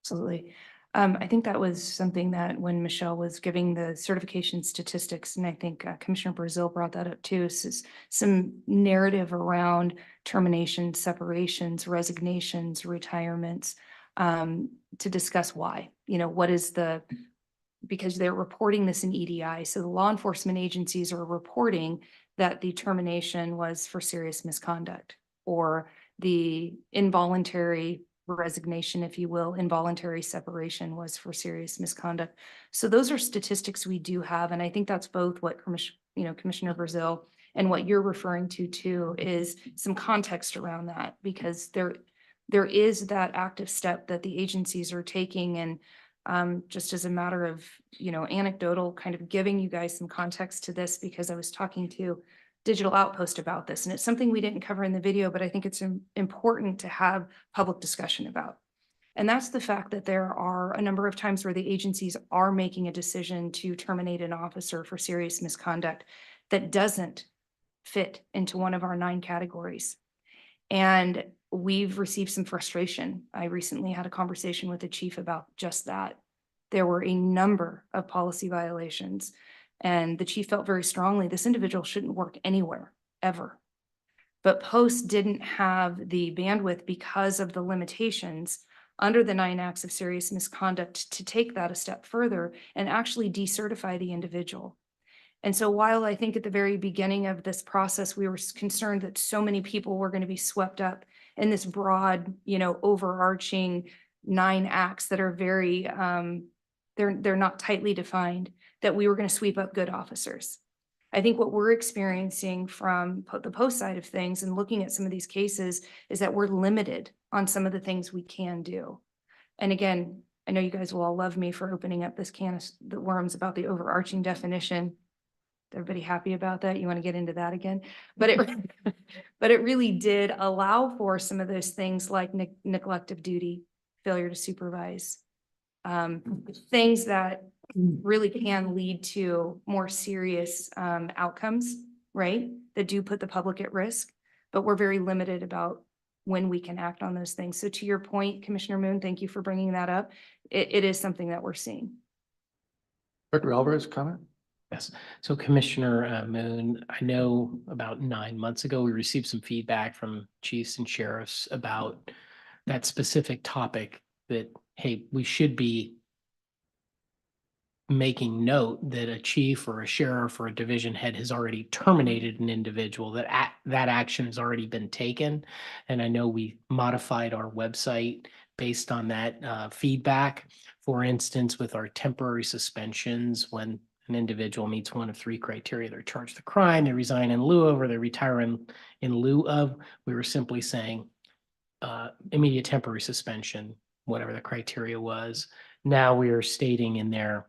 Absolutely. I think that was something that when Michelle was giving the certification statistics, and I think Commissioner Brazil brought that up too, is some narrative around terminations, separations, resignations, retirements, to discuss why, what is because they're reporting this in EDI. So the law enforcement agencies are reporting that the termination was for serious misconduct, or the involuntary resignation, if you will, involuntary separation was for serious misconduct. So those are statistics we do have. And I think that's both what Commissioner Brazil and what you're referring to too, is some context around that, because there is that active step that the agencies are taking. And just as a matter of, anecdotal, kind of giving you guys some context to this, because I was talking to Digital Outpost about this, and it's something we didn't cover in the video, but I think it's important to have public discussion about. And that's the fact that there are a number of times where the agencies are making a decision to terminate an officer for serious misconduct that doesn't fit into one of our 9 categories. And we've received some frustration. I recently had a conversation with the chief about just that. There were a number of policy violations, and the chief felt very strongly this individual shouldn't work anywhere, ever. But Post didn't have the bandwidth because of the limitations under the 9 acts of serious misconduct to take that a step further and actually decertify the individual. And so while I think at the very beginning of this process, we were concerned that so many people were going to be swept up in this broad, overarching 9 acts that are very, they're not tightly defined, that we were going to sweep up good officers. I think what we're experiencing from the Post side of things and looking at some of these cases is that we're limited on some of the things we can do. And again, I know you guys will all love me for opening up this can of the worms about the overarching definition. Everybody happy about that? You want to get into that again? But it really did allow for some of those things like neglect of duty, failure to supervise, things that really can lead to more serious outcomes, right? That do put the public at risk, but we're very limited about when we can act on those things. So to your point, Commissioner Moon, thank you for bringing that up. It is something that we're seeing. Director Alvarez, comment? Yes. So Commissioner Moon, I know about 9 months ago, we received some feedback from chiefs and sheriffs about that specific topic that, hey, we should be making note that a chief or a sheriff or a division head has already terminated an individual, that that action has already been taken. And I know we modified our website based on that feedback. For instance, with our temporary suspensions, when an individual meets one of 3 criteria, they're charged the crime, they resign in lieu of, or they retire in lieu of, we were simply saying immediate temporary suspension, whatever the criteria was. Now we are stating in there,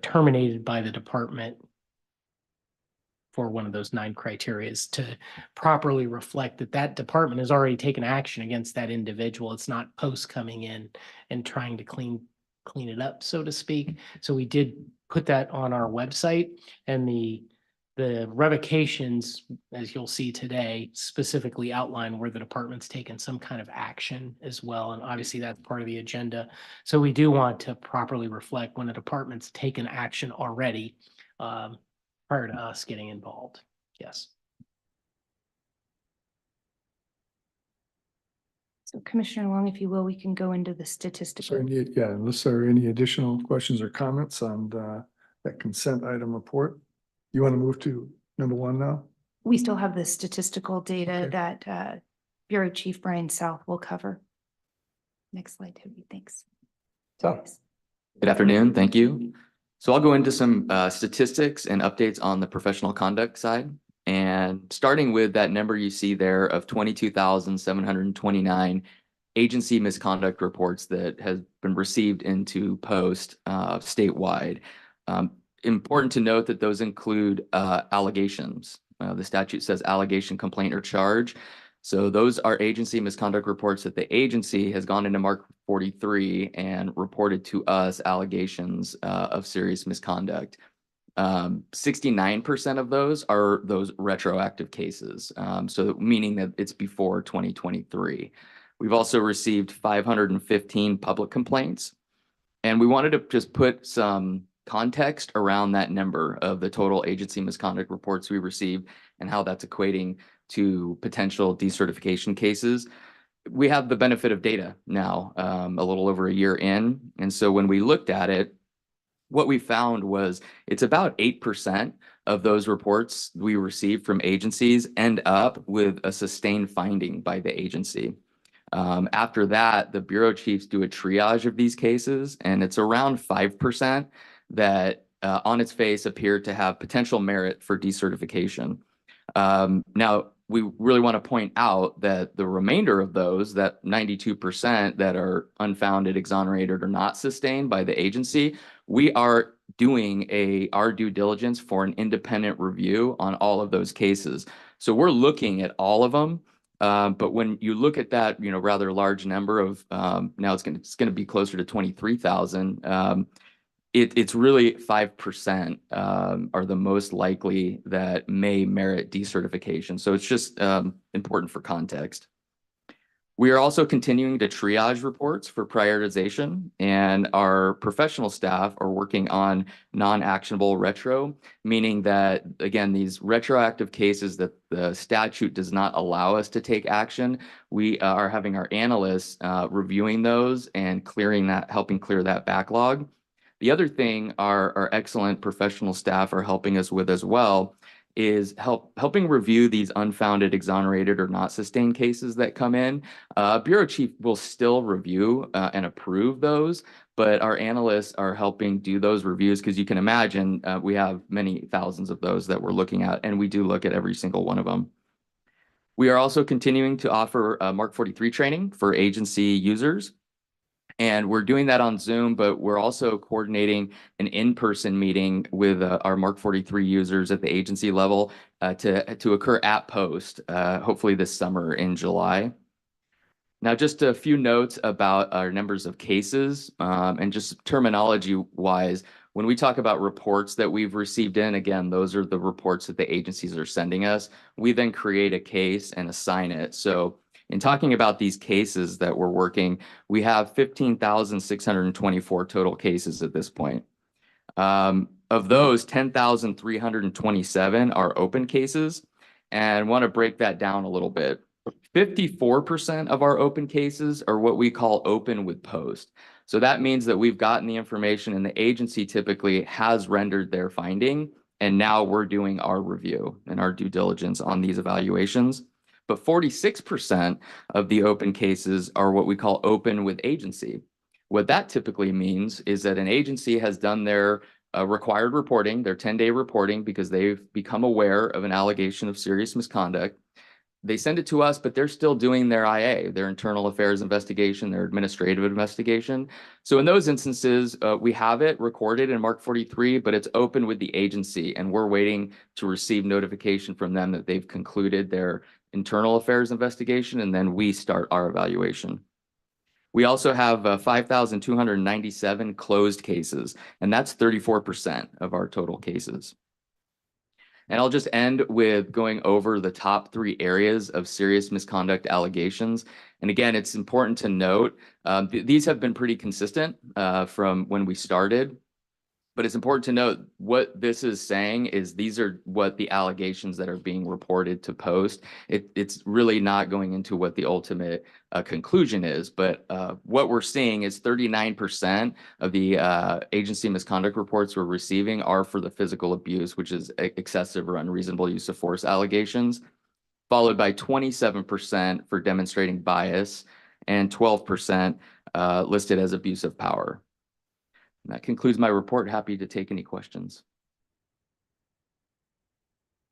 terminated by the department for one of those 9 criterias, to properly reflect that that department has already taken action against that individual. It's not post coming in and trying to clean it up, so to speak. So we did put that on our website, and the revocations, as you'll see today, specifically outline where the department's taken some kind of action as well. And obviously that's part of the agenda. So we do want to properly reflect when a department's taken action already prior to us getting involved. Yes. So Commissioner Long, if you will, we can go into the statistical. Unless there are any additional questions or comments on that consent item report. You want to move to number 1 now? We still have the statistical data Okay. that Bureau Chief Brian South will cover. Next slide, Toby. Thanks. So, Good afternoon. Thank you. So I'll go into some statistics and updates on the professional conduct side. And starting with that number you see there of 22,729 agency misconduct reports that has been received into post statewide. Important to note that those include allegations. The statute says allegation, complaint, or charge. So those are agency misconduct reports that the agency has gone into Mark 43 and reported to us allegations of serious misconduct. 69% of those are those retroactive cases. So meaning that it's before 2023. We've also received 515 public complaints, and we wanted to just put some context around that number of the total agency misconduct reports we received and how that's equating to potential decertification cases. We have the benefit of data now, a little over a year in. And so when we looked at it, what we found was it's about 8% of those reports we received from agencies end up with a sustained finding by the agency. After that, the bureau chiefs do a triage of these cases, and it's around 5% that on its face appear to have potential merit for decertification. Now, we really want to point out that the remainder of those, that 92% that are unfounded, exonerated, or not sustained by the agency, we are doing our due diligence for an independent review on all of those cases. So we're looking at all of them. But when you look at that, rather large number of, now it's going to be closer to 23,000. It's really 5% are the most likely that may merit decertification. So it's just important for context. We are also continuing to triage reports for prioritization, and our professional staff are working on non-actionable retro, meaning that, again, these retroactive cases that the statute does not allow us to take action, we are having our analysts reviewing those and helping clear that backlog. The other thing our excellent professional staff are helping us with as well is helping review these unfounded, exonerated, or not sustained cases that come in. Bureau chief will still review and approve those, but our analysts are helping do those reviews because you can imagine we have many thousands of those that we're looking at, and we do look at every single one of them. We are also continuing to offer Mark 43 training for agency users. And we're doing that on Zoom, but we're also coordinating an in-person meeting with our Mark 43 users at the agency level to occur at post, hopefully this summer in July. Now, just a few notes about our numbers of cases, and just terminology wise, when we talk about reports that we've received in, again, those are the reports that the agencies are sending us. We then create a case and assign it. So in talking about these cases that we're working, we have 15,624 total cases at this point. Of those, 10,327 are open cases, and want to break that down a little bit. 54% of our open cases are what we call open with post. So that means that we've gotten the information and the agency typically has rendered their finding, and now we're doing our review and our due diligence on these evaluations. But 46% of the open cases are what we call open with agency. What that typically means is that an agency has done their required reporting, their 10-day reporting, because they've become aware of an allegation of serious misconduct. They send it to us, but they're still doing their IA, their internal affairs investigation, their administrative investigation. So in those instances, we have it recorded in MARC 43, but it's open with the agency, and we're waiting to receive notification from them that they've concluded their internal affairs investigation, and then we start our evaluation. We also have 5,297 closed cases, and that's 34% of our total cases. And I'll just end with going over the top 3 areas of serious misconduct allegations. And again, it's important to note, these have been pretty consistent from when we started. But it's important to note what this is saying is these are what the allegations that are being reported to post. It's really not going into what the ultimate conclusion is, but what we're seeing is 39% of the agency misconduct reports we're receiving are for the physical abuse, which is excessive or unreasonable use of force allegations, followed by 27% for demonstrating bias and 12% listed as abuse of power. And that concludes my report. Happy to take any questions.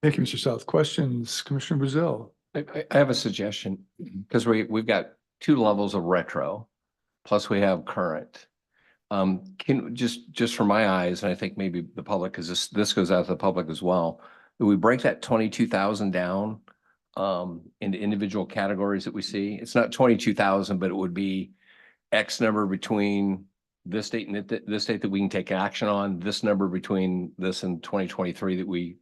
Thank you, Mr. South. Questions, Commissioner Brazil? I have a suggestion, because we've got 2 levels of retro, plus we have current. Can just for my eyes, and I think maybe the public, because this goes out to the public as well, that we break that 22,000 down into individual categories that we see. It's not 22,000, but it would be X number between this date and this date that we can take action on, this number between this and 2023 that we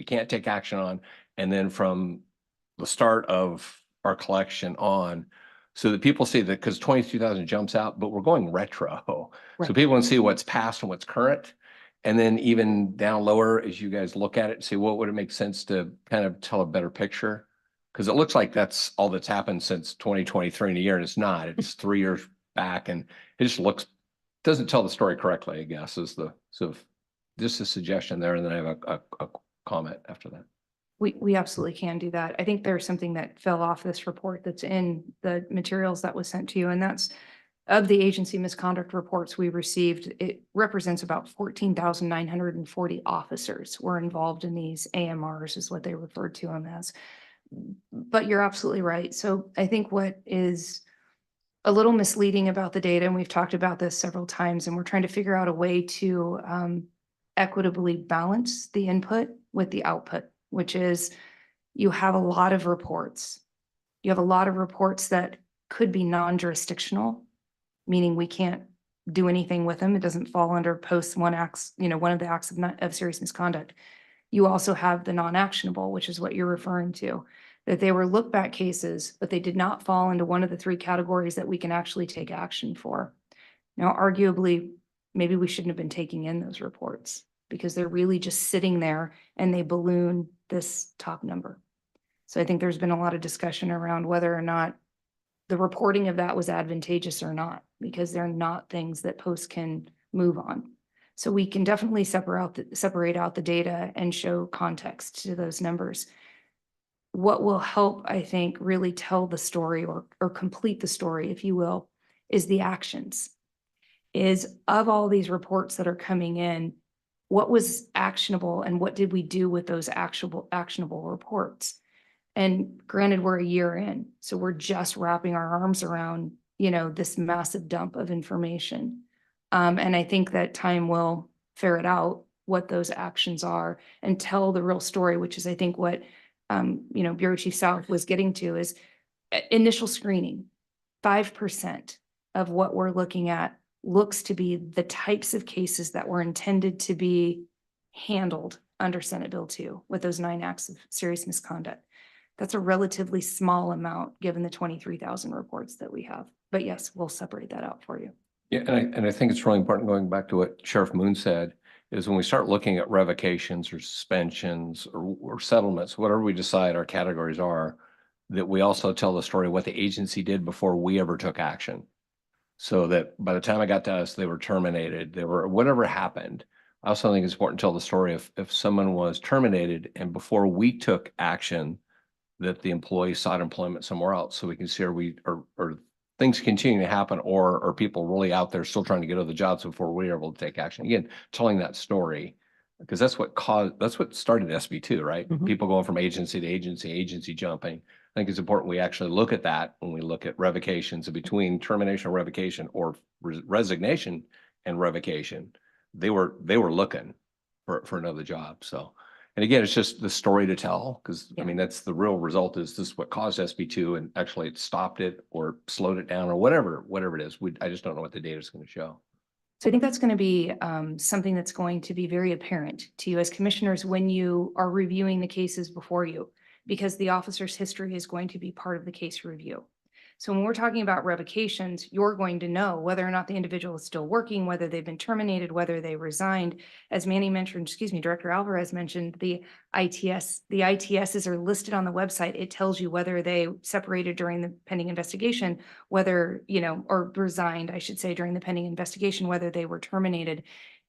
can't take action on, and then from the start of our collection on, so that people see that, because 22,000 jumps out, but we're going retro. Right. So people can see what's past and what's current. And then even down lower, as you guys look at it, see what would it make sense to kind of tell a better picture? Because it looks like that's all that's happened since 2023 in a year, and it's not. It's 3 years back, and it just doesn't tell the story correctly, I guess, is the sort of just a suggestion there, and then I have a comment after that. We absolutely can do that. I think there's something that fell off this report that's in the materials that was sent to you, and that's of the agency misconduct reports we received, it represents about 14,940 officers were involved in these AMRs, is what they referred to them as. But you're absolutely right. So I think what is a little misleading about the data, and we've talked about this several times, and we're trying to figure out a way to equitably balance the input with the output, which is you have a lot of reports. You have a lot of reports that could be non-jurisdictional, meaning we can't do anything with them. It doesn't fall under post one acts, one of the acts of serious misconduct. You also have the non-actionable, which is what you're referring to, that they were look back cases, but they did not fall into one of the 3 categories that we can actually take action for. Now, arguably, maybe we shouldn't have been taking in those reports because they're really just sitting there and they balloon this top number. So I think there's been a lot of discussion around whether or not the reporting of that was advantageous or not, because they're not things that post can move on. So we can definitely separate out the data and show context to those numbers. What will help, I think, really tell the story or complete the story, if you will, is the actions. Is of all these reports that are coming in, what was actionable and what did we do with those actionable reports? And granted, we're a year in, so we're just wrapping our arms around, this massive dump of information. And I think that time will ferret out what those actions are and tell the real story, which is, I think, what, Bureau Chief South was getting to is initial screening, 5% of what we're looking at looks to be the types of cases that were intended to be handled under Senate Bill 2 with those 9 acts of serious misconduct. That's a relatively small amount given the 23,000 reports that we have. But yes, we'll separate that out for you. Yeah, and I think it's really important, going back to what Sheriff Moon said, is when we start looking at revocations or suspensions or settlements, whatever we decide our categories are, that we also tell the story of what the agency did before we ever took action. So that by the time it got to us, they were terminated, they were, whatever happened. I also think it's important to tell the story if someone was terminated and before we took action, that the employee sought employment somewhere else. So we can see are things continue to happen, or are people really out there still trying to get other jobs before we're able to take action? Again, telling that story, because that's what started SB2, right? People going from agency to agency, agency jumping. I think it's important we actually look at that when we look at revocations. Between termination and revocation, or resignation and revocation, they were looking for another job. So, and again, it's just the story to tell, because I mean, that's the real result. Is this what caused SB2, and actually it stopped it or slowed it down or whatever it is. I just don't know what the data is going to show. So I think that's going to be something that's going to be very apparent to you as commissioners when you are reviewing the cases before you, because the officer's history is going to be part of the case review. So when we're talking about revocations, you're going to know whether or not the individual is still working, whether they've been terminated, whether they resigned. As Manny mentioned, Director Alvarez mentioned, the ITSs are listed on the website. It tells you whether they separated during the pending investigation, whether, or resigned, I should say, during the pending investigation, whether they were terminated.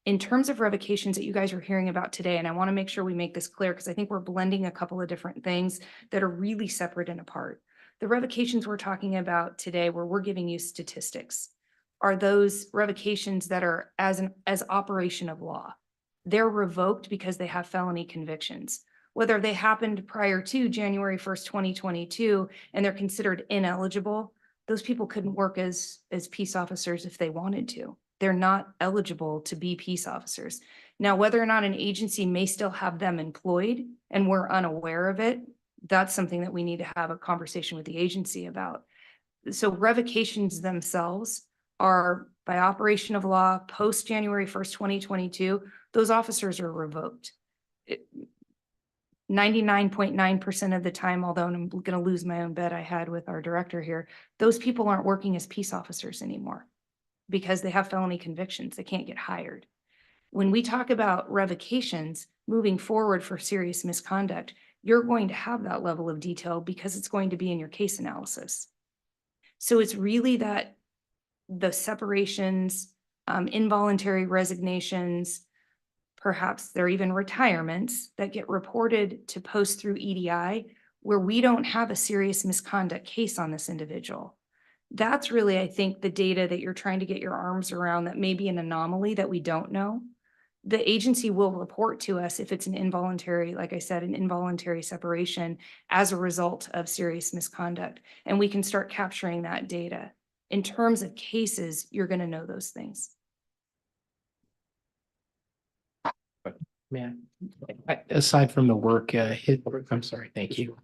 In terms of revocations that you guys are hearing about today, and I want to make sure we make this clear, because I think we're blending a couple of different things that are really separate and apart. The revocations we're talking about today, where we're giving you statistics, are those revocations that are as operation of law. They're revoked because they have felony convictions. Whether they happened prior to January 1st, 2022, and they're considered ineligible, those people couldn't work as peace officers if they wanted to. They're not eligible to be peace officers. Now, whether or not an agency may still have them employed and we're unaware of it, that's something that we need to have a conversation with the agency about. So revocations themselves are, by operation of law, post January 1st, 2022, those officers are revoked. 99.9% of the time, although I'm going to lose my own bet I had with our director here, those people aren't working as peace officers anymore because they have felony convictions. They can't get hired. When we talk about revocations moving forward for serious misconduct, you're going to have that level of detail because it's going to be in your case analysis. So it's really that the separations, involuntary resignations, perhaps there are even retirements that get reported to post through EDI where we don't have a serious misconduct case on this individual. That's really, I think, the data that you're trying to get your arms around, that may be an anomaly that we don't know. The agency will report to us if it's an involuntary, like I said, an involuntary separation as a result of serious misconduct. And we can start capturing that data. In terms of cases, you're going to know those things. Man, aside from the work, I'm sorry, thank you.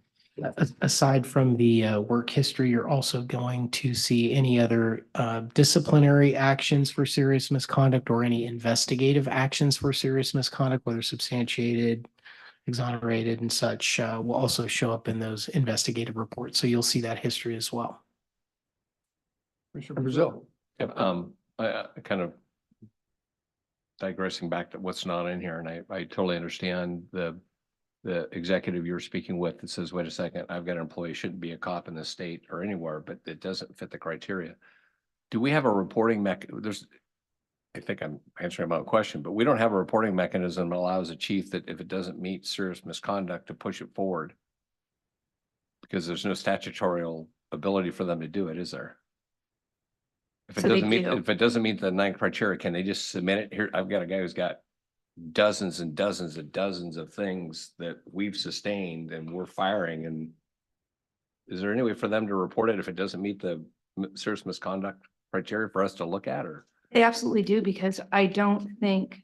Aside from the work history, you're also going to see any other disciplinary actions for serious misconduct or any investigative actions for serious misconduct, whether substantiated, exonerated, and such, will also show up in those investigative reports. So you'll see that history as well. Commissioner Brazil. I kind of digressing back to what's not in here, and I totally understand the executive you're speaking with that says, wait a second, I've got an employee, shouldn't be a cop in the state or anywhere, but it doesn't fit the criteria. Do we have a reporting mechanism? I think I'm answering my own question, but we don't have a reporting mechanism that allows a chief that if it doesn't meet serious misconduct to push it forward, because there's no statutorial ability for them to do it, is there? If it doesn't meet the 9 criteria, can they just submit it here? I've got a guy who's got dozens and dozens and dozens of things that we've sustained and we're firing. And is there any way for them to report it if it doesn't meet the serious misconduct criteria for us to look at? Or They absolutely do, because I don't think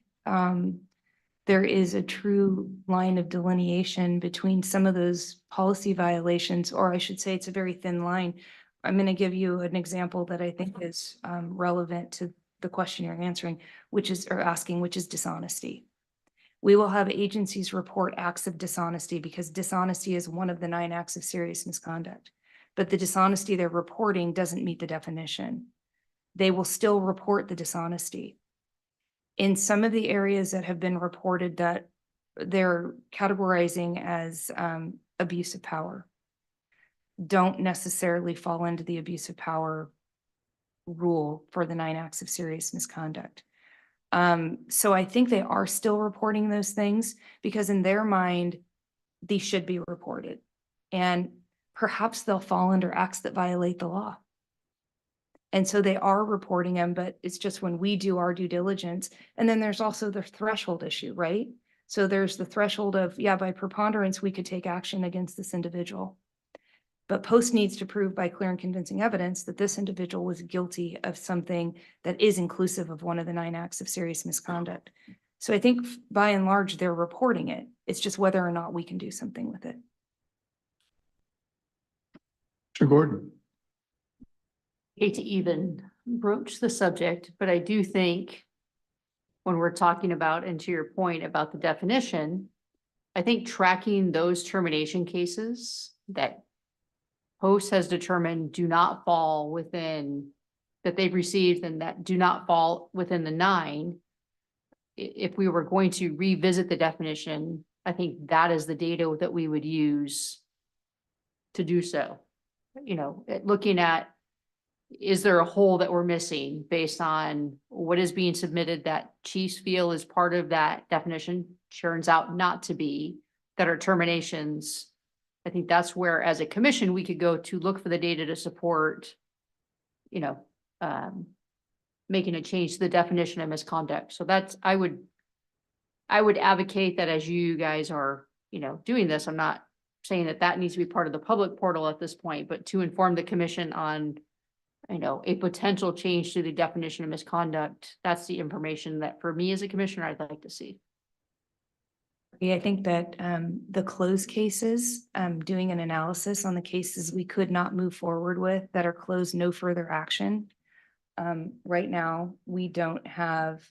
there is a true line of delineation between some of those policy violations, or I should say it's a very thin line. I'm going to give you an example that I think is relevant to the question you're answering, which is dishonesty. We will have agencies report acts of dishonesty because dishonesty is one of the 9 acts of serious misconduct. But the dishonesty they're reporting doesn't meet the definition. They will still report the dishonesty. In some of the areas that have been reported that they're categorizing as abuse of power, don't necessarily fall into the abuse of power rule for the 9 acts of serious misconduct. So I think they are still reporting those things because in their mind, these should be reported. And perhaps they'll fall under acts that violate the law. And so they are reporting them, but it's just when we do our due diligence. And then there's also the threshold issue, right? So there's the threshold of, yeah, by preponderance, we could take action against this individual. But Post needs to prove by clear and convincing evidence that this individual was guilty of something that is inclusive of one of the 9 acts of serious misconduct. So I think by and large, they're reporting it. It's just whether or not we can do something with it. Mr. Gordon. Hate to even broach the subject, but I do think when we're talking about, and to your point about the definition, I think tracking those termination cases that Post has determined do not fall within, that they've received and that do not fall within the 9. If we were going to revisit the definition, I think that is the data that we would use to do so. You know, looking at, is there a hole that we're missing based on what is being submitted that chiefs feel is part of that definition? Turns out not to be, that are terminations. I think that's where, as a commission, we could go to look for the data to support, you know, making a change to the definition of misconduct. So that's, I would advocate that as you guys are, you know, doing this, I'm not saying that that needs to be part of the public portal at this point, but to inform the commission on, you know, a potential change to the definition of misconduct, that's the information that for me as a commissioner, I'd like to see. Yeah, I think that the closed cases, doing an analysis on the cases we could not move forward with that are closed, no further action. Right now, we don't have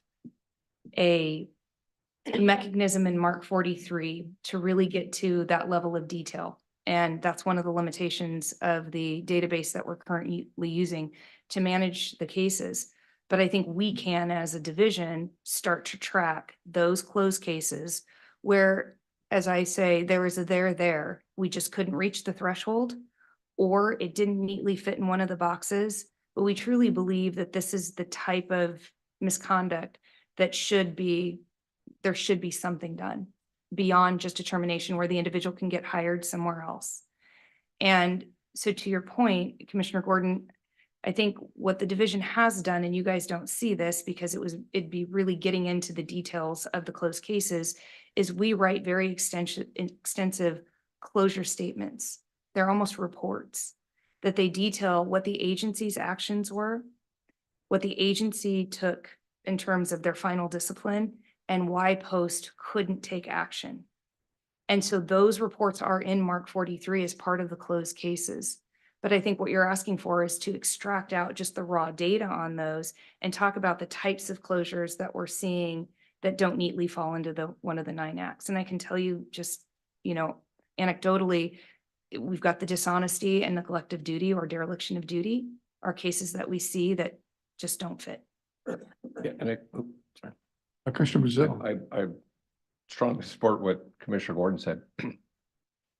a mechanism in Mark 43 to really get to that level of detail. And that's one of the limitations of the database that we're currently using to manage the cases. But I think we can, as a division, start to track those closed cases where, as I say, there was a there, we just couldn't reach the threshold, or it didn't neatly fit in one of the boxes. But we truly believe that this is the type of misconduct that there should be something done beyond just a termination where the individual can get hired somewhere else. And so to your point, Commissioner Gordon, I think what the division has done, and you guys don't see this because it'd be really getting into the details of the closed cases, is we write very extensive closure statements. They're almost reports that they detail what the agency's actions were, what the agency took in terms of their final discipline, and why Post couldn't take action. And so those reports are in Mark 43 as part of the closed cases. But I think what you're asking for is to extract out just the raw data on those and talk about the types of closures that we're seeing that don't neatly fall into one of the 9 acts. And I can tell you just, you know, anecdotally, we've got the dishonesty and neglect of duty or dereliction of duty are cases that we see that just don't fit. Yeah, and Commissioner Brazil. I strongly support what Commissioner Gordon said. And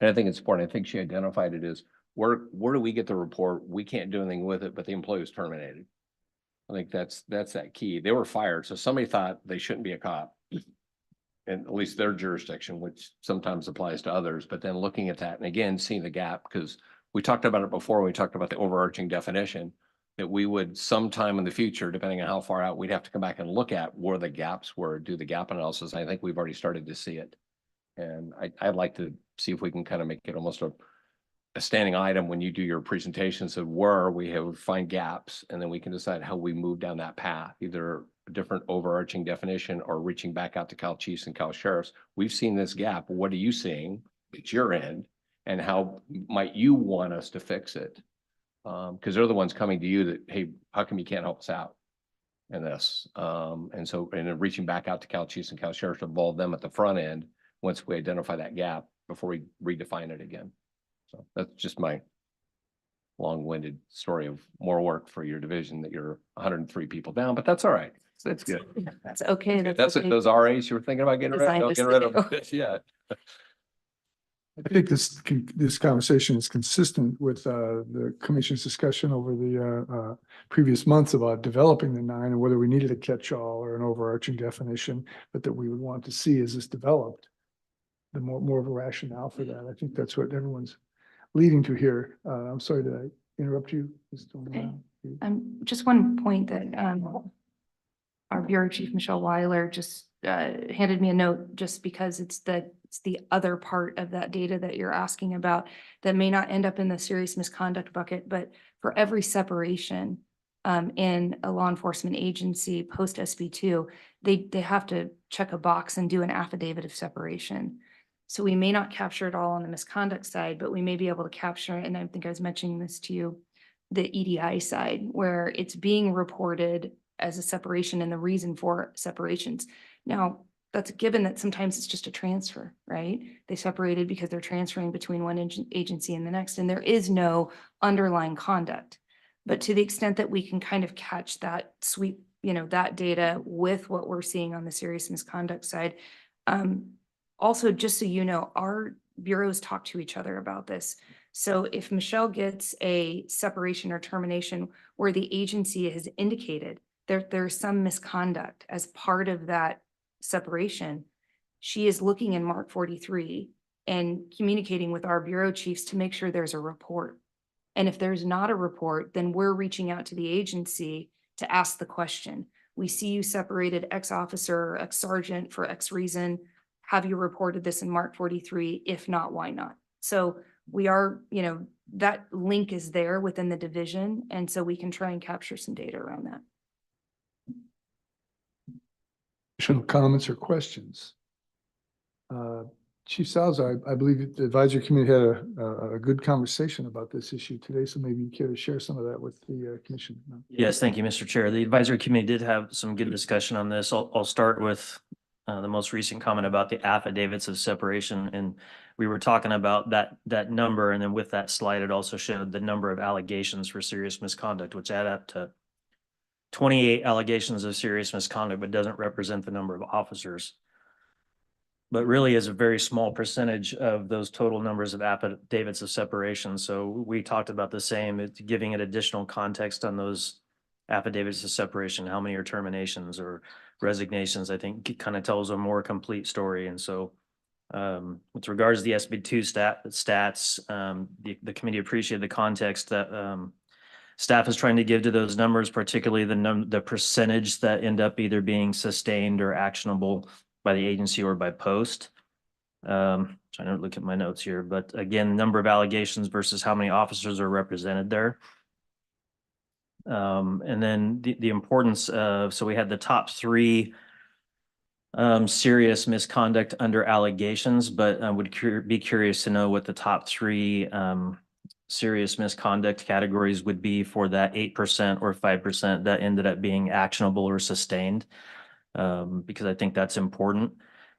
I think it's important. I think she identified it as where do we get the report? We can't do anything with it, but the employee was terminated. I think that's that key. They were fired. So somebody thought they shouldn't be a cop. And at least their jurisdiction, which sometimes applies to others, but then looking at that and again, seeing the gap, because we talked about it before, we talked about the overarching definition that we would sometime in the future, depending on how far out, we'd have to come back and look at where the gaps were, do the gap analysis. I think we've already started to see it. And I'd like to see if we can kind of make it almost a standing item when you do your presentations of where we have find gaps, and then we can decide how we move down that path, either a different overarching definition or reaching back out to Cal Chiefs and Cal Sheriffs. We've seen this gap. What are you seeing at your end? And how might you want us to fix it? Because they're the ones coming to you that, hey, how come you can't help us out in this? And then reaching back out to Cal Chiefs and Cal Sheriffs to involve them at the front end once we identify that gap before we redefine it again. So that's just my long-winded story of more work for your division that you're 103 people down, but that's all right. That's good. That's okay. That's it. Those RAs you were thinking about getting rid of, don't get rid of them just yet. I think this conversation is consistent with the commission's discussion over the previous months about developing the 9 and whether we needed a catch-all or an overarching definition, but that we would want to see as this developed, the more of a rationale for that. I think that's what everyone's leading to here. I'm sorry, did I interrupt you? Okay. Just one point that our Bureau Chief, Michelle Weiler, just handed me a note just because it's the other part of that data that you're asking about that may not end up in the serious misconduct bucket, but for every separation in a law enforcement agency post SB2, they have to check a box and do an affidavit of separation. So we may not capture it all on the misconduct side, but we may be able to capture, and I think I was mentioning this to you, the EDI side, where it's being reported as a separation and the reason for separations. Now, that's a given that sometimes it's just a transfer, right? They separated because they're transferring between one agency and the next, and there is no underlying conduct. But to the extent that we can kind of catch that sweep, that data with what we're seeing on the serious misconduct side. Also, just so you know, our bureaus talk to each other about this. So if Michelle gets a separation or termination where the agency has indicated there's some misconduct as part of that separation, she is looking in Mark 43 and communicating with our bureau chiefs to make sure there's a report. And if there's not a report, then we're reaching out to the agency to ask the question. We see you separated X officer or X sergeant for X reason. Have you reported this in Mark 43? If not, why not? So we are, that link is there within the division. And so we can try and capture some data around that. Additional comments or questions? Chief Salazar, I believe the advisory committee had a good conversation about this issue today, so maybe you care to share some of that with the commission. Yes, thank you, Mr. Chair. The advisory committee did have some good discussion on this. I'll start with the most recent comment about the affidavits of separation. And we were talking about that number. And then with that slide, it also showed the number of allegations for serious misconduct, which add up to 28 allegations of serious misconduct, but doesn't represent the number of officers. But really is a very small percentage of those total numbers of affidavits of separation. So we talked about the same, it's giving it additional context on those affidavits of separation, how many are terminations or resignations. I think it kind of tells a more complete story. And so with regards to the SB2 stats, the committee appreciated the context that staff is trying to give to those numbers, particularly the percentage that end up either being sustained or actionable by the agency or by post. Trying to look at my notes here, but again, number of allegations versus how many officers are represented there. And then the importance of, so we had the top 3 serious misconduct under allegations, but I would be curious to know what the top 3 serious misconduct categories would be for that 8% or 5% that ended up being actionable or sustained. Because I think that's important.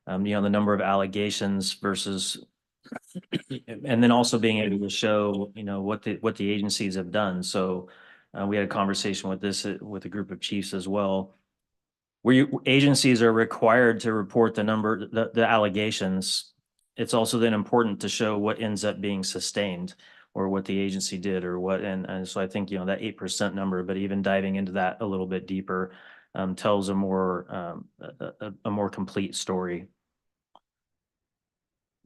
The number of allegations versus, and then also being able to show, what the agencies have done. So we had a conversation with this with a group of chiefs as well, where agencies are required to report the allegations. It's also then important to show what ends up being sustained or what the agency did or what, and so I think, that 8% number, but even diving into that a little bit deeper, tells a more complete story.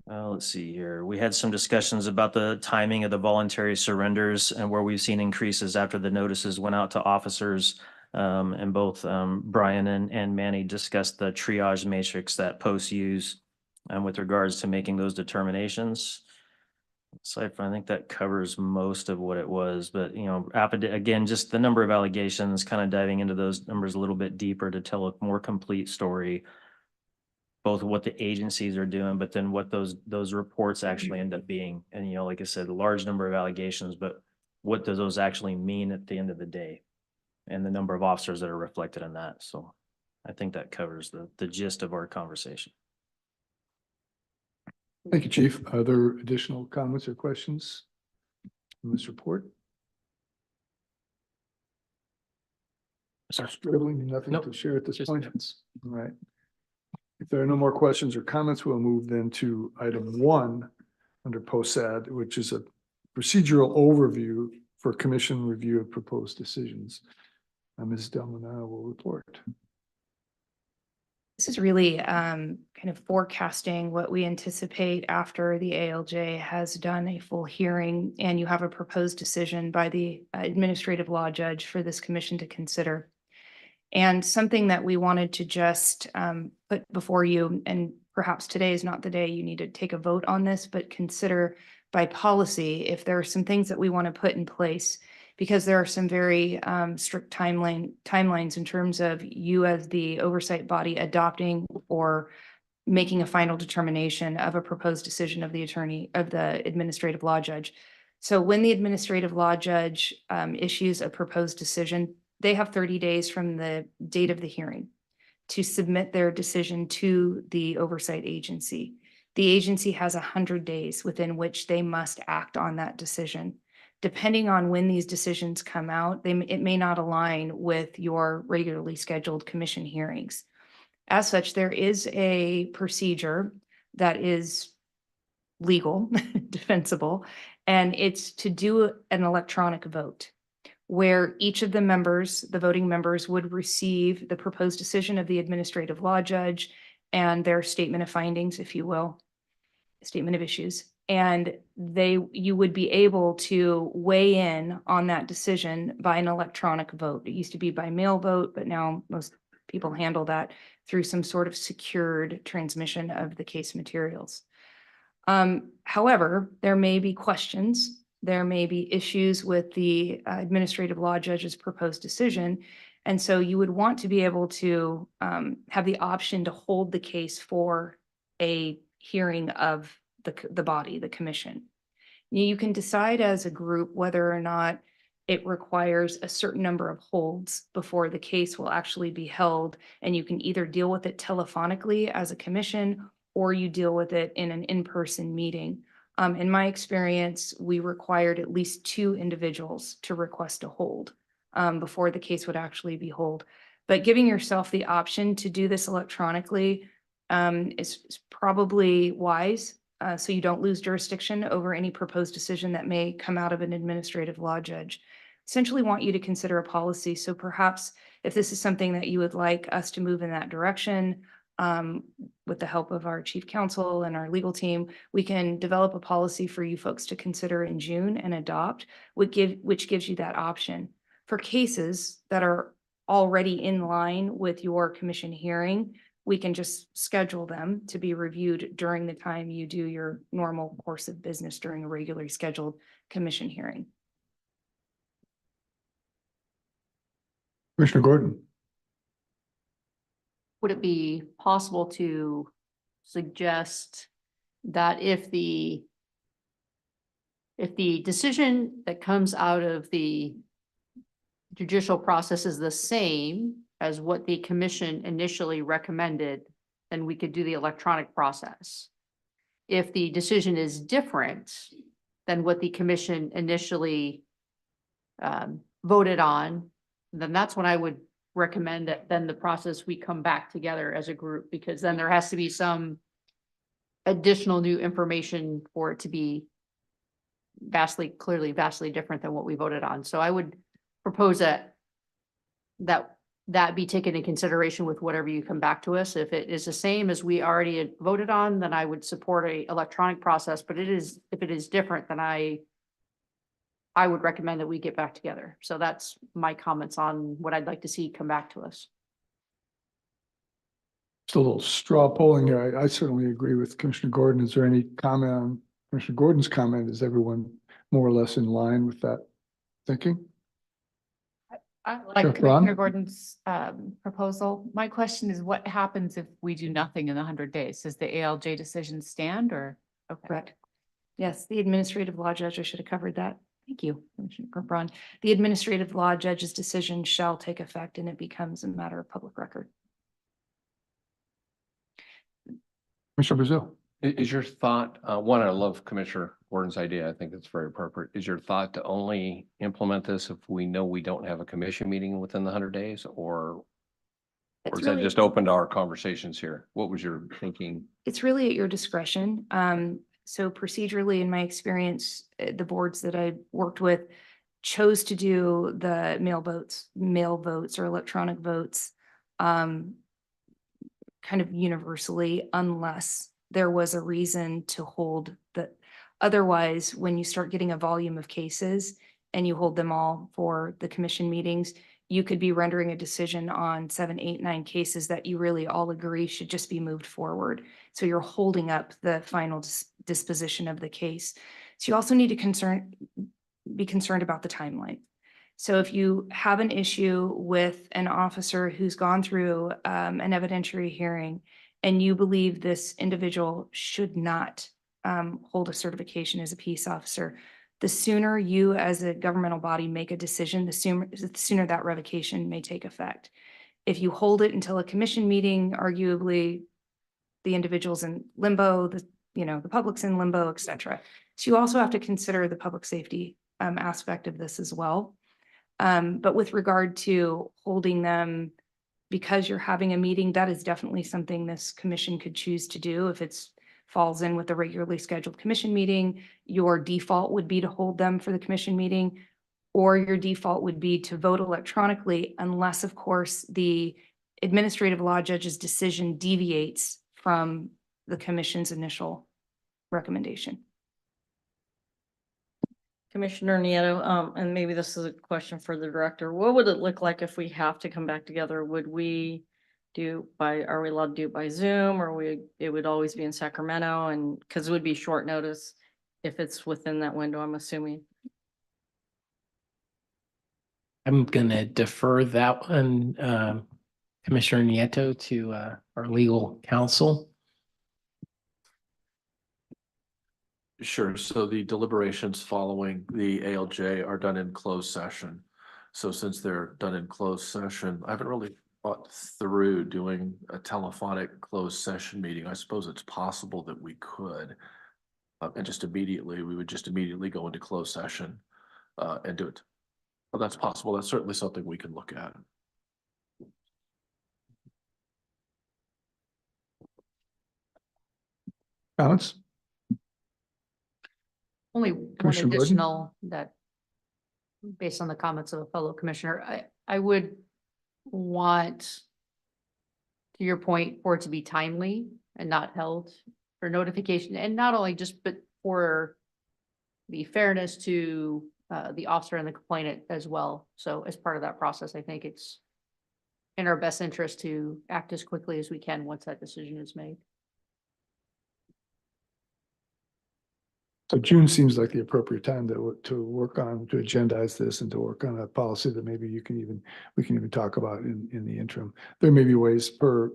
Let's see here. We had some discussions about the timing of the voluntary surrenders and where we've seen increases after the notices went out to officers. And both Brian and Manny discussed the triage matrix that posts use with regards to making those determinations. Aside from, I think that covers most of what it was, but you know, again, just the number of allegations, kind of diving into those numbers a little bit deeper to tell a more complete story. Both what the agencies are doing, but then what those reports actually end up being. And, you know, like I said, a large number of allegations, but what does those actually mean at the end of the day? And the number of officers that are reflected in that. So I think that covers the gist of our conversation. Thank you, Chief. Are there additional comments or questions on this report? Scribbling, nothing Nope, to share at this just point? notes. All right. If there are no more questions or comments, we'll move then to item 1 under POSAD, which is a procedural overview for commission review of proposed decisions. Ms. Delmona will report. This is really kind of forecasting what we anticipate after the ALJ has done a full hearing and you have a proposed decision by the administrative law judge for this commission to consider. And something that we wanted to just put before you, and perhaps today is not the day you need to take a vote on this, but consider by policy if there are some things that we want to put in place, because there are some very strict timelines in terms of you as the oversight body adopting or making a final determination of a proposed decision of the administrative law judge. So when the administrative law judge issues a proposed decision, they have 30 days from the date of the hearing to submit their decision to the oversight agency. The agency has 100 days within which they must act on that decision. Depending on when these decisions come out, it may not align with your regularly scheduled commission hearings. As such, there is a procedure that is legal, defensible, and it's to do an electronic vote, where each of the members, the voting members, would receive the proposed decision of the administrative law judge and their statement of findings, if you will, statement of issues. And you would be able to weigh in on that decision by an electronic vote. It used to be by mail vote, but now most people handle that through some sort of secured transmission of the case materials. However, there may be questions. There may be issues with the administrative law judge's proposed decision. And so you would want to be able to have the option to hold the case for a hearing of the body, the commission. You can decide as a group whether or not it requires a certain number of holds before the case will actually be held. And you can either deal with it telephonically as a commission, or you deal with it in an in-person meeting. In my experience, we required at least 2 individuals to request a hold before the case would actually be held. But giving yourself the option to do this electronically is probably wise, so you don't lose jurisdiction over any proposed decision that may come out of an administrative law judge. Essentially want you to consider a policy. So perhaps if this is something that you would like us to move in that direction, with the help of our chief counsel and our legal team, we can develop a policy for you folks to consider in June and adopt, which gives you that option. For cases that are already in line with your commission hearing, we can just schedule them to be reviewed during the time you do your normal course of business during a regularly scheduled commission hearing. Commissioner Gordon. Would it be possible to suggest that if the decision that comes out of the judicial process is the same as what the commission initially recommended, then we could do the electronic process. If the decision is different than what the commission initially voted on, then that's when I would recommend that then the process we come back together as a group, because then there has to be some additional new information for it to be vastly different than what we voted on. So I would propose that be taken into consideration with whatever you come back to us. If it is the same as we already had voted on, then I would support a electronic process, but if it is different, then I would recommend that we get back together. So that's my comments on what I'd like to see come back to us. Just a little straw polling here. I certainly agree with Commissioner Gordon. Is there any comment on Commissioner Gordon's comment, is everyone more or less in line with that thinking? I Sure, like Commissioner Ron? Gordon's proposal. My question is, what happens if we do nothing in the 100 days? Does the ALJ decision stand or? Okay. Correct. Yes, the administrative law judge, I should have covered that. Thank you, Commissioner Braun. The administrative law judge's decision shall take effect and it becomes a matter of public record. Commissioner Brazil? Is your thought, one, I love Commissioner Gordon's idea. I think it's very appropriate. Is your thought to only implement this if we know we don't have a commission meeting within the 100 days, or It's is that really- just open to our conversations here? What was your thinking? It's really at your discretion. So procedurally, in my experience, the boards that I worked with chose to do the mail votes or electronic votes, kind of universally, unless there was a reason to hold the, otherwise, when you start getting a volume of cases and you hold them all for the commission meetings, you could be rendering a decision on 7, 8, 9 cases that you really all agree should just be moved forward. So you're holding up the final disposition of the case. So you also need to be concerned about the timeline. So if you have an issue with an officer who's gone through an evidentiary hearing and you believe this individual should not hold a certification as a peace officer, the sooner you as a governmental body make a decision, the sooner that revocation may take effect. If you hold it until a commission meeting, arguably the individual's in limbo, the public's in limbo, et cetera. So you also have to consider the public safety aspect of this as well. But with regard to holding them because you're having a meeting, that is definitely something this commission could choose to do. If it's falls in with a regularly scheduled commission meeting, your default would be to hold them for the commission meeting, or your default would be to vote electronically, unless, of course, the administrative law judge's decision deviates from the commission's initial recommendation. Commissioner Nieto, and maybe this is a question for the director. What would it look like if we have to come back together? Would we are we allowed to do it by Zoom, or it would always be in Sacramento? And because it would be short notice if it's within that window, I'm assuming. I'm gonna defer that one, Commissioner Nieto, to our legal counsel. Sure. So the deliberations following the ALJ are done in closed session. So since they're done in closed session, I haven't really thought through doing a telephonic closed session meeting. I suppose it's possible that we could. And we would just immediately go into closed session and do it. Well, that's possible. That's certainly something we can look at. Comments? Only one Commissioner Gordon? additional that, based on the comments of a fellow commissioner, I would want, to your point, for it to be timely and not held for notification, and not only just, but for the fairness to the officer and the complainant as well. So as part of that process, I think it's in our best interest to act as quickly as we can once that decision is made. So June seems like the appropriate time to work on, to agendize this and to work on a policy that maybe we can even talk about in the interim. There may be ways per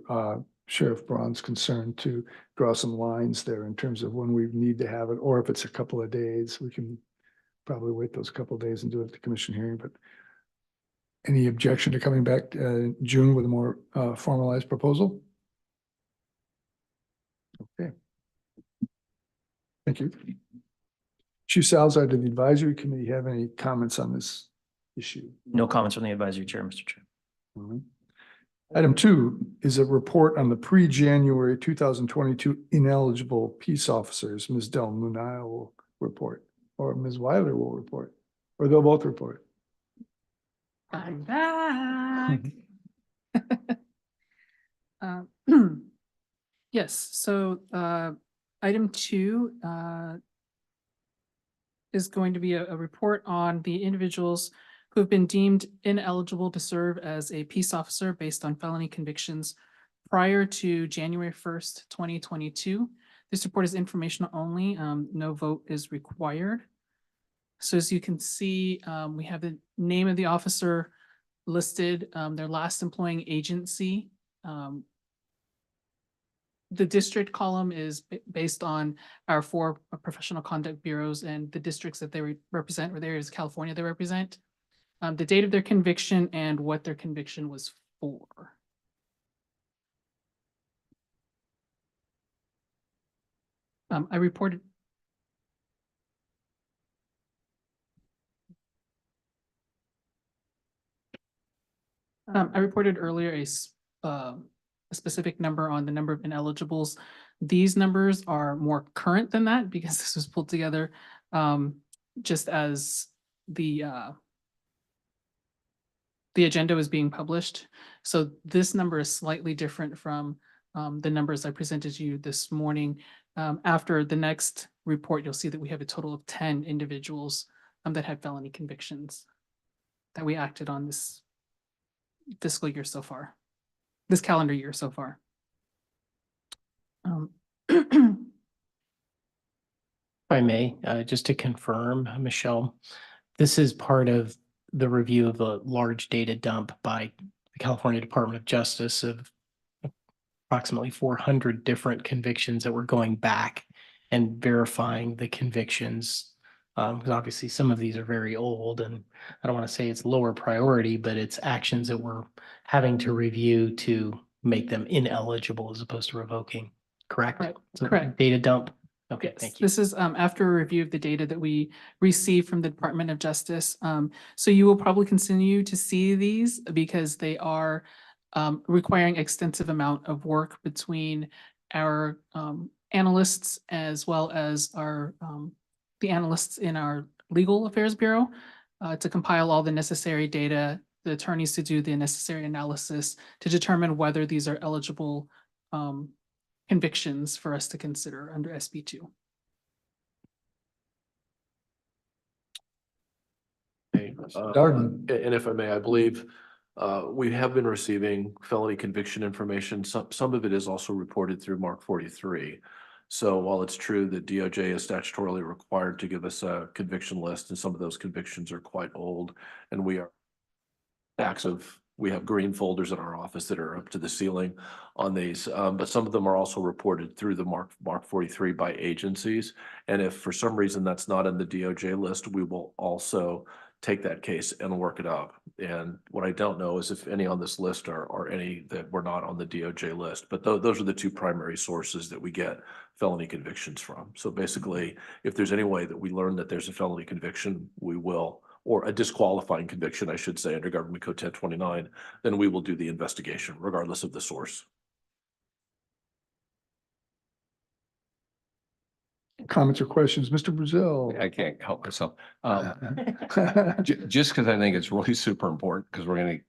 Sheriff Braun's concern to draw some lines there in terms of when we need to have it, or if it's a couple of days, we can probably wait those couple of days and do it at the commission hearing. But any objection to coming back June with a more formalized proposal? Okay. Thank you. Chief Salazar, did the advisory committee have any comments on this issue? No comments from the advisory chair, Mr. Chair. Item 2 is a report on the pre-January 2022 ineligible peace officers. Ms. Del Munay will report, or Ms. Weiler will report, or they'll both report. I'm back. Yes, so item 2 is going to be a report on the individuals who have been deemed ineligible to serve as a peace officer based on felony convictions prior to January 1st, 2022. This report is informational only. No vote is required. So as you can see, we have the name of the officer listed, their last employing agency. The district column is based on our 4 professional conduct bureaus and the districts that they represent, or the areas of California they represent. The date of their conviction and what their conviction was for. I reported. I reported earlier a specific number on the number of ineligibles. These numbers are more current than that because this was pulled together just as the agenda was being published. So this number is slightly different from the numbers I presented to you this morning. After the next report, you'll see that we have a total of 10 individuals that had felony convictions that we acted on this fiscal year so far, this calendar year so far. If I may, just to confirm, Michelle, this is part of the review of the large data dump by the California Department of Justice of approximately 400 different convictions that we're going back and verifying the convictions. Because obviously some of these are very old, and I don't want to say it's lower priority, but it's actions that we're having to review to make them ineligible as opposed to revoking. Correct? Right. So Correct. Data dump. Okay, Yes, thank you. this is after a review of the data that we received from the Department of Justice. So you will probably continue to see these because they are requiring extensive amount of work between our analysts as well as our the analysts in our Legal Affairs Bureau to compile all the necessary data, the attorneys to do the necessary analysis to determine whether these are eligible convictions for us to consider under SB 2. Darden. And if I may, I believe we have been receiving felony conviction information. Some of it is also reported through Mark 43. So while it's true that DOJ is statutorily required to give us a conviction list, and some of those convictions are quite old, and we have green folders in our office that are up to the ceiling on these, but some of them are also reported through the Mark 43 by agencies. And if for some reason that's not in the DOJ list, we will also take that case and work it up. And what I don't know is if any on this list are any that were not on the DOJ list, but those are the 2 primary sources that we get felony convictions from. So basically, if there's any way that we learn that there's a felony conviction, we will, or a disqualifying conviction, I should say, under Government Code 1029, then we will do the investigation regardless of the source. Comments or questions? Mr. Brazil? I can't help myself. Just because I think it's really super important, because we're going to,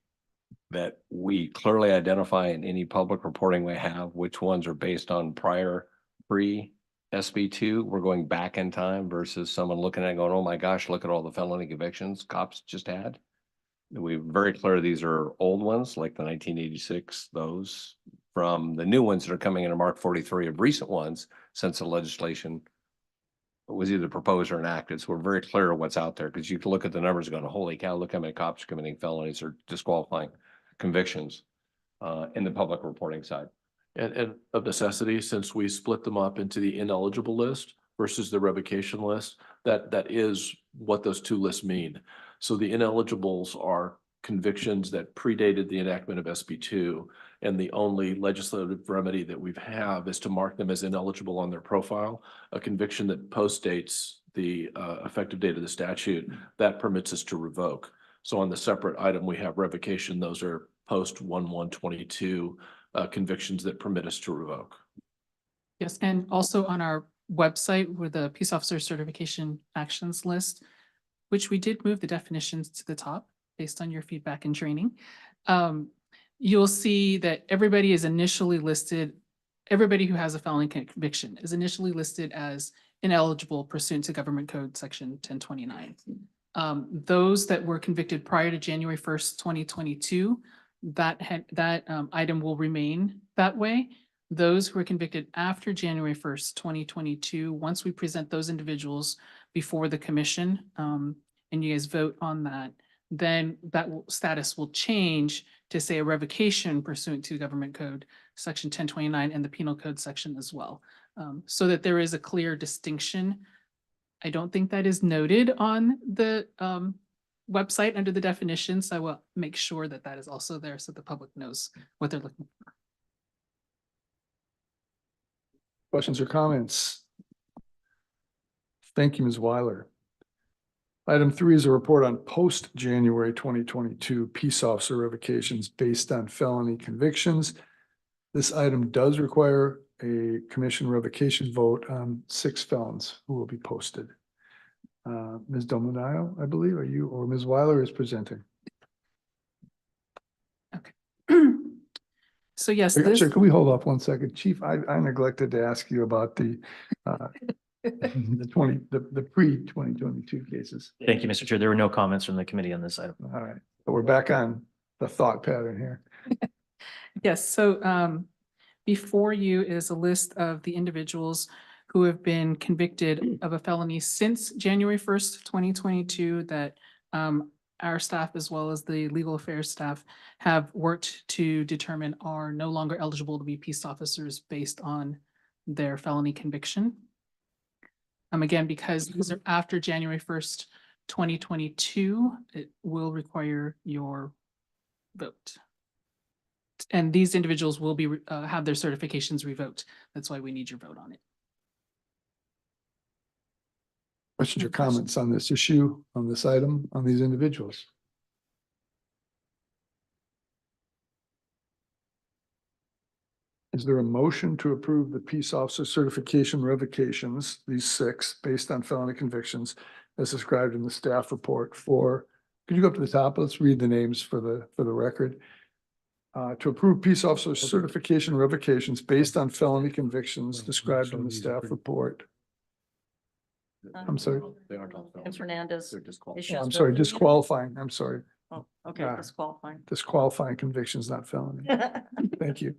that we clearly identify in any public reporting we have, which ones are based on prior pre-SB2. We're going back in time versus someone looking at it going, oh my gosh, look at all the felony convictions cops just had. We're very clear these are old ones, like the 1986, those from the new ones that are coming into Mark 43 of recent ones since the legislation was either proposed or enacted. So we're very clear what's out there, because you can look at the numbers going, holy cow, look how many cops are committing felonies or disqualifying convictions in the public reporting side. And of necessity, since we split them up into the ineligible list versus the revocation list, that is what those 2 lists mean. So the ineligibles are convictions that predated the enactment of SB 2, and the only legislative remedy that we have is to mark them as ineligible on their profile. A conviction that postdates the effective date of the statute, that permits us to revoke. So on the separate item, we have revocation. Those are post 1/1/22 convictions that permit us to revoke. Yes, and also on our website with the Peace Officer Certification Actions list, which we did move the definitions to the top based on your feedback and training. You'll see that everybody is initially listed, everybody who has a felony conviction is initially listed as ineligible pursuant to Government Code Section 1029. Those that were convicted prior to January 1st, 2022, that item will remain that way. those who were convicted after January 1st, 2022, once we present those individuals before the commission, and you guys vote on that, then status will change to say a revocation pursuant to Government Code Section 1029 and the Penal Code section as well, so that there is a clear distinction. I don't think that is noted on the website under the definitions. I will make sure that that is also there so the public knows what they're looking for. Questions or comments? Thank you, Ms. Weiler. Item 3 is a report on post-January 2022 peace officer revocations based on felony convictions. This item does require a commission revocation vote on 6 felons who will be posted. Ms. Dominayo, I believe, are you, or Ms. Weiler is presenting? So yes, Actually, can we hold off 1 second? Chief, I neglected to ask you about the the pre-2022 cases. Thank you, Mr. Chair. There were no comments from the committee on this item. All right, but we're back on the thought pattern here. Yes, so before you is a list of the individuals who have been convicted of a felony since January 1st, 2022 that our staff as well as the legal affairs staff have worked to determine are no longer eligible to be peace officers based on their felony conviction. Again, because these are after January 1st, 2022, it will require your vote. And these individuals will be have their certifications revoked. That's why we need your vote on it. Questions or comments on this issue, on this item, on these individuals? Is there a motion to approve the peace officer certification revocations, these 6, based on felony convictions, as described in the staff report for, could you go up to the top? Let's read the names for the record. To approve peace officer certification revocations based on felony convictions described in the staff report. I'm sorry. They aren't all felons. And Fernandez. They're disqualified. issues I'm sorry, the- disqualifying, I'm sorry. Oh, okay, Ah. disqualifying. Disqualifying convictions, not felony. Thank you.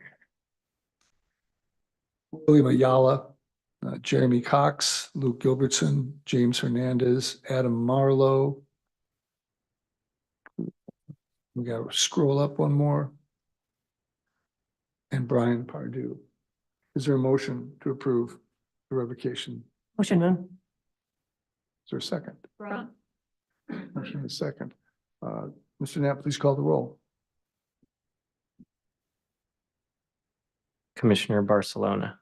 William Ayala, Jeremy Cox, Luke Gilbertson, James Hernandez, Adam Marlowe. We got to scroll up one more. And Brian Pardue. Is there a motion to approve the revocation? Motion, Moon. Is there a second? Brown. Motion is second. Mr. Knapp, please call the roll. Commissioner Barcelona,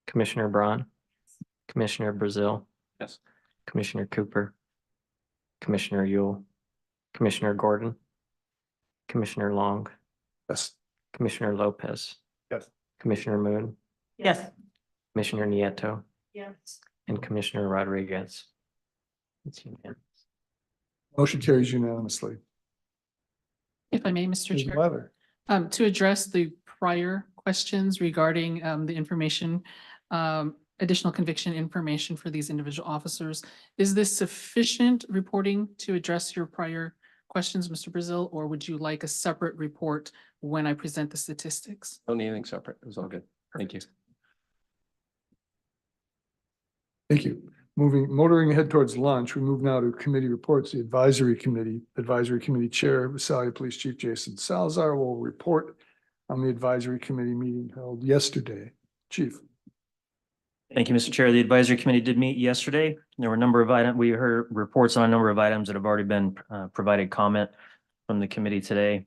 Commissioner Braun, Commissioner Brazil. Yes. Commissioner Cooper, Commissioner Yule, Commissioner Gordon, Commissioner Long, Yes. Commissioner Lopez. Yes. Commissioner Moon, Yes. Commissioner Nieto, Yes. and Commissioner Rodriguez. It's unanimous. Motion carries unanimously. If I may, Mr. Ms. Chair. Weiler. To address the prior questions regarding the information, additional conviction information for these individual officers, is this sufficient reporting to address your prior questions, Mr. Brazil, or would you like a separate report when I present the statistics? Don't need anything separate. It was all good. Thank you. Thank you. Motoring ahead towards lunch, we move now to committee reports. The advisory committee chair, Visalia Police Chief Jason Salazar, will report on the advisory committee meeting held yesterday. Chief. Thank you, Mr. Chair. The advisory committee did meet yesterday. There were a number of items. We heard reports on a number of items that have already been provided comment from the committee today.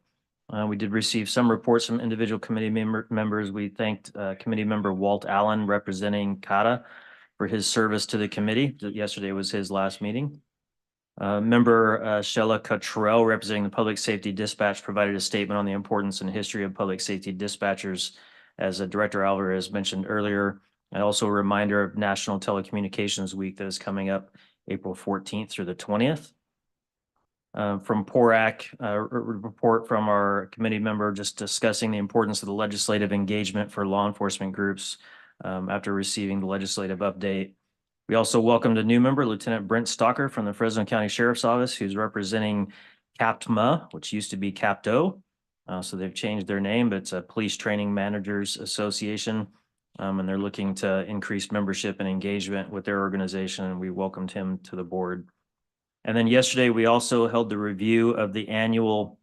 We did receive some reports from individual committee members. We thanked committee member Walt Allen representing CATA for his service to the committee. Yesterday was his last meeting. Member Shella Cottrell representing the Public Safety Dispatch provided a statement on the importance and history of public safety dispatchers. As Director Alvarez mentioned earlier, and also a reminder of National Telecommunications Week that is coming up April 14th through the 20th. From PORAC, a report from our committee member just discussing the importance of the legislative engagement for law enforcement groups after receiving the legislative update. We also welcomed a new member, Lieutenant Brent Stalker from the Fresno County Sheriff's Office, who's representing CAPTMA, which used to be CAPTO. So they've changed their name, but it's a Police Training Managers Association. And they're looking to increase membership and engagement with their organization, and we welcomed him to the board. And then yesterday, we also held the review of the annual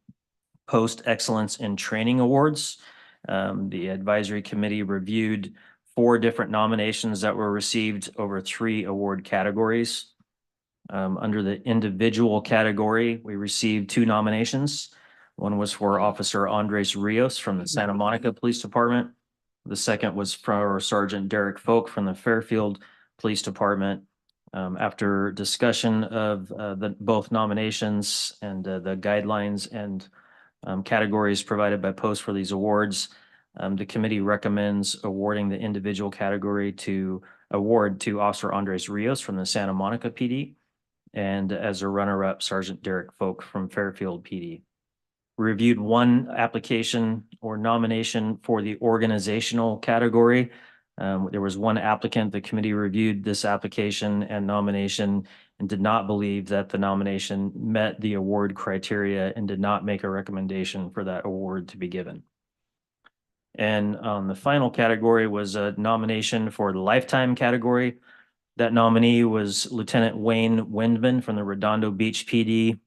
Post Excellence in Training Awards. The advisory committee reviewed 4 different nominations that were received over 3 award categories. Under the individual category, we received 2 nominations. One was for Officer Andres Rios from the Santa Monica Police Department. The second was for Sergeant Derek Folk from the Fairfield Police Department. After discussion of both nominations and the guidelines and categories provided by Post for these awards, the committee recommends awarding the individual category to Officer Andres Rios from the Santa Monica PD, and as a runner-up, Sergeant Derek Folk from Fairfield PD. We reviewed 1 application or nomination for the organizational category. There was 1 applicant. The committee reviewed this application and nomination and did not believe that the nomination met the award criteria and did not make a recommendation for that award to be given. And the final category was a nomination for the lifetime category. That nominee was Lieutenant Wayne Windman from the Redondo Beach PD,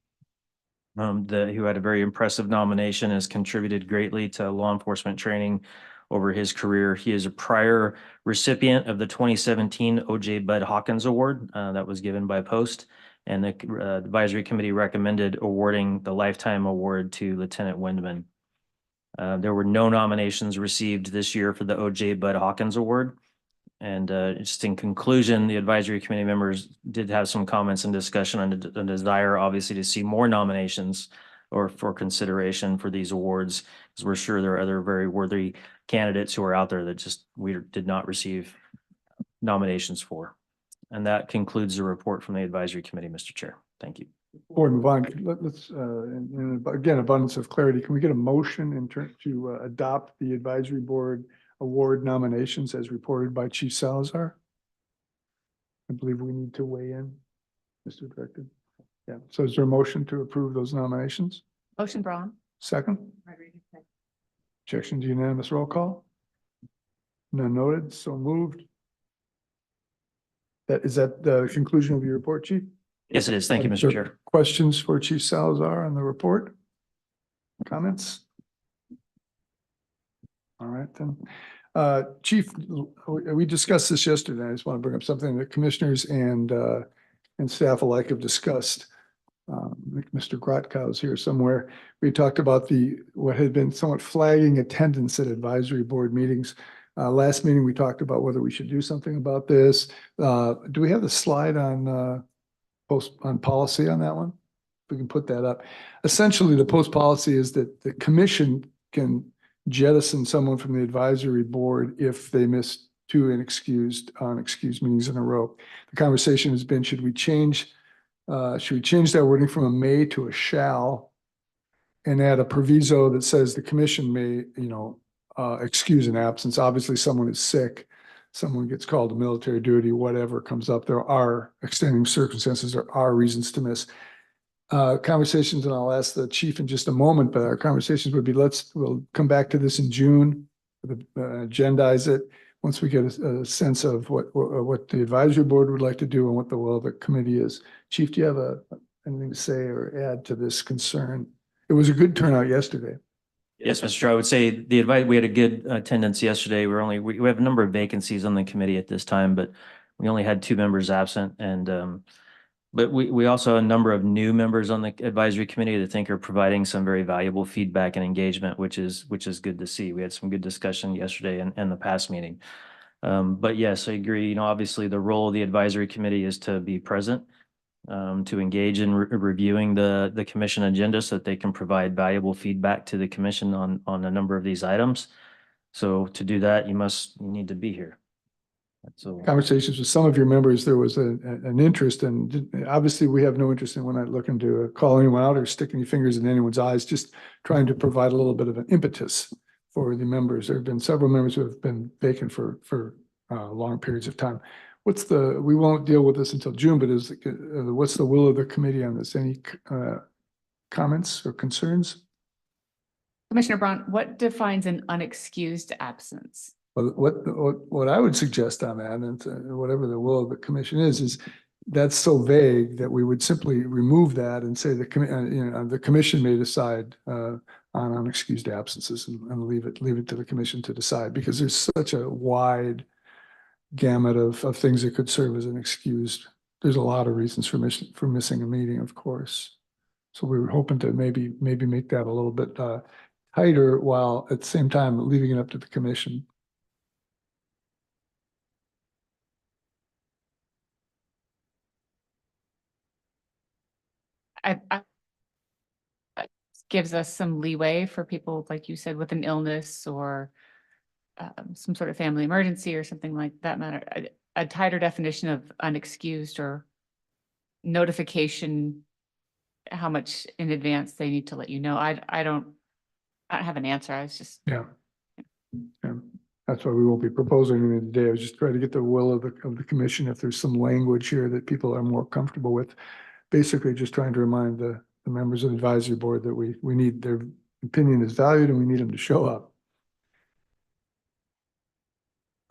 who had a very impressive nomination, has contributed greatly to law enforcement training over his career. He is a prior recipient of the 2017 O.J. Bud Hawkins Award that was given by Post, and the advisory committee recommended awarding the lifetime award to Lieutenant Windman. There were no nominations received this year for the O.J. Bud Hawkins Award. And just in conclusion, the advisory committee members did have some comments and discussion on the desire, obviously, to see more nominations or for consideration for these awards, because we're sure there are other very worthy candidates who are out there that just we did not receive nominations for. And that concludes the report from the advisory committee, Mr. Chair. Thank you. Before we move on, let's, again, abundance of clarity, can we get a motion in turn to adopt the advisory board award nominations as reported by Chief Salazar? I believe we need to weigh in, Mr. Director. Yeah, so is there a motion to approve those nominations? Motion, Braun. Second? Objection to unanimous roll call? None noted, so moved. Is that the conclusion of your report, Chief? Yes, it is. Thank you, Mr. Chair. Questions for Chief Salazar on the report? Comments? All right, then. Chief, we discussed this yesterday. I just want to bring up something that commissioners and staff alike have discussed. I think Mr. Grotkow is here somewhere. We talked about what had been somewhat flagging attendance at advisory board meetings. Last meeting, we talked about whether we should do something about this. Do we have the slide on policy on that one? If we can put that up. Essentially, the post policy is that the commission can jettison someone from the advisory board if they miss 2 unexcused meetings in a row. The conversation has been, should we change that wording from a may to a shall and add a proviso that says the commission may, excuse an absence. Obviously, someone is sick, someone gets called to military duty, whatever comes up, there are extenuating circumstances, there are reasons to miss. Conversations, and I'll ask the chief in just a moment, but our conversations would be, we'll come back to this in June, agendize it. Once we get a sense of what the advisory board would like to do and what the will of the committee is. Chief, do you have anything to say or add to this concern? It was a good turnout yesterday. Yes, Mr. Chair, I would say we had a good attendance yesterday. We have a number of vacancies on the committee at this time, but we only had 2 members absent, and but we also have a number of new members on the advisory committee that I think are providing some very valuable feedback and engagement, which is good to see. We had some good discussion yesterday and the past meeting. But yes, I agree. Obviously the role of the advisory committee is to be present, to engage in reviewing the commission agenda so that they can provide valuable feedback to the commission on a number of these items. So to do that, you need to be here. So conversations with some of your members, there was an interest, and obviously we have no interest in, when I look into call anyone out or stick any fingers in anyone's eyes, just trying to provide a little bit of an impetus for the members. There have been several members who have been vacant for long periods of time. We won't deal with this until June, but what's the will of the committee on this? Any comments or concerns? Commissioner Braun, what defines an unexcused absence? But what I would suggest on that, and whatever the will of the commission is that's so vague that we would simply remove that and say the commission may decide on unexcused absences and leave it to the commission to decide, because there's such a wide gamut of things that could serve as an excused. There's a lot of reasons for missing a meeting, of course. So we were hoping to maybe make that a little bit tighter, while at the same time leaving it up to the commission. Gives us some leeway for people, like you said, with an illness or some sort of family emergency or something like that matter. A tighter definition of unexcused, or notification, how much in advance they need to let you know. I don't have an answer. I was just. Yeah. That's why we won't be proposing anything today. I was just trying to get the will of the commission. If there's some language here that people are more comfortable with, basically just trying to remind the members of the advisory board that we need their opinion is valued and we need them to show up.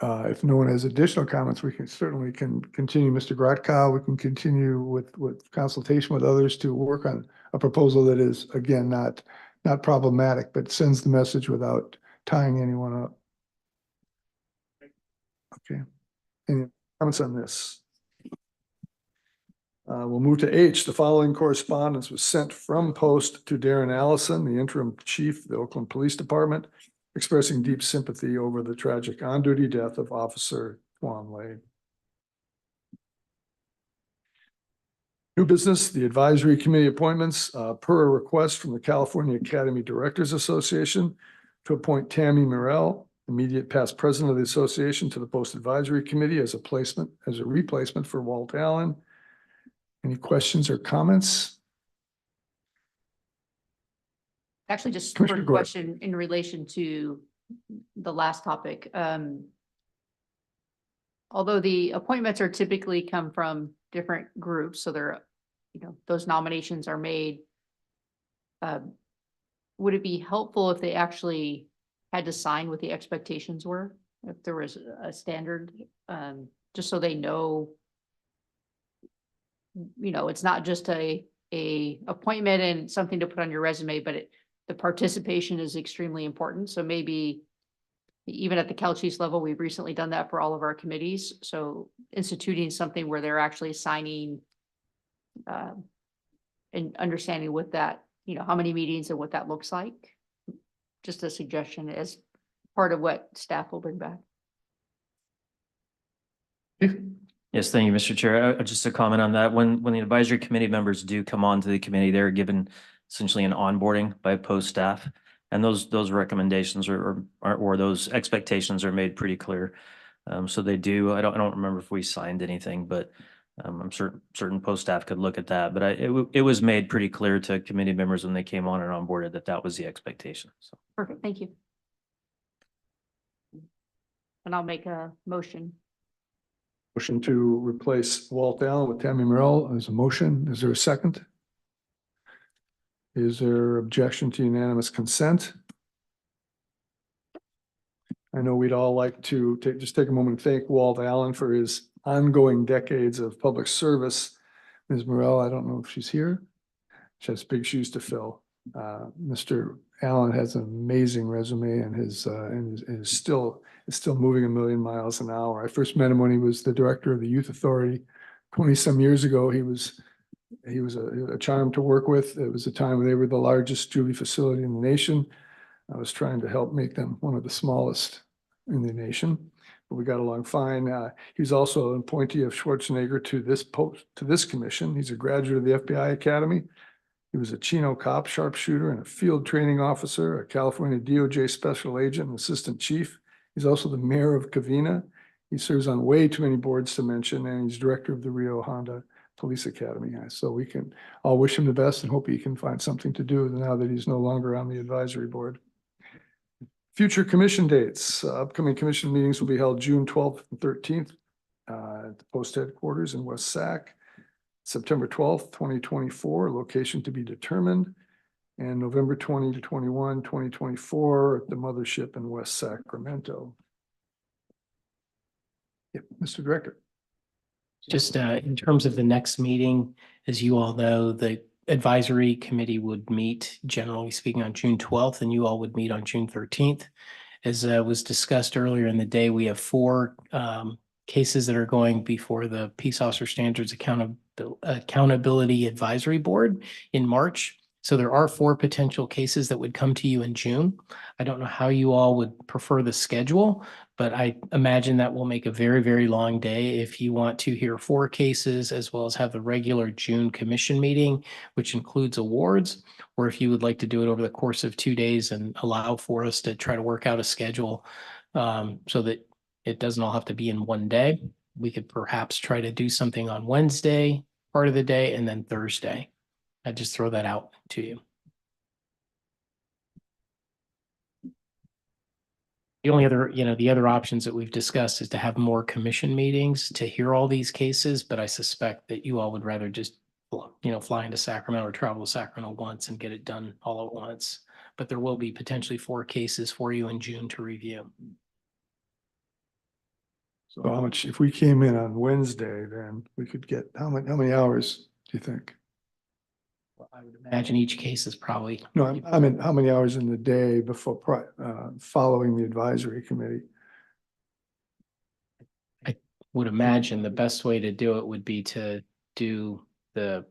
If no one has additional comments, we can certainly continue. Mr. Grotkow, we can continue with consultation with others to work on a proposal that is, again, not problematic, but sends the message without tying anyone up. Okay. Any comments on this? We'll move to H. The following correspondence was sent from Post to Darren Allison, the interim chief of the Oakland Police Department, expressing deep sympathy over the tragic on-duty death of Officer Tuan Le. New business, the advisory committee appointments, per a request from the California Academy Directors Association to appoint Tammy Morrell, immediate past president of the association, to the Post Advisory Committee as a replacement for Walt Allen. Any questions or comments? Actually, just Commissioner a Gordon. question in relation to the last topic. Although the appointments are typically come from different groups, so they're, those nominations are made. Would it be helpful if they actually had to sign what the expectations were? If there was a standard, just so they know, it's not just a appointment and something to put on your resume, but the participation is extremely important. So maybe even at the Cal Chiefs level, we've recently done that for all of our committees. So instituting something where they're actually signing and understanding what that, how many meetings and what that looks like. Just a suggestion as part of what staff will bring back. Yes, thank you, Mr. Chair. Just a comment on that. When the advisory committee members do come on to the committee, they're given essentially an onboarding by Post staff. And those recommendations or those expectations are made pretty clear. So they do. I don't remember if we signed anything, but I'm certain Post staff could look at that. But it was made pretty clear to committee members when they came on and onboarded that was the expectation. So Perfect. Thank you. And I'll make a motion. Motion to replace Walt Allen with Tammy Morrell as a motion. Is there a second? Is there objection to unanimous consent? I know we'd all like to just take a moment and thank Walt Allen for his ongoing decades of public service. Ms. Morrell, I don't know if she's here. She has big shoes to fill. Mr. Allen has an amazing resume and is still moving 1,000,000 miles an hour. I first met him when he was the director of the Youth Authority 20-some years ago. He was a charm to work with. It was a time when they were the largest juvie facility in the nation. I was trying to help make them one of the smallest in the nation, but we got along fine. He was also an appointee of Schwarzenegger to this commission. He's a graduate of the FBI Academy. He was a Chino cop, sharpshooter, and a field training officer, a California DOJ special agent and assistant chief. He's also the mayor of Covina. He serves on way too many boards to mention, and he's director of the Rio Honda Police Academy. So we can all wish him the best and hope he can find something to do now that he's no longer on the advisory board. Future commission dates. Upcoming commission meetings will be held June 12th and 13th at the Post headquarters in West Sac. September 12th, 2024, location to be determined. and November 20 to 21, 2024 at the mothership in West Sacramento. Yep, Mr. Director. Just in terms of the next meeting, as you all know, the advisory committee would meet, generally speaking, on June 12th, and you all would meet on June 13th. As was discussed earlier in the day, we have four cases that are going before the Peace Officer Standards Accountability Advisory Board in March. So there are four potential cases that would come to you in June. I don't know how you all would prefer the schedule, but I imagine that will make a very, very long day if you want to hear four cases as well as have the regular June commission meeting, which includes awards, or if you would like to do it over the course of 2 days and allow for us to try to work out a schedule so that it doesn't all have to be in one day. We could perhaps try to do something on Wednesday, part of the day, and then Thursday. I just throw that out to you. The only other, the other options that we've discussed is to have more commission meetings to hear all these cases, but I suspect that you all would rather just, fly into Sacramento or travel to Sacramento once and get it done all at once. But there will be potentially 4 cases for you in June to review. So how much, if we came in on Wednesday, then we could get, how many hours do you think? I would imagine each case is probably. No, I mean, how many hours in the day before, following the advisory committee? I would imagine the best way to do it would be to do the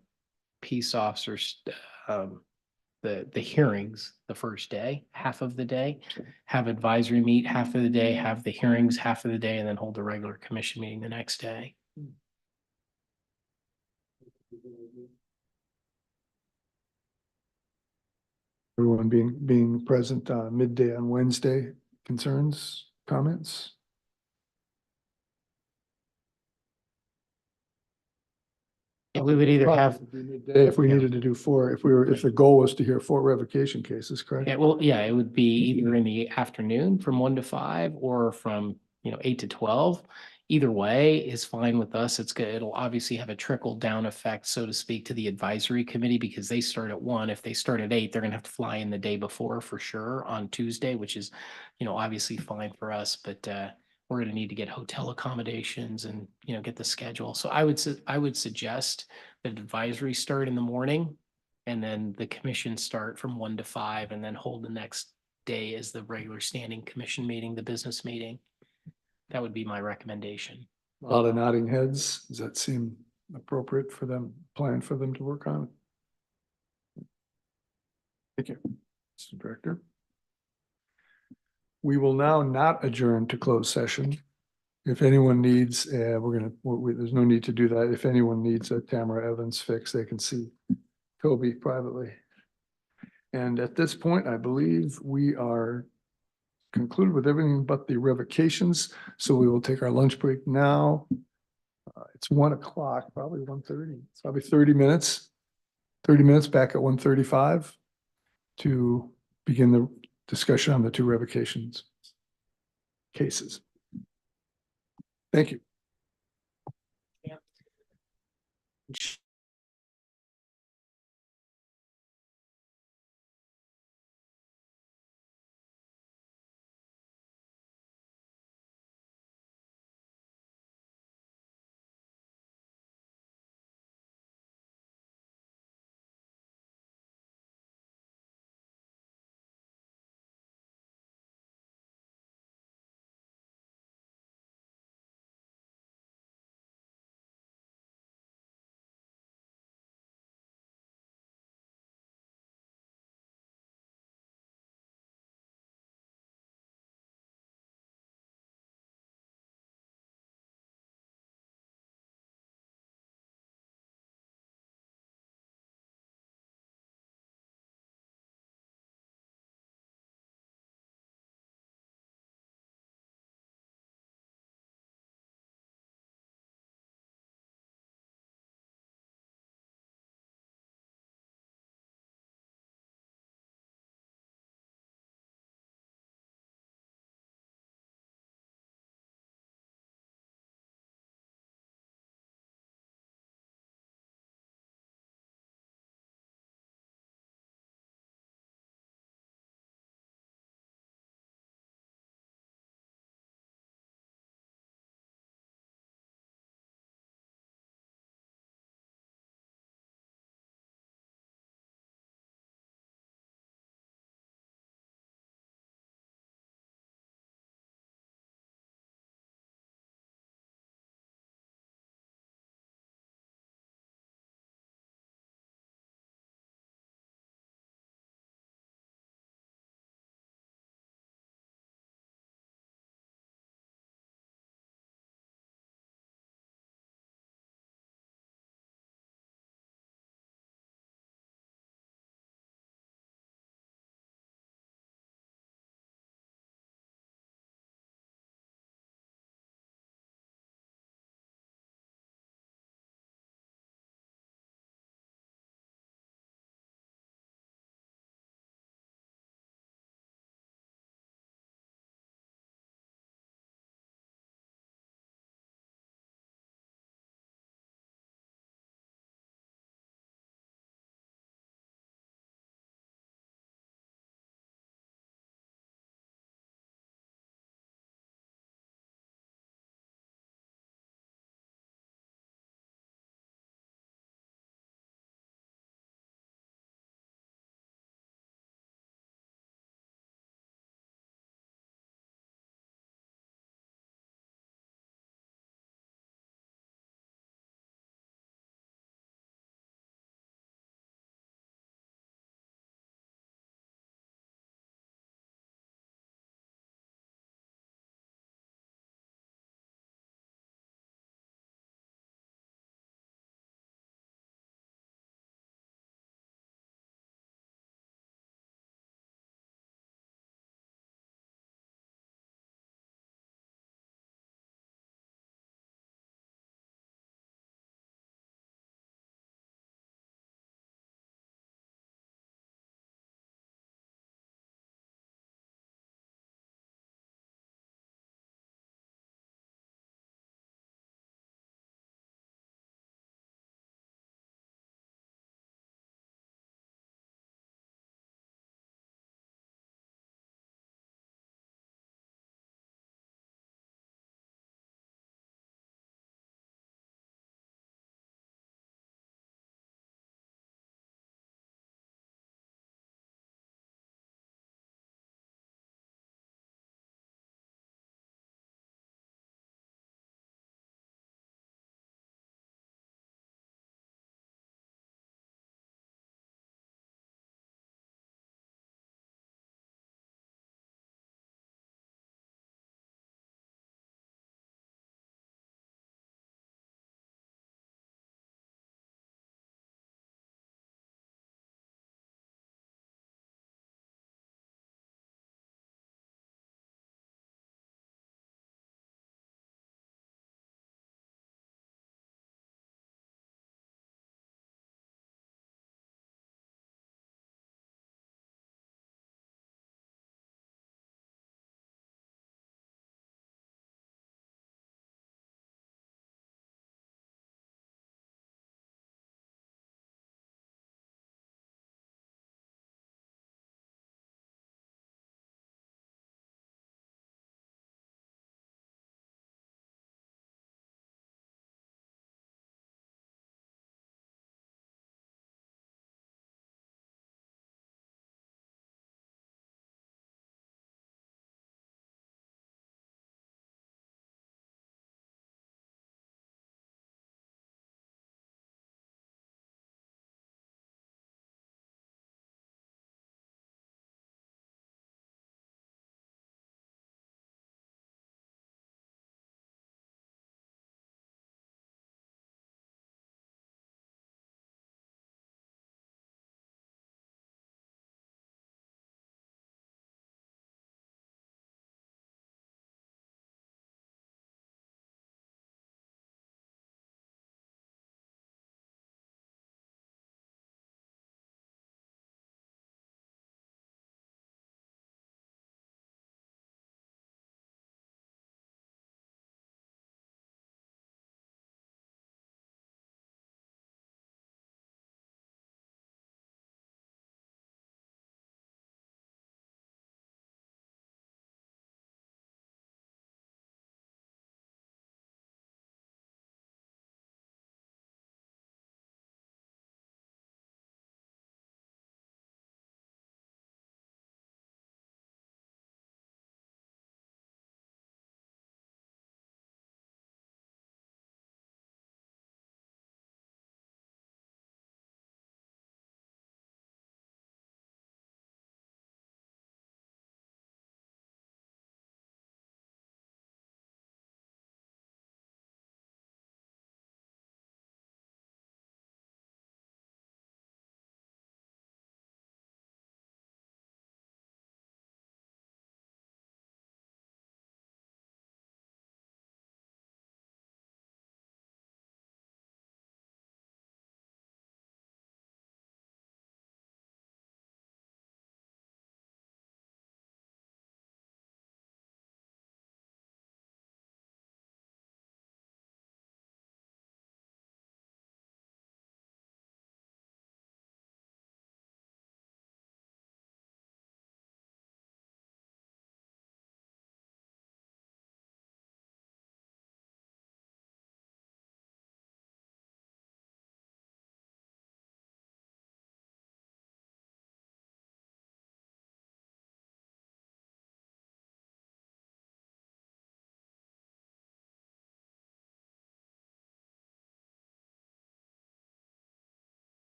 peace officers, the hearings the first day, half of the day, have advisory meet half of the day, have the hearings half of the day, and then hold the regular commission meeting the next day. Everyone being present midday on Wednesday. Concerns, comments? Yeah, we would either have. If we needed to do 4, if the goal was to hear 4 revocation cases, correct? Yeah, well, yeah, it would be either in the afternoon from 1 to 5 or from, 8 to 12. Either way is fine with us. It's good. It'll obviously have a trickle down effect, so to speak, to the advisory committee because they start at 1. If they start at 8, they're gonna have to fly in the day before for sure on Tuesday, which is, obviously fine for us, but we're gonna need to get hotel accommodations and, get the schedule. So I would suggest that advisory start in the morning and then the commission start from 1 to 5 and then hold the next day as the regular standing commission meeting, the business meeting. That would be my recommendation. A lot of nodding heads. Does that seem appropriate for them, plan for them to work on? Thank you, Mr. Director. We will now not adjourn to closed session. If anyone needs, there's no need to do that. If anyone needs a Tamara Evans fix, they can see Toby privately. And at this point, I believe we are concluded with everything but the revocations. So we will take our lunch break now. It's 1 o'clock, probably 1:30. It's probably 30 minutes. 30 minutes back at 1:35 to begin the discussion on the 2 revocations cases. Thank you.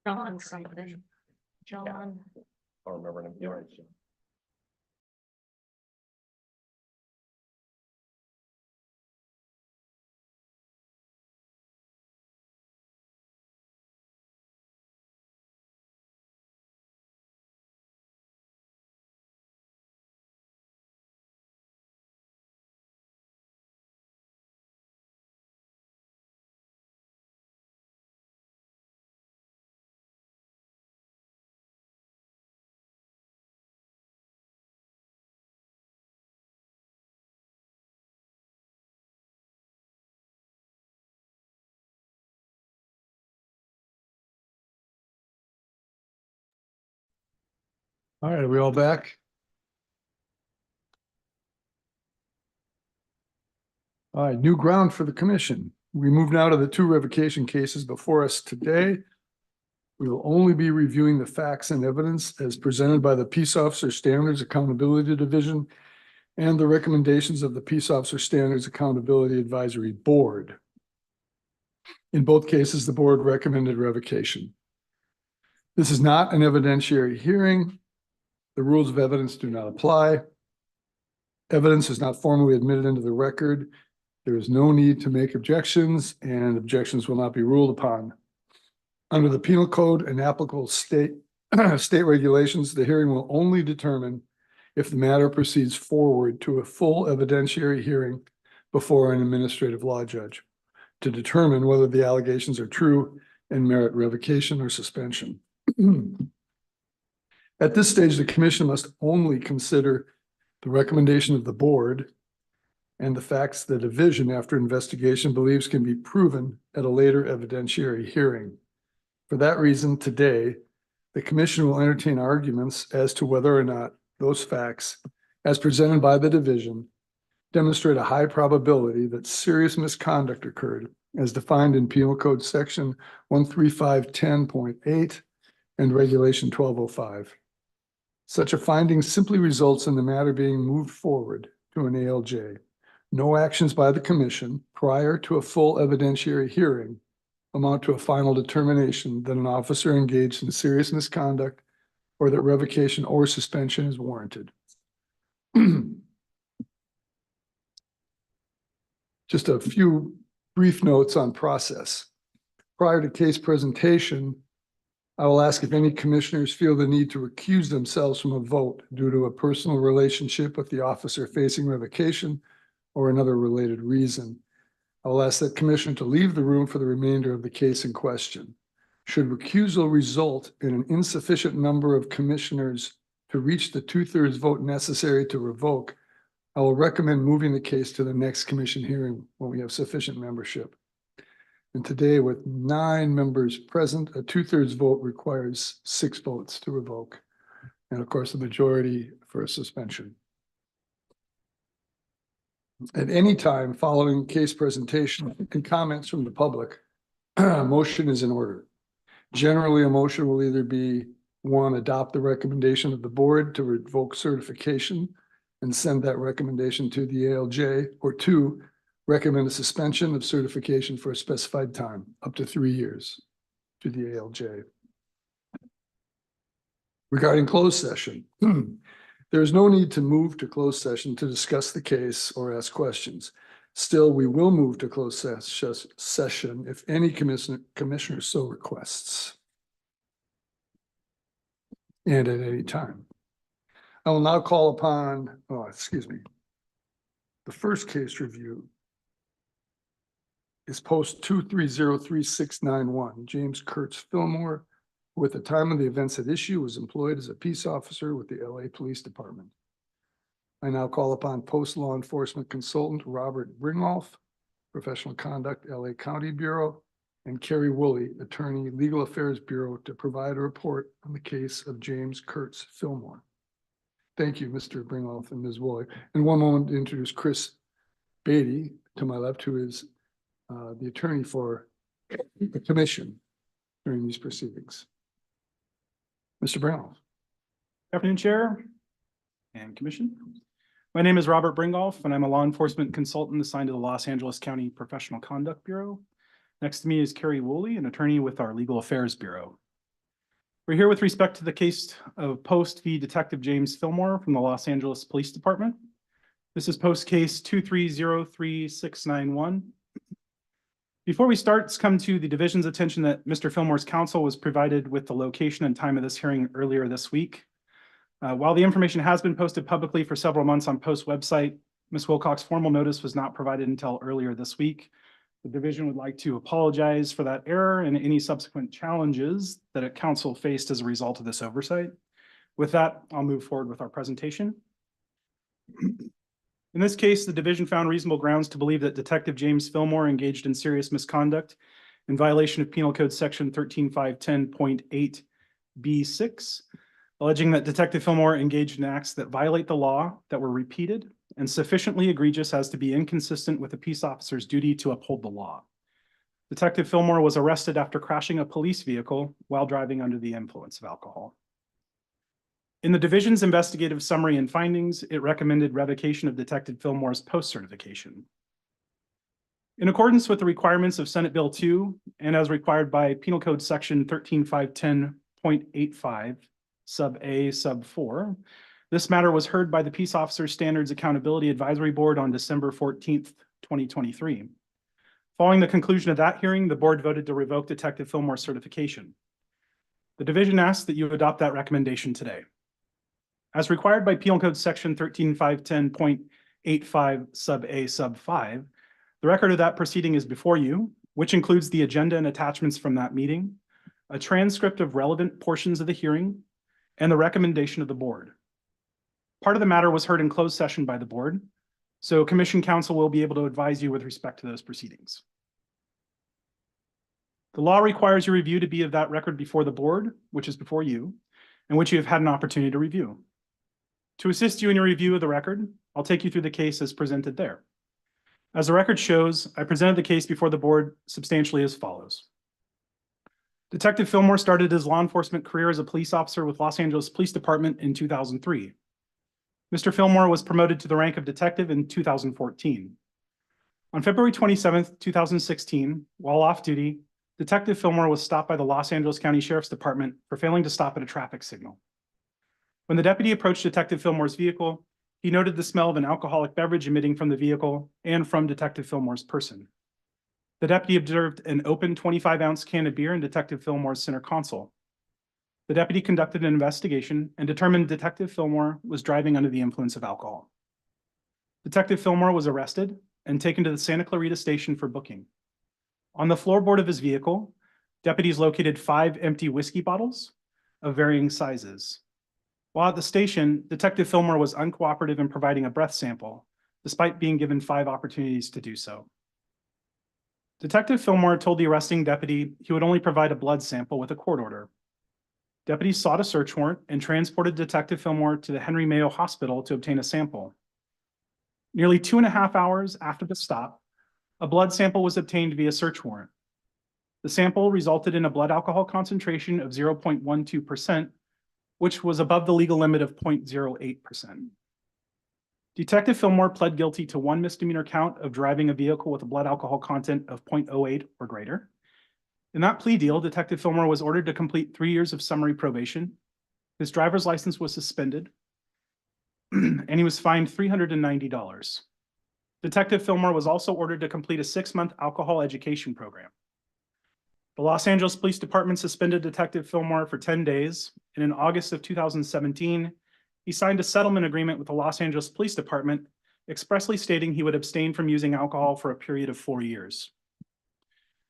John something. John. I don't remember him. You're right. All right, are we all back? All right, new ground for the commission. We move now to the two revocation cases before us today. We will only be reviewing the facts and evidence as presented by the Peace Officer Standards Accountability Division and the recommendations of the Peace Officer Standards Accountability Advisory Board. In both cases, the board recommended revocation. This is not an evidentiary hearing. The rules of evidence do not apply. Evidence is not formally admitted into the record. There is no need to make objections, and objections will not be ruled upon. Under the penal code and applicable state regulations, the hearing will only determine if the matter proceeds forward to a full evidentiary hearing before an administrative law judge to determine whether the allegations are true and merit revocation or suspension. At this stage, the commission must only consider the recommendation of the board and the facts the division, after investigation, believes can be proven at a later evidentiary hearing. For that reason, today, the commission will entertain arguments as to whether or not those facts, as presented by the division, demonstrate a high probability that serious misconduct occurred, as defined in Penal Code Section 13510.8 and Regulation 1205. Such a finding simply results in the matter being moved forward to an ALJ. No actions by the commission prior to a full evidentiary hearing amount to a final determination that an officer engaged in serious misconduct or that revocation or suspension is warranted. Just a few brief notes on process. Prior to case presentation, I will ask if any commissioners feel the need to recuse themselves from a vote due to a personal relationship with the officer facing revocation or another related reason. I will ask that commissioner to leave the room for the remainder of the case in question. Should recusal result in an insufficient number of commissioners to reach the 2/3 vote necessary to revoke, I will recommend moving the case to the next commission hearing when we have sufficient membership. And today, with 9 members present, a 2/3 vote requires 6 votes to revoke. And of course, a majority for a suspension. At any time following case presentation and comments from the public, a motion is in order. Generally, a motion will either be 1, adopt the recommendation of the board to revoke certification and send that recommendation to the ALJ, or 2, recommend a suspension of certification for a specified time, up to 3 years, to the ALJ. Regarding closed session, there is no need to move to closed session to discuss the case or ask questions. Still, we will move to closed session if any commissioner so requests, and at any time. I will now call upon, the first case review is post 2303691, James Kurtz Fillmore, who at the time of the events at issue was employed as a peace officer with the LA Police Department. I now call upon post law enforcement consultant Robert Bringolf, Professional Conduct, LA County Bureau, and Carrie Woolley, Attorney, Legal Affairs Bureau, to provide a report on the case of James Kurtz Fillmore. Thank you, Mr. Bringolf and Ms. Woolley. In one moment, to introduce Chris Beatty to my left, who is the attorney for the commission during these proceedings. Mr. Bringolf. Good afternoon, Chair and Commission. My name is Robert Bringolf, and I'm a law enforcement consultant assigned to the Los Angeles County Professional Conduct Bureau. Next to me is Carrie Woolley, an attorney with our Legal Affairs Bureau. We're here with respect to the case of Post v. Detective James Fillmore from the Los Angeles Police Department. This is Post Case 2303691. Before we start, it's come to the division's attention that Mr. Fillmore's counsel was provided with the location and time of this hearing earlier this week. While the information has been posted publicly for several months on Post's website, Ms. Wilcox's formal notice was not provided until earlier this week. The division would like to apologize for that error and any subsequent challenges that a council faced as a result of this oversight. With that, I'll move forward with our presentation. In this case, the division found reasonable grounds to believe that Detective James Fillmore engaged in serious misconduct in violation of Penal Code Section 13510.8B6, alleging that Detective Fillmore engaged in acts that violate the law that were repeated and sufficiently egregious as to be inconsistent with a peace officer's duty to uphold the law. Detective Fillmore was arrested after crashing a police vehicle while driving under the influence of alcohol. In the division's investigative summary and findings, it recommended revocation of Detective Fillmore's post-certification. In accordance with the requirements of Senate Bill 2 and as required by Penal Code Section 13510.85 sub A sub 4, this matter was heard by the Peace Officers Standards Accountability Advisory Board on December 14th, 2023. Following the conclusion of that hearing, the board voted to revoke Detective Fillmore's certification. The division asks that you adopt that recommendation today. As required by Penal Code Section 13510.85 sub A sub 5, the record of that proceeding is before you, which includes the agenda and attachments from that meeting, a transcript of relevant portions of the hearing, and the recommendation of the board. Part of the matter was heard in closed session by the board, so Commission Counsel will be able to advise you with respect to those proceedings. The law requires your review to be of that record before the board, which is before you, and which you have had an opportunity to review. To assist you in your review of the record, I'll take you through the case as presented there. As the record shows, I presented the case before the board substantially as follows. Detective Fillmore started his law enforcement career as a police officer with Los Angeles Police Department in 2003. Mr. Fillmore was promoted to the rank of detective in 2014. On February 27th, 2016, while off duty, Detective Fillmore was stopped by the Los Angeles County Sheriff's Department for failing to stop at a traffic signal. When the deputy approached Detective Fillmore's vehicle, he noted the smell of an alcoholic beverage emitting from the vehicle and from Detective Fillmore's person. The deputy observed an open 25-ounce can of beer in Detective Fillmore's center console. The deputy conducted an investigation and determined Detective Fillmore was driving under the influence of alcohol. Detective Fillmore was arrested and taken to the Santa Clarita station for booking. On the floorboard of his vehicle, deputies located 5 empty whiskey bottles of varying sizes. While at the station, Detective Fillmore was uncooperative in providing a breath sample, despite being given 5 opportunities to do so. Detective Fillmore told the arresting deputy he would only provide a blood sample with a court order. Deputies sought a search warrant and transported Detective Fillmore to the Henry Mayo Hospital to obtain a sample. Nearly 2.5 hours after the stop, a blood sample was obtained via search warrant. The sample resulted in a blood alcohol concentration of 0.12%, which was above the legal limit of 0.08%. Detective Fillmore pled guilty to 1 misdemeanor count of driving a vehicle with a blood alcohol content of 0.08 or greater. In that plea deal, Detective Fillmore was ordered to complete 3 years of summary probation. His driver's license was suspended, and he was fined $390. Detective Fillmore was also ordered to complete a 6-month alcohol education program. The Los Angeles Police Department suspended Detective Fillmore for 10 days, and in August of 2017, he signed a settlement agreement with the Los Angeles Police Department, expressly stating he would abstain from using alcohol for a period of 4 years.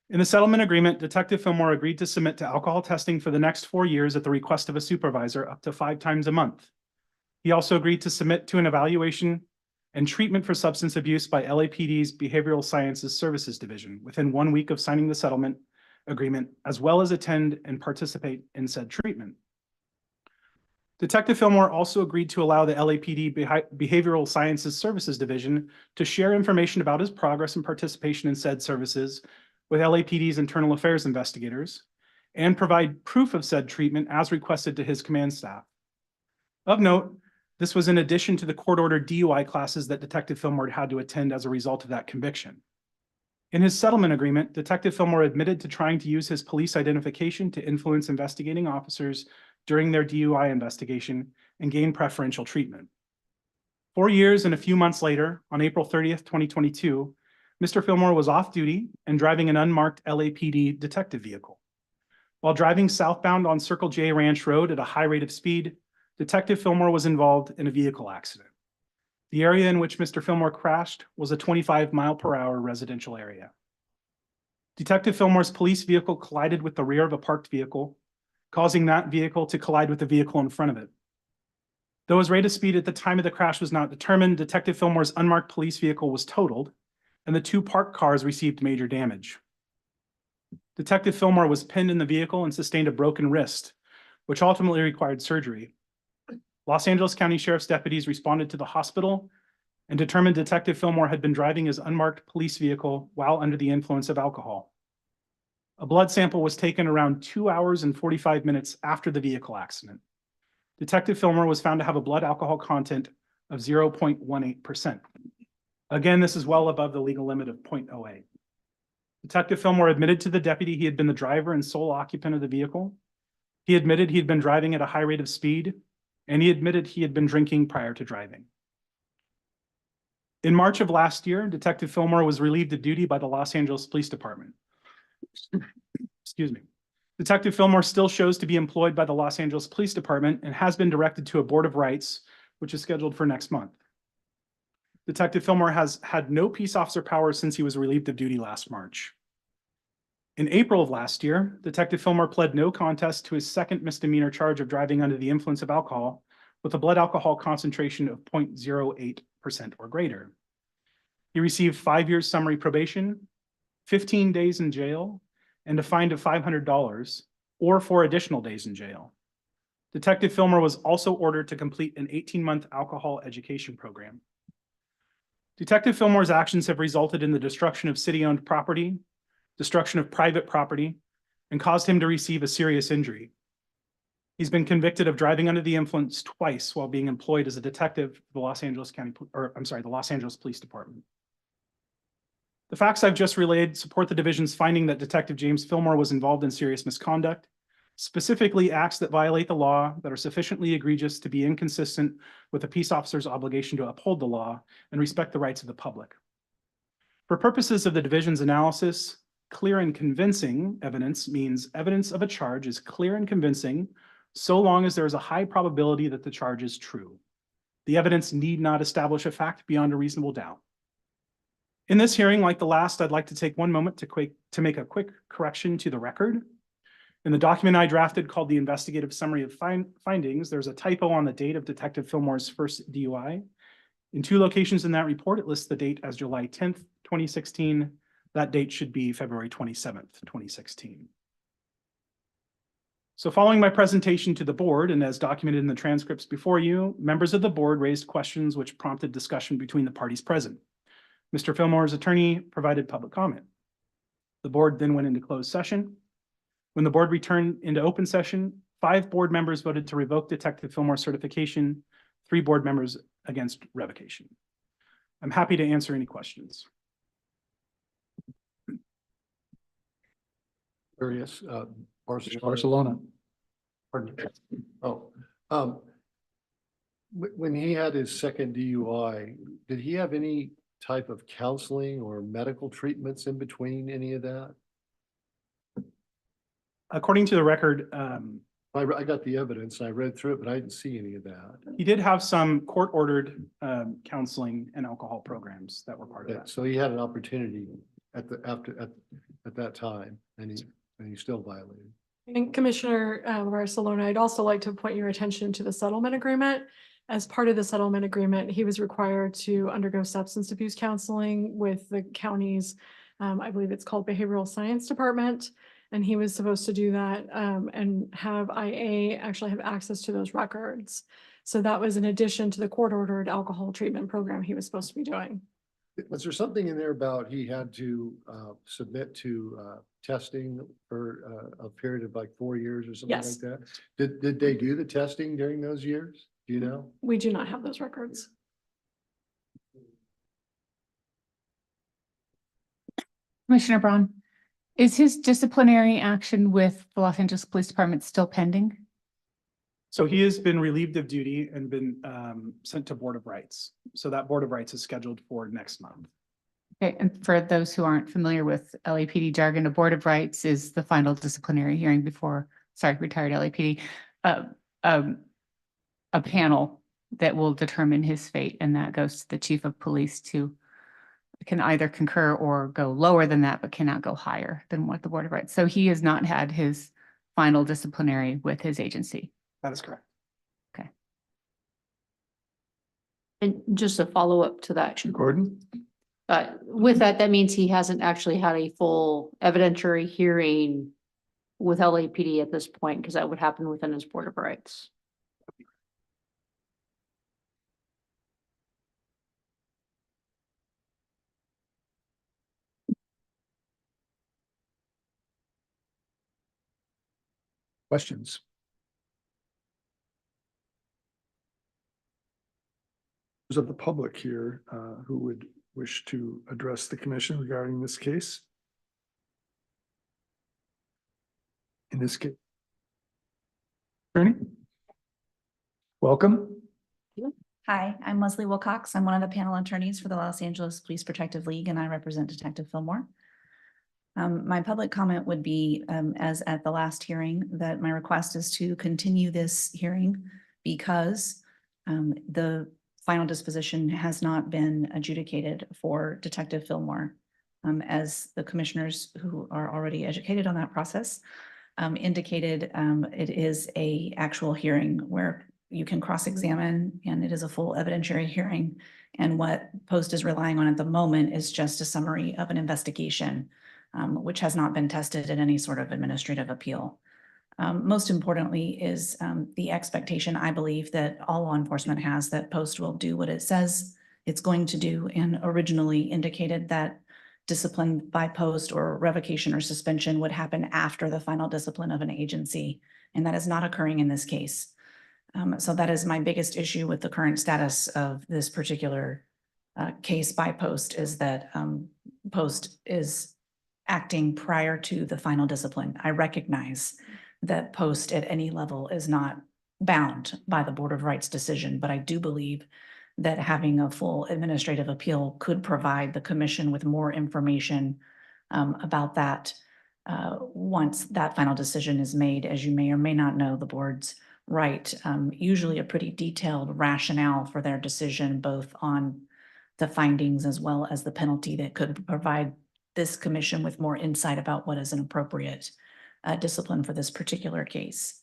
In the settlement agreement, Detective Fillmore agreed to submit to alcohol testing for the next 4 years at the request of a supervisor up to 5 times a month. He also agreed to submit to an evaluation and treatment for substance abuse by LAPD's Behavioral Sciences Services Division within 1 week of signing the settlement agreement, as well as attend and participate in said treatment. Detective Fillmore also agreed to allow the LAPD Behavioral Sciences Services Division to share information about his progress and participation in said services with LAPD's internal affairs investigators and provide proof of said treatment as requested to his command staff. Of note, this was in addition to the court-ordered DUI classes that Detective Fillmore had to attend as a result of that conviction. In his settlement agreement, Detective Fillmore admitted to trying to use his police identification to influence investigating officers during their DUI investigation and gain preferential treatment. 4 years and a few months later, on April 30th, 2022, Mr. Fillmore was off duty and driving an unmarked LAPD detective vehicle. While driving southbound on Circle J Ranch Road at a high rate of speed, Detective Fillmore was involved in a vehicle accident. The area in which Mr. Fillmore crashed was a 25-mile-per-hour residential area. Detective Fillmore's police vehicle collided with the rear of a parked vehicle, causing that vehicle to collide with the vehicle in front of it. Though his rate of speed at the time of the crash was not determined, Detective Fillmore's unmarked police vehicle was totaled, and the 2 parked cars received major damage. Detective Fillmore was pinned in the vehicle and sustained a broken wrist, which ultimately required surgery. Los Angeles County Sheriff's deputies responded to the hospital and determined Detective Fillmore had been driving his unmarked police vehicle while under the influence of alcohol. A blood sample was taken around 2 hours and 45 minutes after the vehicle accident. Detective Fillmore was found to have a blood alcohol content of 0.18%. Again, this is well above the legal limit of 0.08. Detective Fillmore admitted to the deputy he had been the driver and sole occupant of the vehicle. He admitted he had been driving at a high rate of speed, and he admitted he had been drinking prior to driving. In March of last year, Detective Fillmore was relieved of duty by the Los Angeles Police Department. Excuse me. Detective Fillmore still shows to be employed by the Los Angeles Police Department and has been directed to a Board of Rights, which is scheduled for next month. Detective Fillmore has had no peace officer powers since he was relieved of duty last March. In April of last year, Detective Fillmore pled no contest to his second misdemeanor charge of driving under the influence of alcohol with a blood alcohol concentration of 0.08% or greater. He received 5 years summary probation, 15 days in jail, and a fine of $500 or 4 additional days in jail. Detective Fillmore was also ordered to complete an 18-month alcohol education program. Detective Fillmore's actions have resulted in the destruction of city-owned property, destruction of private property, and caused him to receive a serious injury. He's been convicted of driving under the influence twice while being employed as a detective for the Los Angeles Police Department. The facts I've just relayed support the division's finding that Detective James Fillmore was involved in serious misconduct, specifically acts that violate the law that are sufficiently egregious to be inconsistent with a peace officer's obligation to uphold the law and respect the rights of the public. For purposes of the division's analysis, clear and convincing evidence means evidence of a charge is clear and convincing so long as there is a high probability that the charge is true. The evidence need not establish a fact beyond a reasonable doubt. In this hearing, like the last, I'd like to take one moment to make a quick correction to the record. In the document I drafted called the Investigative Summary of Findings, there's a typo on the date of Detective Fillmore's first DUI. In 2 locations in that report, it lists the date as July 10th, 2016. That date should be February 27th, 2016. So following my presentation to the board and as documented in the transcripts before you, members of the board raised questions which prompted discussion between the parties present. Mr. Fillmore's attorney provided public comment. The board then went into closed session. When the board returned into open session, 5 board members voted to revoke Detective Fillmore's certification, 3 board members against revocation. I'm happy to answer any questions. Curious, Barcelona. Pardon me. When he had his second DUI, did he have any type of counseling or medical treatments in between any of that? According to the record, I got the evidence, I read through it, but I didn't see any of that. he did have some court-ordered counseling and alcohol programs that were part of that. So he had an opportunity at that time, and he still violated. And Commissioner Barcelona, I'd also like to point your attention to the settlement agreement. As part of the settlement agreement, he was required to undergo substance abuse counseling with the county's, I believe it's called Behavioral Science Department. And he was supposed to do that and have IA actually have access to those records. So that was in addition to the court-ordered alcohol treatment program he was supposed to be doing. Was there something in there about he had to submit to testing for a period of like 4 years or something Yes. like that? Did they do the testing during those years? Do you know? We do not have those records. Commissioner Braun, is his disciplinary action with the Los Angeles Police Department still pending? So he has been relieved of duty and been sent to Board of Rights. So that Board of Rights is scheduled for next month. Okay, and for those who aren't familiar with LAPD jargon, a Board of Rights is the final disciplinary hearing before, retired LAPD, a panel that will determine his fate, and that goes to the chief of police to can either concur or go lower than that, but cannot go higher than what the Board of Rights. So he has not had his final disciplinary with his agency. That is correct. Okay. And just a follow-up to that. Gordon? With that, that means he hasn't actually had a full evidentiary hearing with LAPD at this point, because that would happen within his Board of Rights. Questions? Members of the public here who would wish to address the commission regarding this case? In this case. Attorney? Welcome. Hi, I'm Leslie Wilcox. I'm one of the panel attorneys for the Los Angeles Police Protective League, and I represent Detective Fillmore. My public comment would be, as at the last hearing, that my request is to continue this hearing because the final disposition has not been adjudicated for Detective Fillmore. As the commissioners who are already educated on that process indicated, it is an actual hearing where you can cross-examine, and it is a full evidentiary hearing. And what Post is relying on at the moment is just a summary of an investigation, which has not been tested in any sort of administrative appeal. Most importantly is the expectation, I believe, that all law enforcement has that Post will do what it says it's going to do, and originally indicated that discipline by Post or revocation or suspension would happen after the final discipline of an agency, and that is not occurring in this case. So that is my biggest issue with the current status of this particular case by Post, is that Post is acting prior to the final discipline. I recognize that Post at any level is not bound by the Board of Rights decision, but I do believe that having a full administrative appeal could provide the commission with more information about that once that final decision is made. As you may or may not know, the board's write usually a pretty detailed rationale for their decision, both on the findings as well as the penalty that could provide this commission with more insight about what is an appropriate discipline for this particular case.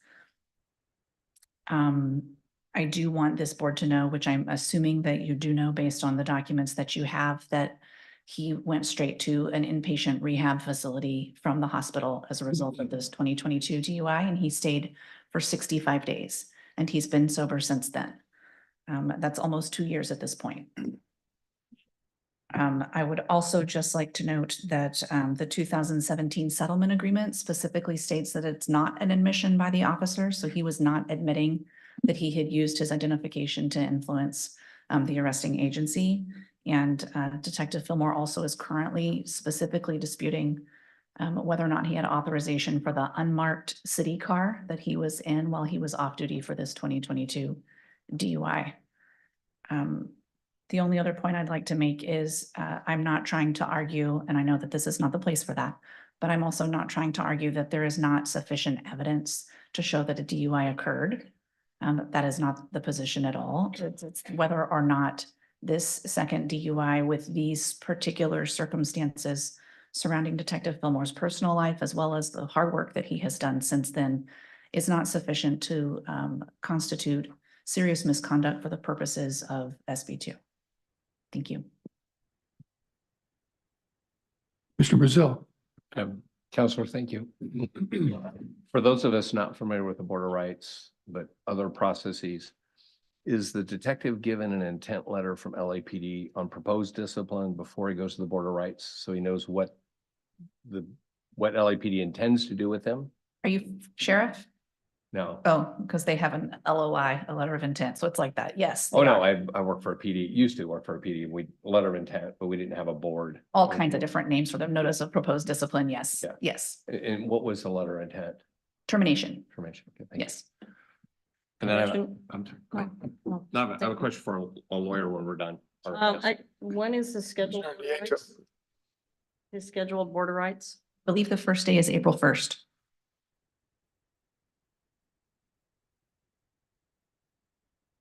I do want this board to know, which I'm assuming that you do know based on the documents that you have, that he went straight to an inpatient rehab facility from the hospital as a result of this 2022 DUI, and he stayed for 65 days, and he's been sober since then. That's almost 2 years at this point. I would also just like to note that the 2017 settlement agreement specifically states that it's not an admission by the officer, so he was not admitting that he had used his identification to influence the arresting agency. And Detective Fillmore also is currently specifically disputing whether or not he had authorization for the unmarked city car that he was in while he was off duty for this 2022 DUI. The only other point I'd like to make is I'm not trying to argue, and I know that this is not the place for that, but I'm also not trying to argue that there is not sufficient evidence to show that a DUI occurred. That is not the position at all. It's whether or not this second DUI with these particular circumstances surrounding Detective Fillmore's personal life, as well as the hard work that he has done since then, is not sufficient to constitute serious misconduct for the purposes of SB2. Thank you. Mr. Brazil. Counselor, thank you. For those of us not familiar with the Board of Rights, but other processes, is the detective given an intent letter from LAPD on proposed discipline before he goes to the Board of Rights, so he knows what LAPD intends to do with him? Are you sheriff? No. Oh, because they have an LOI, a letter of intent. So it's like that. Yes. Oh, they no, are. I work for a PD, used to work for a PD. We letter of intent, but we didn't have a board. All kinds of different names for them. Notice of proposed discipline. Yes. Yeah. Yes. And what was the letter of intent? Termination. Information. Okay, thank you. Yes. And then I have, Commissioner- I'm sorry. No, no, No, I have a thank you. question for a lawyer when we're done. When is the scheduled? board of rights? His scheduled board of rights? I believe the first day is April 1st.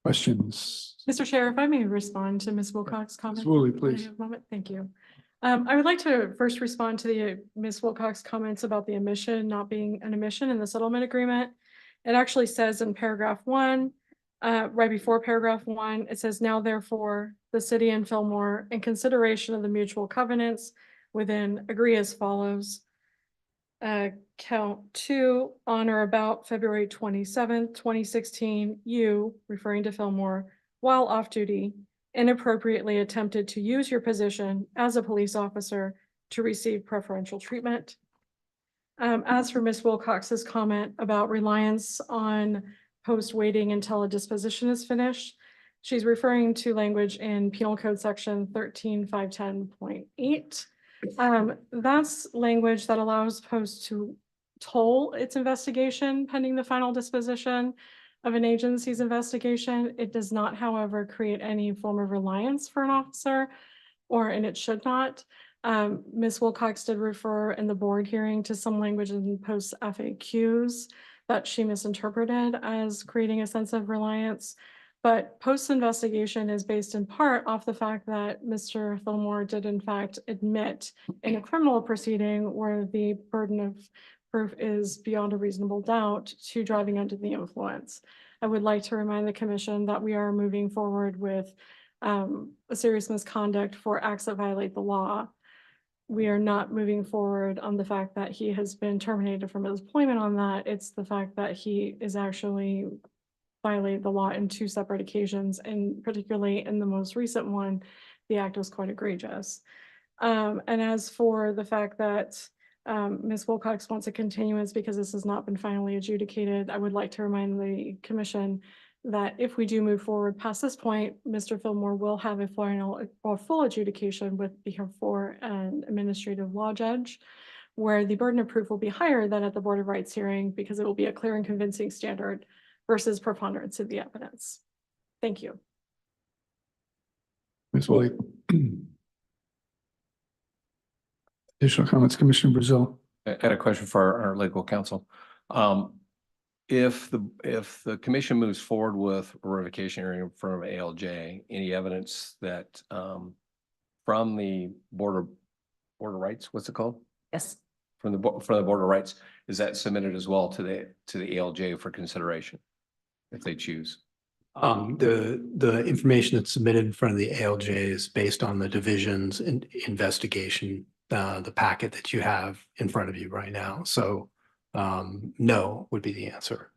Questions? Mr. Chair, if I may respond to Ms. Wilcox's comment. Woolley, Can I please. have a moment? Thank you. I would like to first respond to the Ms. Wilcox comments about the omission not being an omission in the settlement agreement. It actually says in paragraph 1, right before paragraph 1, it says, now therefore, the city and Fillmore, in consideration of the mutual covenants within, agree as follows. Count 2, on or about February 27th, 2016, you, referring to Fillmore, while off duty, inappropriately attempted to use your position as a police officer to receive preferential treatment. As for Ms. Wilcox's comment about reliance on post waiting until a disposition is finished, she's referring to language in Penal Code Section 13510.8. That's language that allows post to toll its investigation pending the final disposition of an agency's investigation. It does not, however, create any form of reliance for an officer, and it should not. Ms. Wilcox did refer in the board hearing to some language in post FAQs that she misinterpreted as creating a sense of reliance. But post investigation is based in part off the fact that Mr. Fillmore did in fact admit in a criminal proceeding where the burden of proof is beyond a reasonable doubt to driving under the influence. I would like to remind the commission that we are moving forward with a serious misconduct for acts that violate the law. We are not moving forward on the fact that he has been terminated from his employment on that. It's the fact that he is actually violated the law in 2 separate occasions, and particularly in the most recent one, the act was quite egregious. And as for the fact that Ms. Wilcox wants a continuance because this has not been finally adjudicated, I would like to remind the commission that if we do move forward past this point, Mr. Fillmore will have a final or full adjudication before an administrative law judge, where the burden of proof will be higher than at the Board of Rights hearing because it will be a clear and convincing standard versus preponderance of the evidence. Thank you. Ms. Woolley. Additional comments, Commissioner Brazil. I had a question for our legal counsel. If the commission moves forward with a revocation hearing from ALJ, any evidence that from the Board of Rights, what's it called? Yes. From the Board of Rights, is that submitted as well to the ALJ for consideration if they choose? The information that's submitted in front of the ALJ is based on the division's investigation, the packet that you have in front of you right now. So no would be the answer.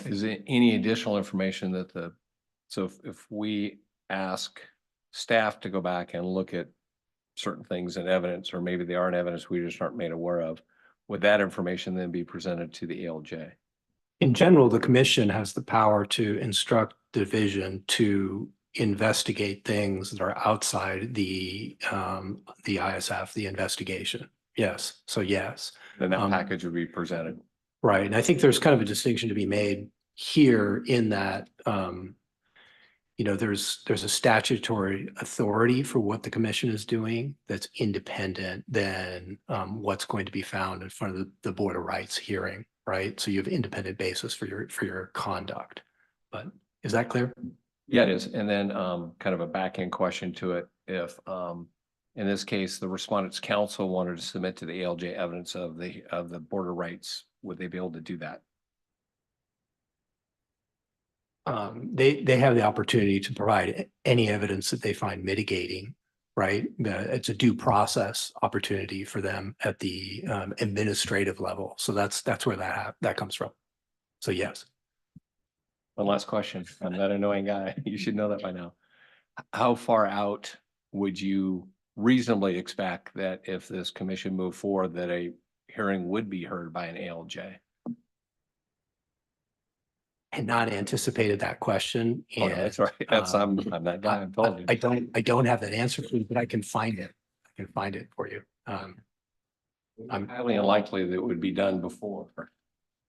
Is there any additional information so if we ask staff to go back and look at certain things in evidence, or maybe they aren't evidence we just aren't made aware of, would that information then be presented to the ALJ? In general, the commission has the power to instruct division to investigate things that are outside the ISF, the investigation. Yes. So yes. Then that package would be presented. Right. And I think there's kind of a distinction to be made here in that, there's a statutory authority for what the commission is doing that's independent than what's going to be found in front of the Board of Rights hearing, right? So you have independent basis for your conduct. But is that clear? Yeah, it is. And then kind of a back end question to it. If in this case, the respondent's counsel wanted to submit to the ALJ evidence of the Board of Rights, would they be able to do that? They have the opportunity to provide any evidence that they find mitigating, right? It's a due process opportunity for them at the administrative level. So that's where that comes from. So yes. One last question. I'm that annoying guy. You should know that by now. How far out would you reasonably expect that if this commission moved forward, that a hearing would be heard by an ALJ? had not anticipated that question. Oh, no, that's right. That's, I'm that guy, I told you. I don't have that answer for you, but I can find it. I can find it for you. I'm highly unlikely that it would be done before,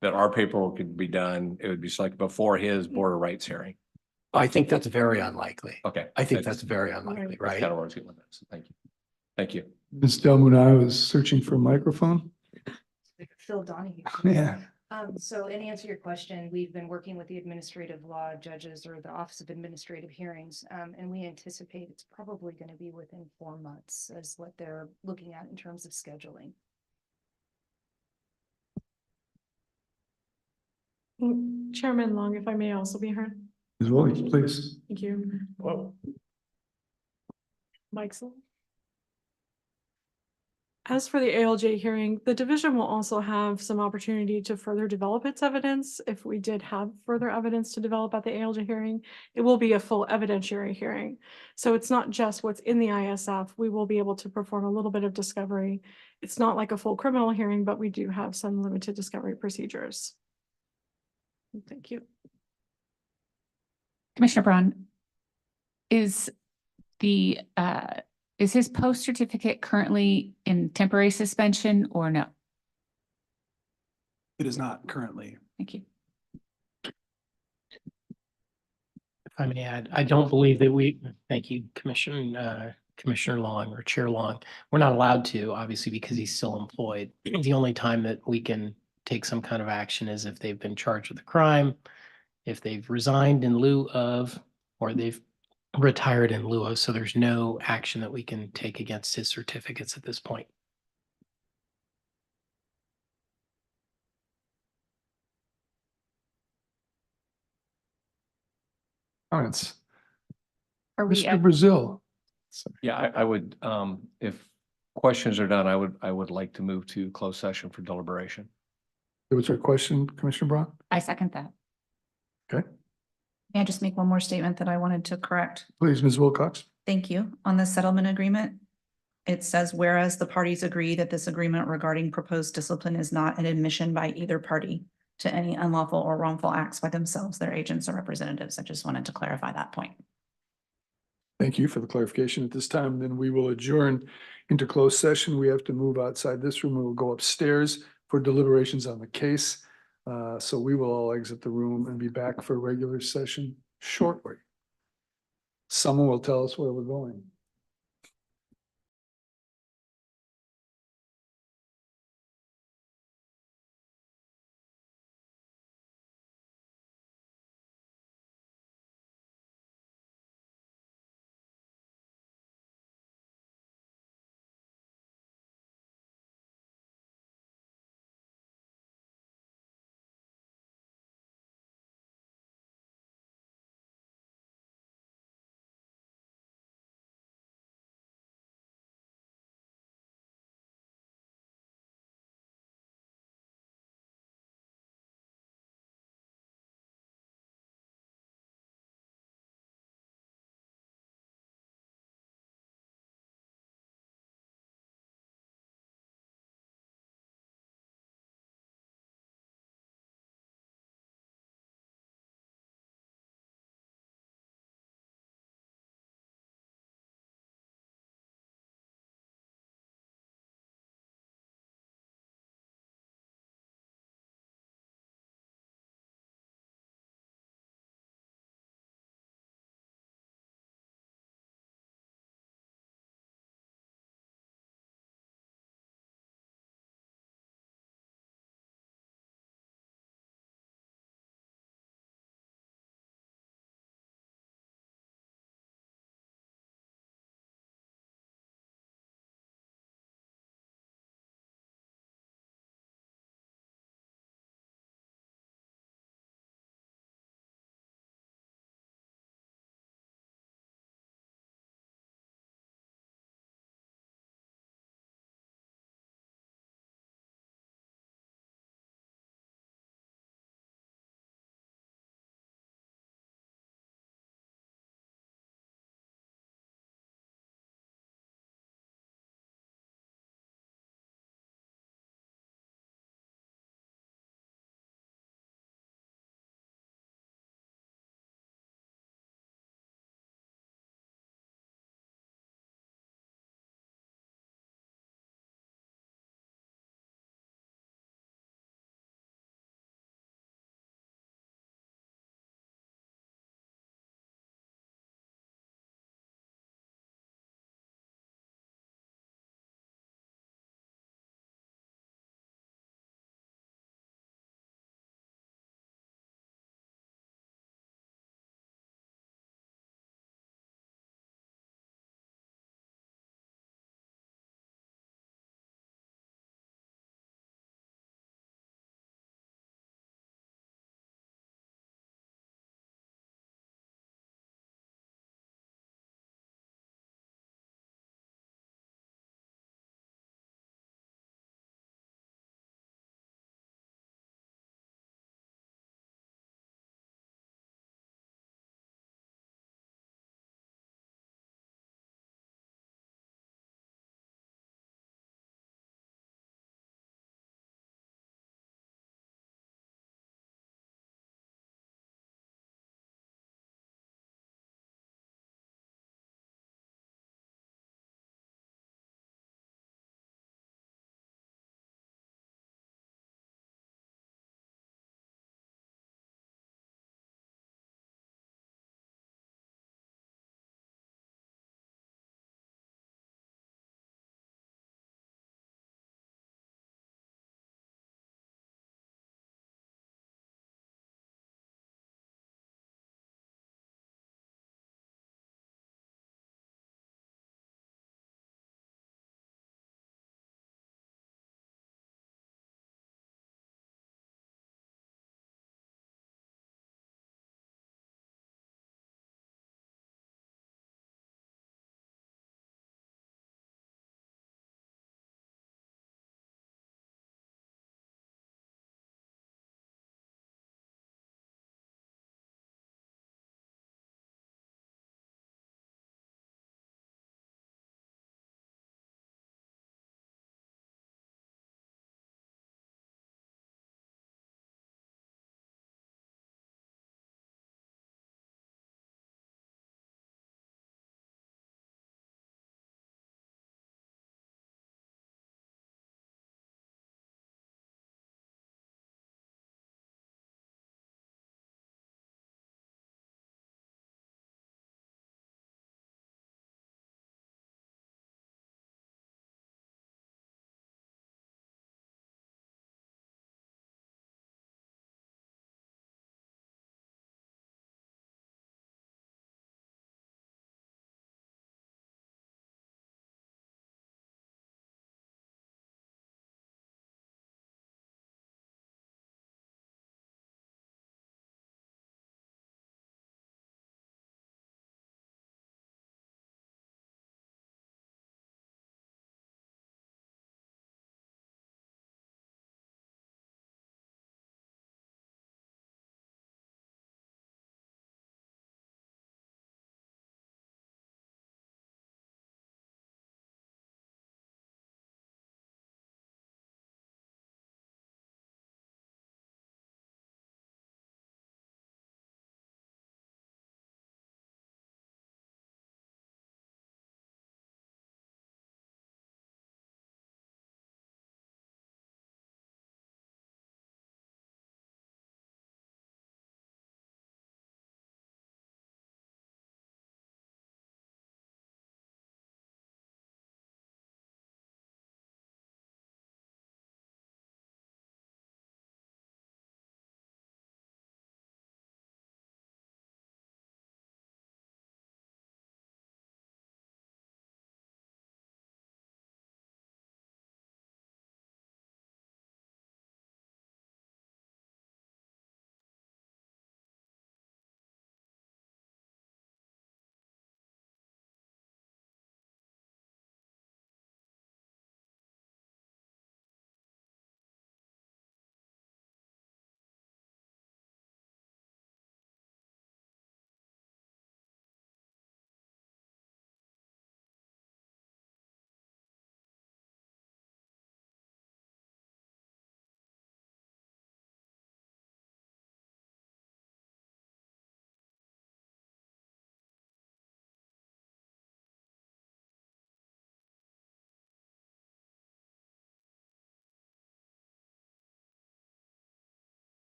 that our paperwork could be done. It would be like before his border rights hearing. I think that's very unlikely. Okay. I think that's very unlikely, That's right? kind of where I was going with that. So thank you. Thank you. Ms. Del Munoz is searching for a microphone. Phil Donahue. Yeah. So in answer to your question, we've been working with the administrative law judges or the Office of Administrative Hearings, and we anticipate it's probably going to be within 4 months is what they're looking at in terms of scheduling. Chairman Long, if I may also be heard. Ms. Williams, please. Thank you. Whoa. Mike's on. As for the ALJ hearing, the division will also have some opportunity to further develop its evidence. If we did have further evidence to develop at the ALJ hearing, it will be a full evidentiary hearing. So it's not just what's in the ISF. We will be able to perform a little bit of discovery. It's not like a full criminal hearing, but we do have some limited discovery procedures. Thank you. Commissioner Braun, is his post certificate currently in temporary suspension or no? It is not currently. Thank you. If I may add, I don't believe that thank you, Commissioner Long or Chair Long. We're not allowed to, obviously, because he's still employed. The only time that we can take some kind of action is if they've been charged with a crime, if they've resigned in lieu of, or they've retired in lieu of. So there's no action that we can take against his certificates at this point. Comments? Are we Mr. Brazil. Yeah, I would, if questions are done, I would like to move to closed session for deliberation. There was a question, Commissioner Braun? I second that. Okay, May I just make one more statement that I wanted to correct? please, Ms. Wilcox. Thank you. On the settlement agreement, it says, whereas the parties agree that this agreement regarding proposed discipline is not an admission by either party to any unlawful or wrongful acts by themselves, their agents or representatives. I just wanted to clarify that point. Thank you for the clarification at this time. Then we will adjourn into closed session. We have to move outside this room. We will go upstairs for deliberations on the case. So we will all exit the room and be back for a regular session shortly. Someone will tell us where we're going.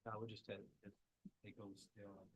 I would just take those still.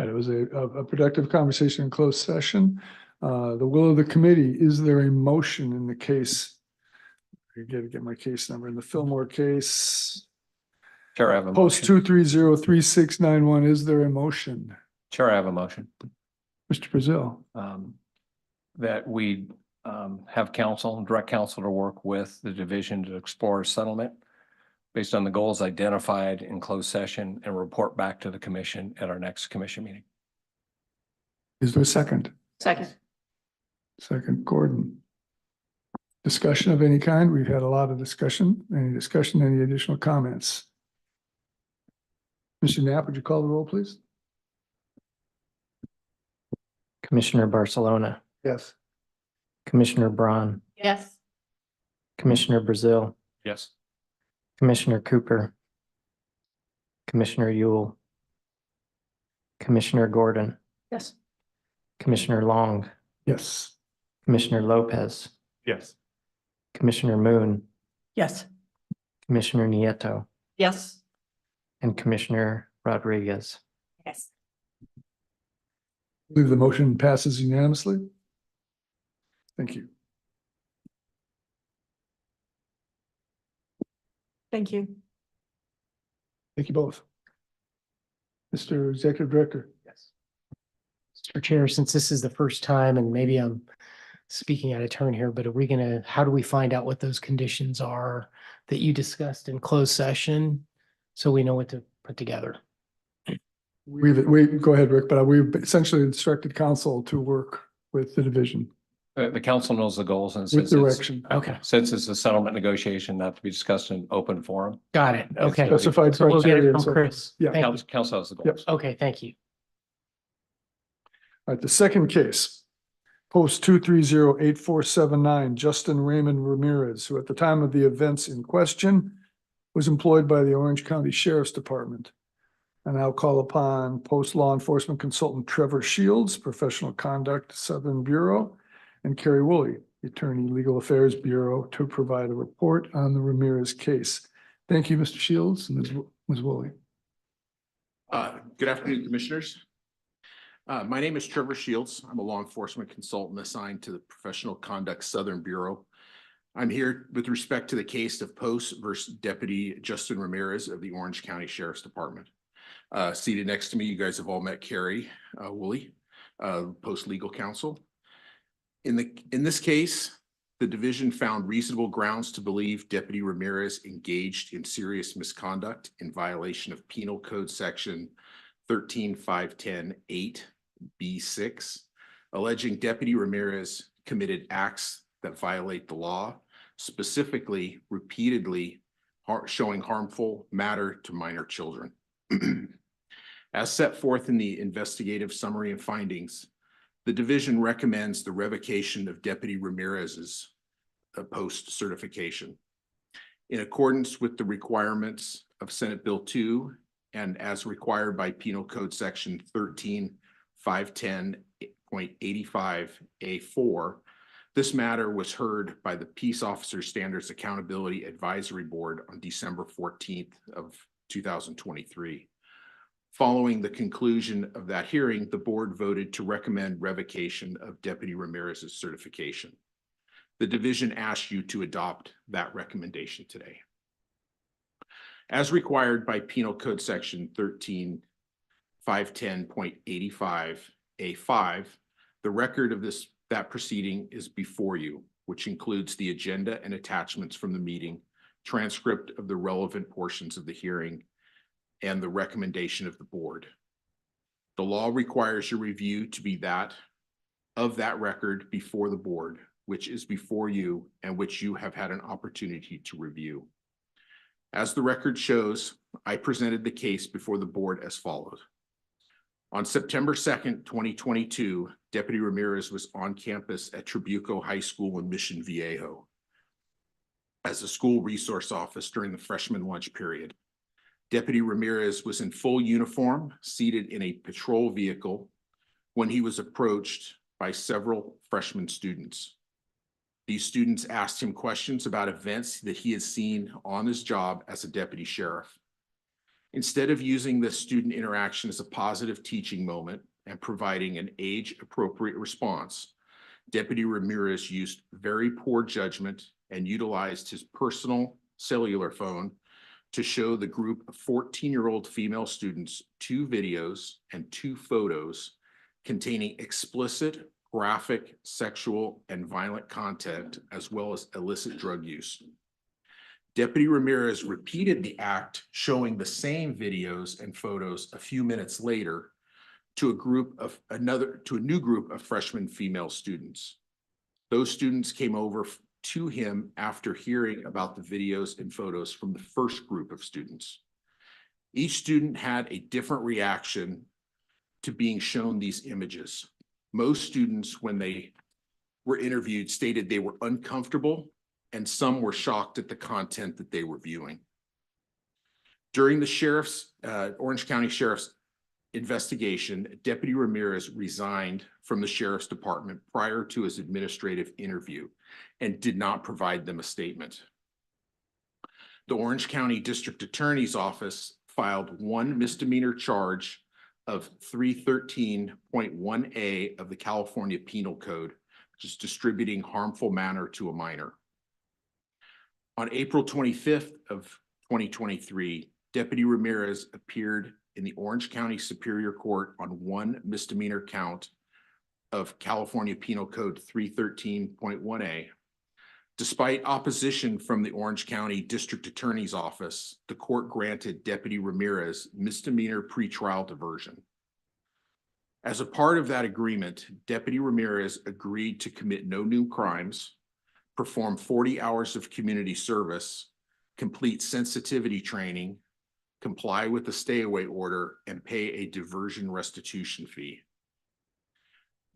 right, it was a productive conversation in closed session. The will of the committee, is there a motion in the case? I gotta get my case number in the Fillmore case. Chair, I have a Post motion. 2303691, is there a motion? Chair, I have a motion. Mr. Brazil, That we have counsel, direct counsel to work with the division to explore a settlement based on the goals identified in closed session and report back to the commission at our next commission meeting. is there a second? Second. Second, Gordon. Discussion of any kind? We've had a lot of discussion. Any discussion, any additional comments? Mr. Knapp, would you call the roll, please? Commissioner Barcelona, Yes. Commissioner Braun, Yes. Commissioner Brazil, Yes. Commissioner Cooper, Commissioner Yule, Commissioner Gordon, Yes. Commissioner Long, Yes. Commissioner Lopez, Yes. Commissioner Moon, Yes. Commissioner Nieto, Yes. and Commissioner Rodriguez. Yes. I believe the motion passes unanimously. Thank you. Thank you. Thank you both. Mr. Executive Director. Yes. Mr. Chair, since this is the first time, and maybe I'm speaking out of turn here, but how do we find out what those conditions are that you discussed in closed session? So we know what to put together. We go ahead, Rick, but we've essentially instructed council to work with the division The council knows the goals and with since it's, direction. Okay, since it's a settlement negotiation, not to be discussed in open forum. got it. Okay. Specified So we'll get criteria it and from so- Chris. Yeah. Thank you. Council has the Yep. goals. Okay, thank you. All right, the second case, post 2308479, Justin Raymond Ramirez, who at the time of the events in question was employed by the Orange County Sheriff's Department. And I'll call upon post law enforcement consultant Trevor Shields, Professional Conduct Southern Bureau, and Carrie Woolley, Attorney Legal Affairs Bureau, to provide a report on the Ramirez case. Thank you, Mr. Shields and Ms. Woolley. Good afternoon, Commissioners. My name is Trevor Shields. I'm a law enforcement consultant assigned to the Professional Conduct Southern Bureau. I'm here with respect to the case of Post versus Deputy Justin Ramirez of the Orange County Sheriff's Department. Seated next to me, you guys have all met Carrie Woolley, Post Legal Counsel. In this case, the division found reasonable grounds to believe Deputy Ramirez engaged in serious misconduct in violation of Penal Code Section 13-510-8B6, alleging Deputy Ramirez committed acts that violate the law, specifically repeatedly showing harmful matter to minor children. As set forth in the investigative summary and findings, the division recommends the revocation of Deputy Ramirez's post certification. In accordance with the requirements of Senate Bill 2 and as required by Penal Code Section 13-510.85A4, this matter was heard by the Peace Officer Standards Accountability Advisory Board on December 14th of 2023. Following the conclusion of that hearing, the board voted to recommend revocation of Deputy Ramirez's certification. The division asked you to adopt that recommendation today. As required by Penal Code Section 13-510.85A5, the record of that proceeding is before you, which includes the agenda and attachments from the meeting, transcript of the relevant portions of the hearing, and the recommendation of the board. The law requires your review to be that of that record before the board, which is before you and which you have had an opportunity to review. As the record shows, I presented the case before the board as follows. On September 2nd, 2022, Deputy Ramirez was on campus at Trabuco High School in Mission Viejo as a school resource officer during the freshman lunch period. Deputy Ramirez was in full uniform, seated in a patrol vehicle when he was approached by several freshman students. These students asked him questions about events that he had seen on his job as a deputy sheriff. Instead of using the student interaction as a positive teaching moment and providing an age-appropriate response, Deputy Ramirez used very poor judgment and utilized his personal cellular phone to show the group of 14-year-old female students 2 videos and 2 photos containing explicit, graphic, sexual, and violent content, as well as illicit drug use. Deputy Ramirez repeated the act, showing the same videos and photos a few minutes later to a new group of freshman female students. Those students came over to him after hearing about the videos and photos from the first group of students. Each student had a different reaction to being shown these images. Most students, when they were interviewed, stated they were uncomfortable, and some were shocked at the content that they were viewing. During the Orange County Sheriff's investigation, Deputy Ramirez resigned from the Sheriff's Department prior to his administrative interview and did not provide them a statement. The Orange County District Attorney's Office filed 1 misdemeanor charge of 313.1A of the California Penal Code, which is distributing harmful matter to a minor. On April 25th of 2023, Deputy Ramirez appeared in the Orange County Superior Court on 1 misdemeanor count of California Penal Code 313.1A. Despite opposition from the Orange County District Attorney's Office, the court granted Deputy Ramirez misdemeanor pretrial diversion. As a part of that agreement, Deputy Ramirez agreed to commit no new crimes, perform 40 hours of community service, complete sensitivity training, comply with the stay-away order, and pay a diversion restitution fee.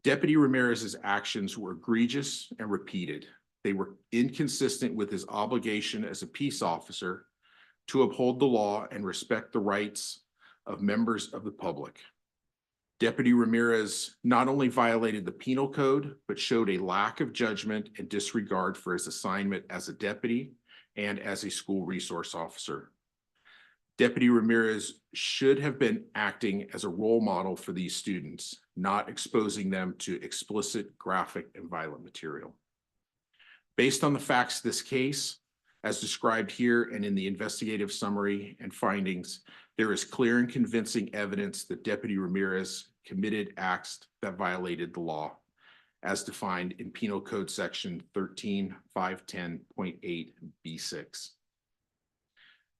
Deputy Ramirez's actions were egregious and repeated. They were inconsistent with his obligation as a peace officer to uphold the law and respect the rights of members of the public. Deputy Ramirez not only violated the penal code, but showed a lack of judgment and disregard for his assignment as a deputy and as a school resource officer. Deputy Ramirez should have been acting as a role model for these students, not exposing them to explicit, graphic, and violent material. Based on the facts of this case, as described here and in the investigative summary and findings, there is clear and convincing evidence that Deputy Ramirez committed acts that violated the law, as defined in Penal Code Section 13510.8B6.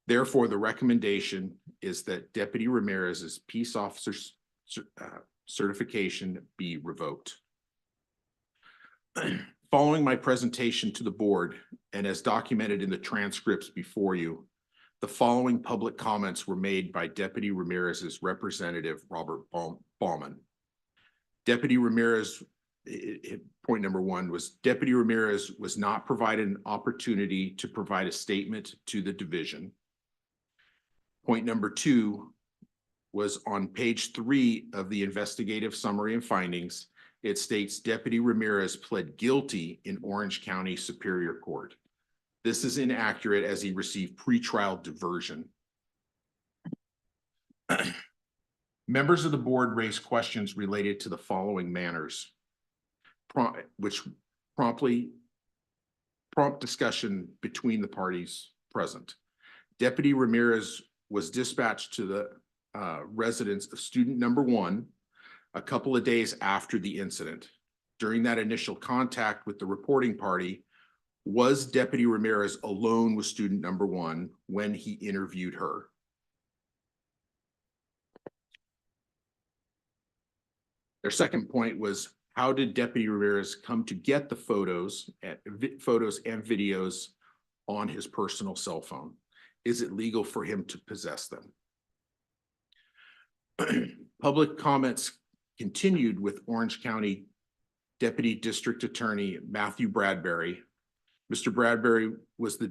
Therefore, the recommendation is that Deputy Ramirez's peace officer certification be revoked. Following my presentation to the board, and as documented in the transcripts before you, the following public comments were made by Deputy Ramirez's representative, Robert Baumann. Deputy Ramirez, point number 1 was Deputy Ramirez was not provided an opportunity to provide a statement to the division. Point number 2 was on page 3 of the investigative summary and findings. It states Deputy Ramirez pled guilty in Orange County Superior Court. This is inaccurate as he received pretrial diversion. Members of the board raised questions related to the following manners, which prompt discussion between the parties present. Deputy Ramirez was dispatched to the residence of student number 1 a couple of days after the incident. During that initial contact with the reporting party, was Deputy Ramirez alone with student number 1 when he interviewed her? Their second point was, how did Deputy Ramirez come to get the photos and videos on his personal cell phone? Is it legal for him to possess them? Public comments continued with Orange County Deputy District Attorney Matthew Bradbury. Mr. Bradbury was the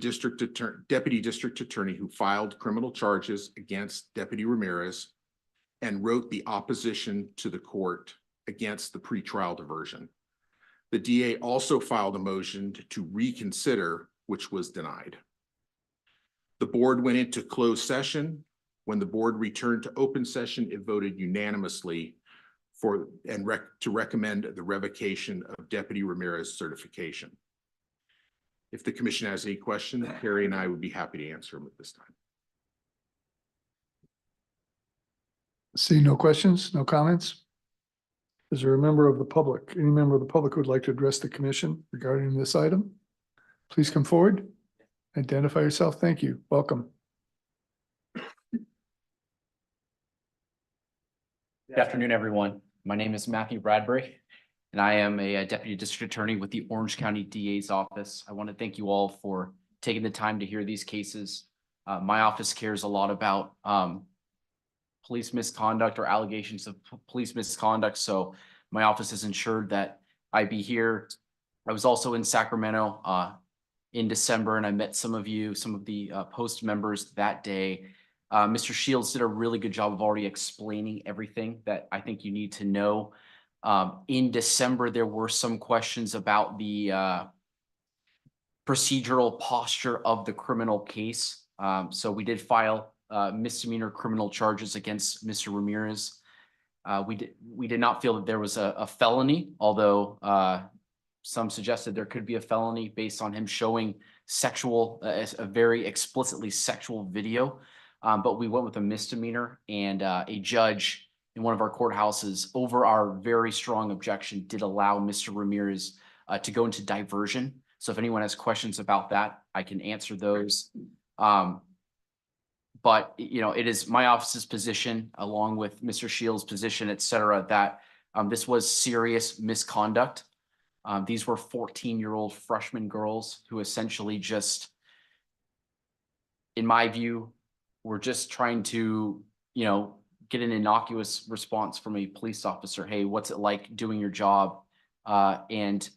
Deputy District Attorney who filed criminal charges against Deputy Ramirez and wrote the opposition to the court against the pretrial diversion. The DA also filed a motion to reconsider, which was denied. The board went into closed session When the board returned to open session, it voted unanimously to recommend the revocation of Deputy Ramirez certification. If the commission has any questions, Carrie and I would be happy to answer them at this time. See no questions, no comments? Is there a member of the public, any member of the public who would like to address the commission regarding this item? Please come forward. Identify yourself. Thank you. Welcome. Good afternoon, everyone. My name is Matthew Bradbury, and I am a Deputy District Attorney with the Orange County DA's office. I want to thank you all for taking the time to hear these cases. My office cares a lot about police misconduct or allegations of police misconduct, so my office has ensured that I be here. I was also in Sacramento in December, and I met some of you, some of the post members that day. Mr. Shields did a really good job of already explaining everything that I think you need to know. In December, there were some questions about the procedural posture of the criminal case. So we did file misdemeanor criminal charges against Mr. Ramirez. We did not feel that there was a felony, although some suggested there could be a felony based on him showing a very explicitly sexual video. But we went with a misdemeanor, and a judge in one of our courthouses, over our very strong objection, did allow Mr. Ramirez to go into diversion. So if anyone has questions about that, I can answer those. But, you know, it is my office's position, along with Mr. Shields' position, et cetera, that this was serious misconduct. These were 14-year-old freshman girls who essentially just, in my view, were just trying to, you know, get an innocuous response from a police officer. Hey, what's it like doing your job? And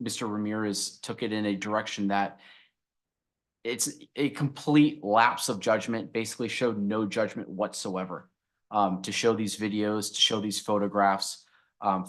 Mr. Ramirez took it in a direction that it's a complete lapse of judgment, basically showed no judgment whatsoever. To show these videos, to show these photographs,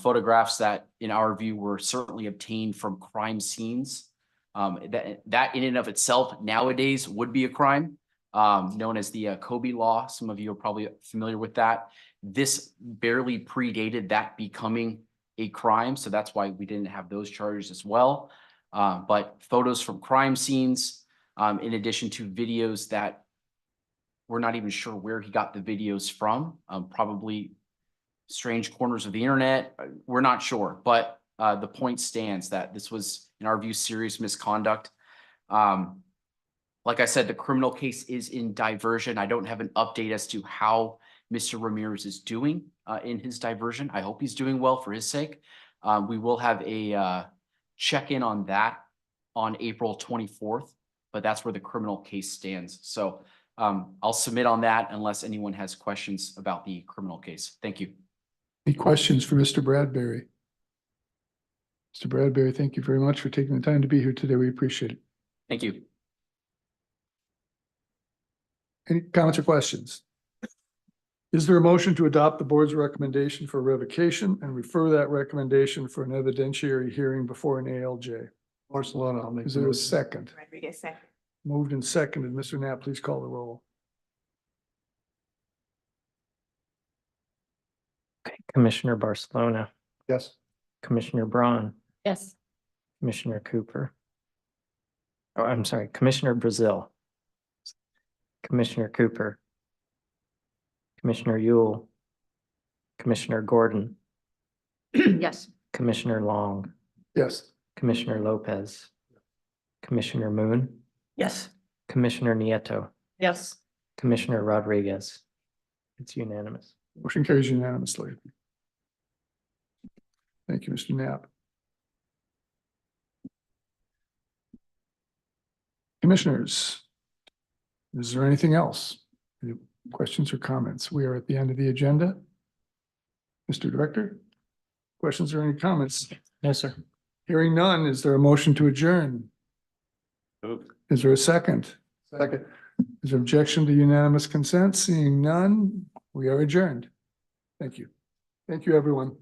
photographs that in our view were certainly obtained from crime scenes. That in and of itself nowadays would be a crime, known as the Kobe law. Some of you are probably familiar with that. This barely predated that becoming a crime, so that's why we didn't have those charges as well. But photos from crime scenes, in addition to videos that we're not even sure where he got the videos from, probably strange corners of the internet. We're not sure, but the point stands that this was, in our view, serious misconduct. Like I said, the criminal case is in diversion. I don't have an update as to how Mr. Ramirez is doing in his diversion. I hope he's doing well for his sake. We will have a check-in on that on April 24th, but that's where the criminal case stands. So I'll submit on that unless anyone has questions about the criminal case. Thank you. Any questions for Mr. Bradbury? Mr. Bradbury, thank you very much for taking the time to be here today. We appreciate it. Thank you. Any comments or questions? Is there a motion to adopt the board's recommendation for revocation and refer that recommendation for an evidentiary hearing before an ALJ? Barcelona, I'll make. Is there a second? Rodriguez, second. Moved and seconded. Mr. Knapp, please call the roll. Commissioner Barcelona, Yes. Commissioner Braun, Yes. Commissioner Cooper. Oh, I'm sorry, Commissioner Brazil. Commissioner Cooper. Commissioner Yule. Commissioner Gordon, Yes. Commissioner Long, Yes. Commissioner Lopez, Commissioner Moon, Yes. Commissioner Nieto, Yes. Commissioner Rodriguez. It's unanimous. Motion carries unanimously. Thank you, Mr. Knapp. Commissioners, is there anything else? Any questions or comments? We are at the end of the agenda. Mr. Director, questions or any comments? No, sir. Hearing none, is there a motion to adjourn? Is there a second? Second. Is there objection to unanimous consent? Seeing none, we are adjourned. Thank you. Thank you, everyone.